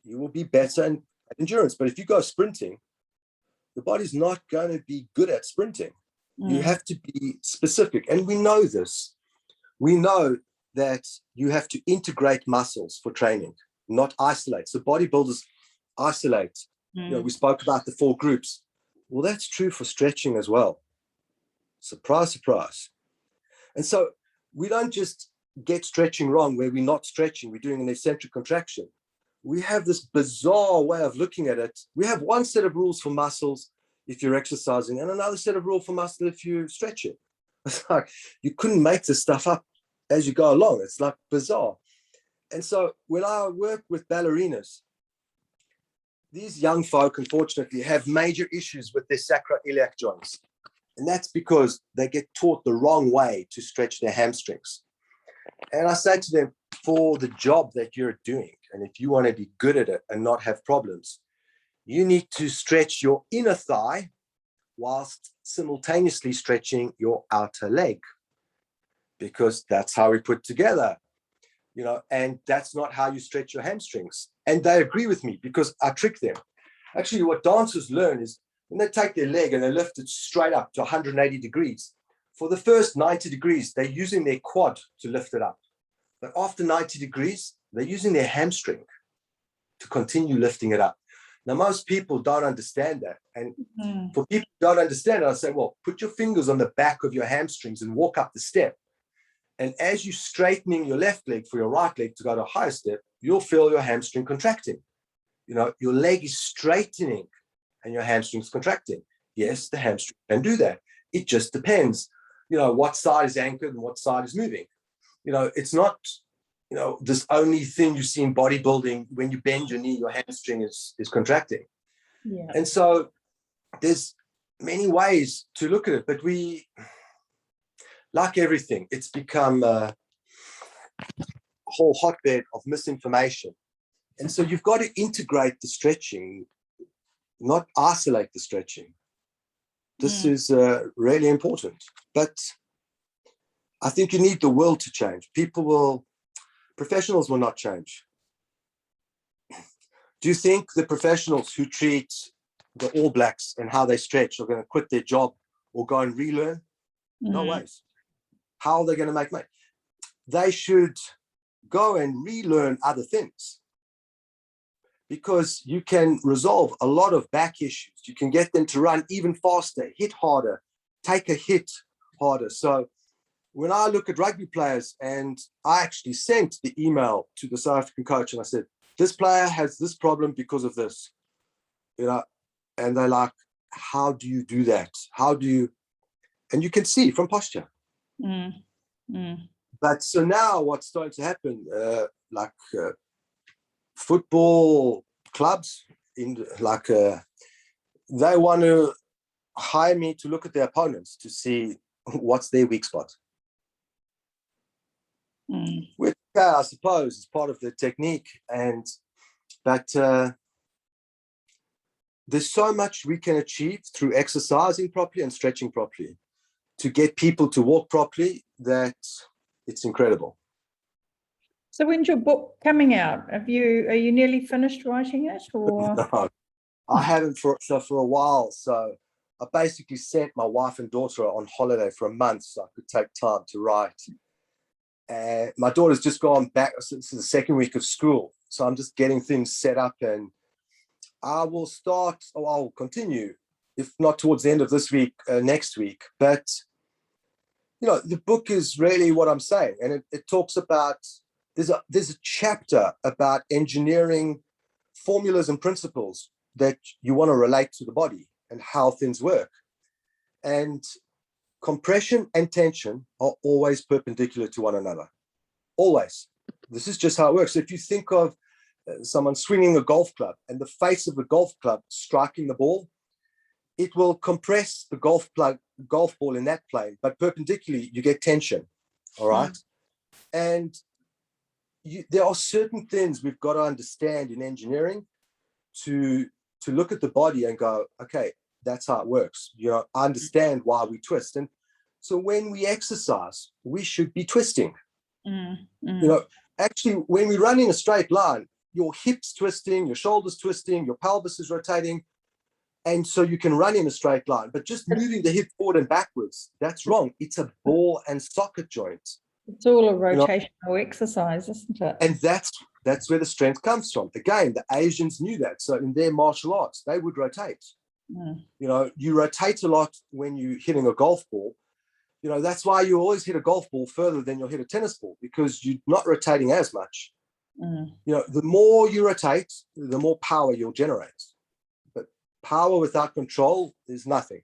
you will be better at endurance. But if you go sprinting, the body's not going to be good at sprinting. You have to be specific. And we know this. We know that you have to integrate muscles for training, not isolate. So bodybuilders isolate. We spoke about the 4 groups. Well, that's true for stretching as well. Surprise, surprise. And so we don't just get stretching wrong where we're not stretching, we're doing an eccentric contraction. we have this bizarre way of looking at it. We have one set of rules for muscles if you're exercising and another set of rules for muscle if you're stretching. It's like you couldn't make this stuff up as you go along. It's like bizarre. And so when I work with ballerinas, these young folk, unfortunately, have major issues with their sacroiliac joints. And that's because they get taught the wrong way to stretch their hamstrings. And I say to them, for the job that you're doing, and if you want to be good at it and not have problems, you need to stretch your inner thigh whilst simultaneously stretching your outer leg, because that's how we put together, you know, and that's not how you stretch your hamstrings. And they agree with me because I trick them. Actually, what dancers learn is when they take their leg and they lift it straight up to 180 degrees, for the first 90 degrees, they're using their quad to lift it up. But after 90 degrees, they're using their hamstring to continue lifting it up. Now, most people don't understand that. And for people who don't understand it, I say, well, put your fingers on the back of your hamstrings and walk up the step. And as you're straightening your left leg for your right leg to go to a higher step, you'll feel your hamstring contracting. You know, your leg is straightening and your hamstring's contracting. Yes, the hamstring can do that. It just depends, you know, what side is anchored and what side is moving. You know, it's not, you know, this only thing you see in bodybuilding, when you bend your knee, your hamstring is contracting. Yeah. And so there's many ways to look at it, but we, like everything, it's become a whole hotbed of misinformation. And so you've got to integrate the stretching, not isolate the stretching. This is really important. But I think you need the will to change. Professionals will not change. Do you think the professionals who treat the All Blacks and how they stretch are going to quit their job or go and relearn? No ways. How are they going to make money? They should go and relearn other things, because you can resolve a lot of back issues. You can get them to run even faster, hit harder, take a hit harder. So when I look at rugby players, and I actually sent the email to the South African coach and I said, this player has this problem because of this, you know, and they're like, how do you do that? How do you, and you can see from posture. But so now what's starting to happen, football clubs, they want to hire me to look at their opponents to see what's their weak spot. Which I suppose is part of the technique, but there's so much we can achieve through exercising properly and stretching properly to get people to walk properly that it's incredible. So when's your book coming out? Are you nearly finished writing it, or? No, I haven't for a while. So I basically sent my wife and daughter on holiday for a month so I could take time to write. And my daughter's just gone back since the second week of school. So I'm just getting things set up, and I'll continue, if not towards the end of this week, next week. But, you know, the book is really what I'm saying. And it talks about, there's a chapter about engineering formulas and principles that you want to relate to the body and how things work. And compression and tension are always perpendicular to one another. Always. This is just how it works. If you think of someone swinging a golf club and the face of the golf club striking the ball, it will compress the golf ball in that plane, but perpendicularly you get tension. All right. And there are certain things we've got to understand in engineering to look at the body and go, okay, that's how it works. You know, I understand why we twist. And so when we exercise, we should be twisting. You know, actually, when we run in a straight line, your hips twisting, your shoulders twisting, your pelvis is rotating. And so you can run in a straight line, but just moving the hip forward and backwards, that's wrong. It's a ball and socket joint. It's all a rotational exercise, isn't it? And that's where the strength comes from. Again, the Asians knew that. So in their martial arts, they would rotate. You know, you rotate a lot when you're hitting a golf ball. You know, that's why you always hit a golf ball further than you'll hit a tennis ball, because you're not rotating as much. The more you rotate, the more power you'll generate. But power without control is nothing.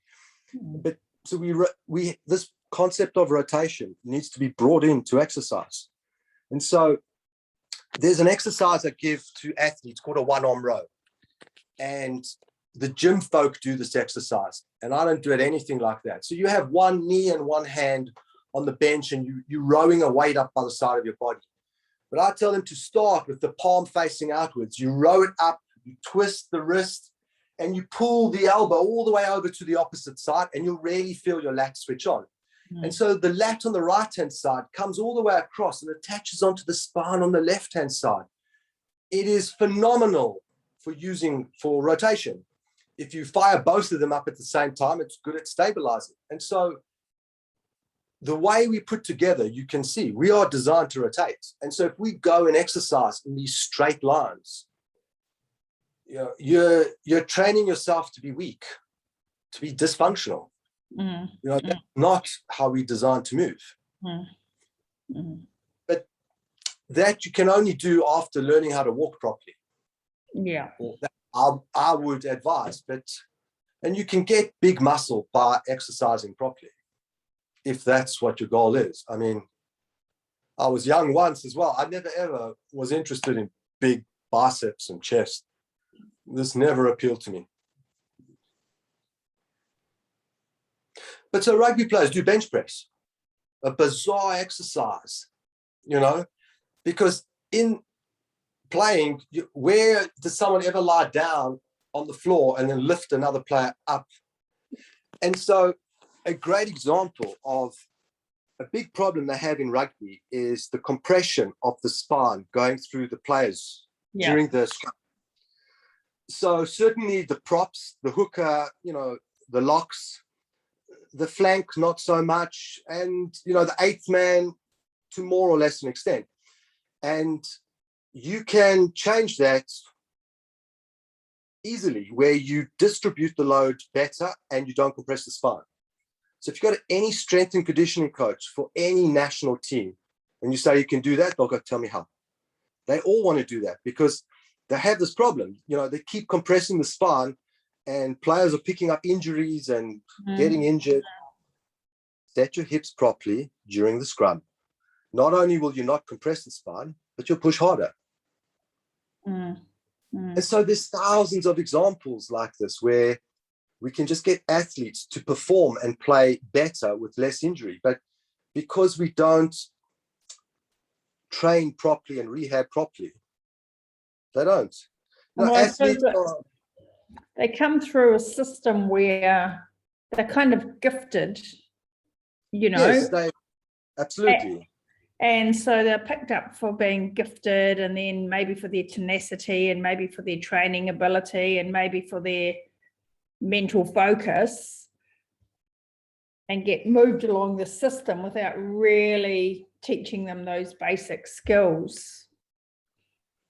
But so we this concept of rotation needs to be brought into exercise. And so there's an exercise I give to athletes called a one-arm row. And the gym folk do this exercise, and I don't do it anything like that. So you have one knee and one hand on the bench, and you're rowing a weight up by the side of your body. But I tell them to start with the palm facing outwards. You row it up, you twist the wrist, and you pull the elbow all the way over to the opposite side, and you'll really feel your lat switch on. And so the lat on the right-hand side comes all the way across and attaches onto the spine on the left-hand side. It is phenomenal for rotation. If you fire both of them up at the same time, it's good at stabilizing. And so the way we put together, you can see we are designed to rotate. And so if we go and exercise in these straight lines, you're training yourself to be weak, to be dysfunctional. That's not how we designed to move. But that you can only do after learning how to walk properly. I would advise, and you can get big muscle by exercising properly, if that's what your goal is. I mean, I was young once as well. I never ever was interested in big biceps and chest. This never appealed to me. But so rugby players do bench press, a bizarre exercise, because in playing, where does someone ever lie down on the floor and then lift another player up? And so a great example of a big problem they have in rugby is the compression of the spine going through the players during the scrum. So certainly the props, the hooker, the locks, the flank, not so much, and the eighth man to more or less an extent. And you can change that easily, where you distribute the load better and you don't compress the spine. So if you've got any strength and conditioning coach for any national team and you say you can do that, they'll go, tell me how. They all want to do that because they have this problem. They keep compressing the spine and players are picking up injuries and getting injured. Set your hips properly during the scrum. Not only will you not compress the spine, but you'll push harder. And so there's thousands of examples like this where we can just get athletes to perform and play better with less injury. But because we don't train properly and rehab properly, they don't. Athletes they come through a system where they're kind of gifted, Yes, absolutely. And so they're picked up for being gifted, and then maybe for their tenacity, and maybe for their training ability, and maybe for their mental focus, and get moved along the system without really teaching them those basic skills.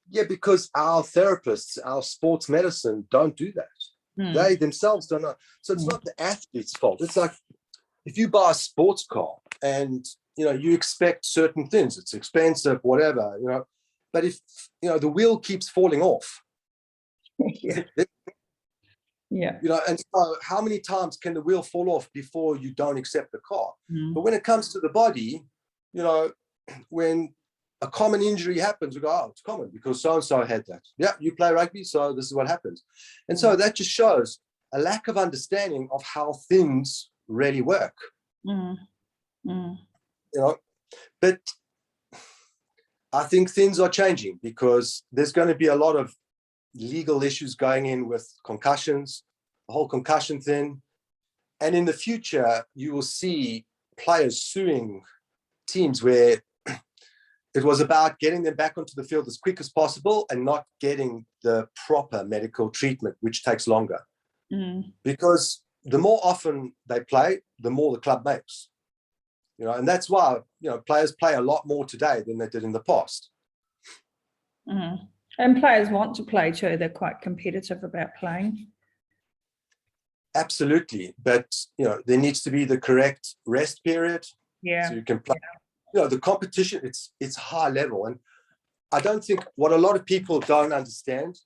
Yeah, because our therapists, our sports medicine don't do that. They themselves don't know. So it's not the athlete's fault. It's like if you buy a sports car and you expect certain things, it's expensive, whatever, but if the wheel keeps falling off, and so how many times can the wheel fall off before you don't accept the car? But when it comes to the body, when a common injury happens, we go, oh, it's common because so-and-so had that. Yeah, you play rugby, so this is what happens. And so that just shows a lack of understanding of how things really work. But I think things are changing because there's going to be a lot of legal issues going in with concussions, the whole concussion thing. And in the future, you will see players suing teams where it was about getting them back onto the field as quick as possible and not getting the proper medical treatment, which takes longer. Because the more often they play, the more the club makes. And that's why, players play a lot more today than they did in the past. And players want to play too. They're quite competitive about playing. Absolutely. But, there needs to be the correct rest period. Yeah. So you can play. The competition, it's high level. And I don't think what a lot of people don't understand,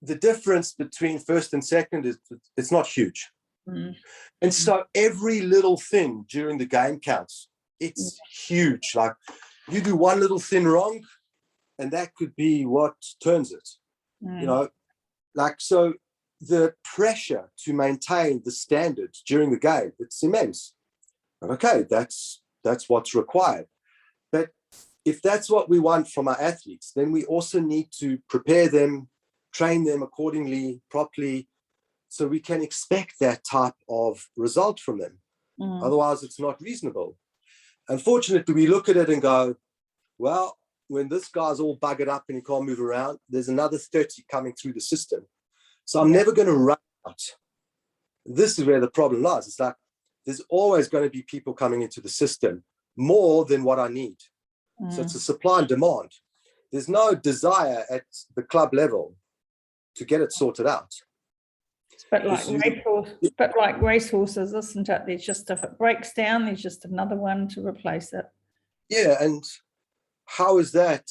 the difference between first and second is it's not huge. And so every little thing during the game counts. It's huge. Like you do one little thing wrong, and that could be what turns it. You know, like, so the pressure to maintain the standard during the game, it's immense. Okay, that's what's required. But if that's what we want from our athletes, then we also need to prepare them, train them accordingly, properly, so we can expect that type of result from them. Otherwise, it's not reasonable. Unfortunately, we look at it and go, well, when this guy's all buggered up and he can't move around, there's another 30 coming through the system. So I'm never going to run out. This is where the problem lies. It's like there's always going to be people coming into the system more than what I need. So it's a supply and demand. There's no desire at the club level to get it sorted out. But like racehorses, isn't it? There's just, if it breaks down, there's just another one to replace it. Yeah, and how is that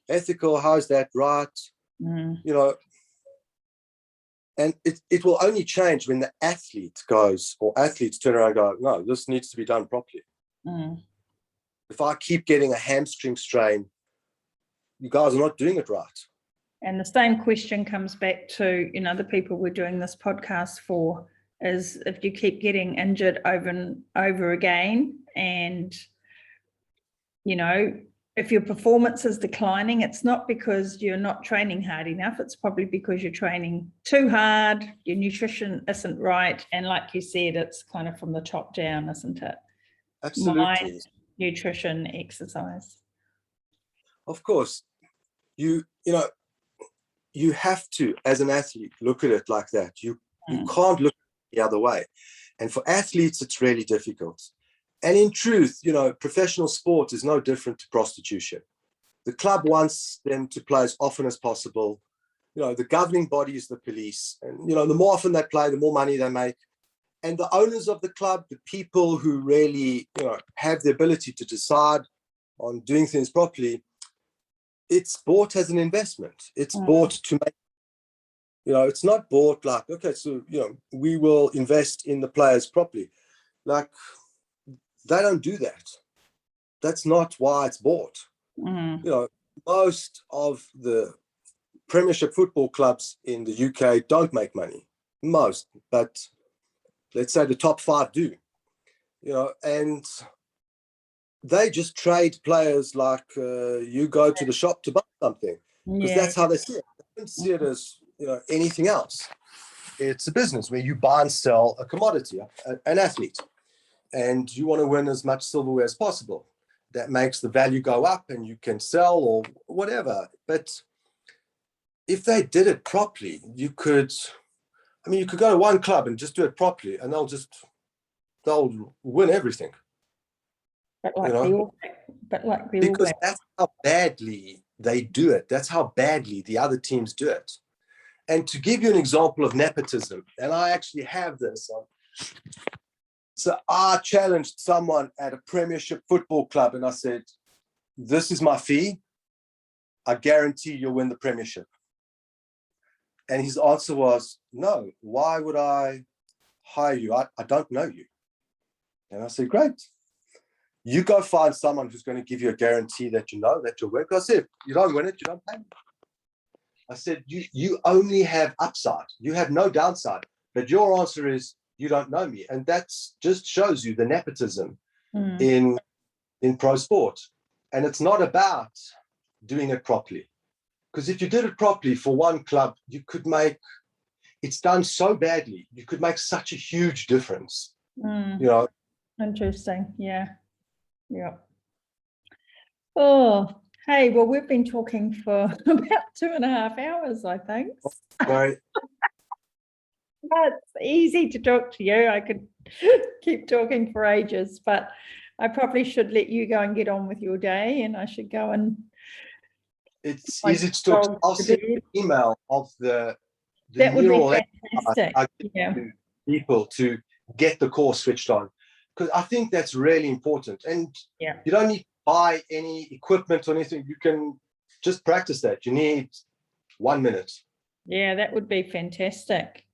ethical? How is that right? You know, and it will only change when the athlete goes, or athletes turn around and go, no, this needs to be done properly. If I keep getting a hamstring strain, you guys are not doing it right. And the same question comes back to, you know, the people we're doing this podcast for, is if you keep getting injured over and over again, and, you know, if your performance is declining, it's not because you're not training hard enough. It's probably because you're training too hard, your nutrition isn't right. And like you said, it's kind of from the top down, isn't it? Absolutely. Mind, nutrition, exercise. Of course, you know, you have to, as an athlete, look at it like that. You can't look the other way. And for athletes, it's really difficult. And in truth, you know, professional sport is no different to prostitution. The club wants them to play as often as possible. You know, the governing body is the police. And, you know, the more often they play, the more money they make. And the owners of the club, the people who really, you know, have the ability to decide on doing things properly, it's bought as an investment. It's bought to make, you know, it's not bought like, okay, so, you know, we will invest in the players properly. Like, they don't do that. That's not why it's bought. You know, most of the Premiership football clubs in the UK don't make money. Most, but let's say the top 5 do. You know, and they just trade players like you go to the shop to buy something, because that's how they see it. They don't see it as, you know, anything else. It's a business where you buy and sell a commodity, an athlete, and you want to win as much silverware as possible. That makes the value go up, and you can sell or whatever. But if they did it properly, you could go to one club and just do it properly, and they'll win everything. But like because that's how badly they do it. That's how badly the other teams do it. And to give you an example of nepotism, and I actually have this. So I challenged someone at a Premiership football club, and I said, this is my fee. I guarantee you'll win the Premiership. And his answer was, no, why would I hire you? I don't know you. And I said, great. You go find someone who's going to give you a guarantee that you know that you'll win. Because I said, you don't win it, you don't pay me. I said, you only have upside. You have no downside. But your answer is, you don't know me. And that just shows you the nepotism in pro sport. And it's not about doing it properly. Because if you did it properly for one club, you could make, it's done so badly, you could make such a huge difference. You know. Interesting. Yeah. Yeah. Oh, hey, well, we've been talking for about 2.5 hours, I think. Right. It's easy to talk to you. I could keep talking for ages, but I probably should let you go and get on with your day, and I should go and... It's easy to talk. I'll send you an email of the that would neural be fantastic. to people to get the course switched on, because I think that's really important. And you don't need to buy any equipment or anything. You can just practice that. You need 1 minute. Yeah, that would be fantastic.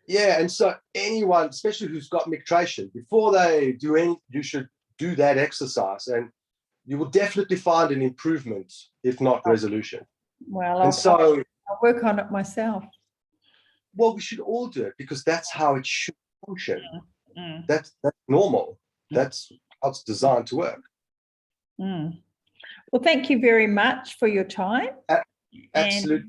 Yeah, and so anyone, especially who's got micturition, before they do any, you should do that exercise, and you will definitely find an improvement, if not resolution. Well, And so, I'll work on it myself. well, we should all do it because that's how it should function. Mm. That's normal. That's how it's designed to work. Mm. Well, thank you very much for your time. Absolutely.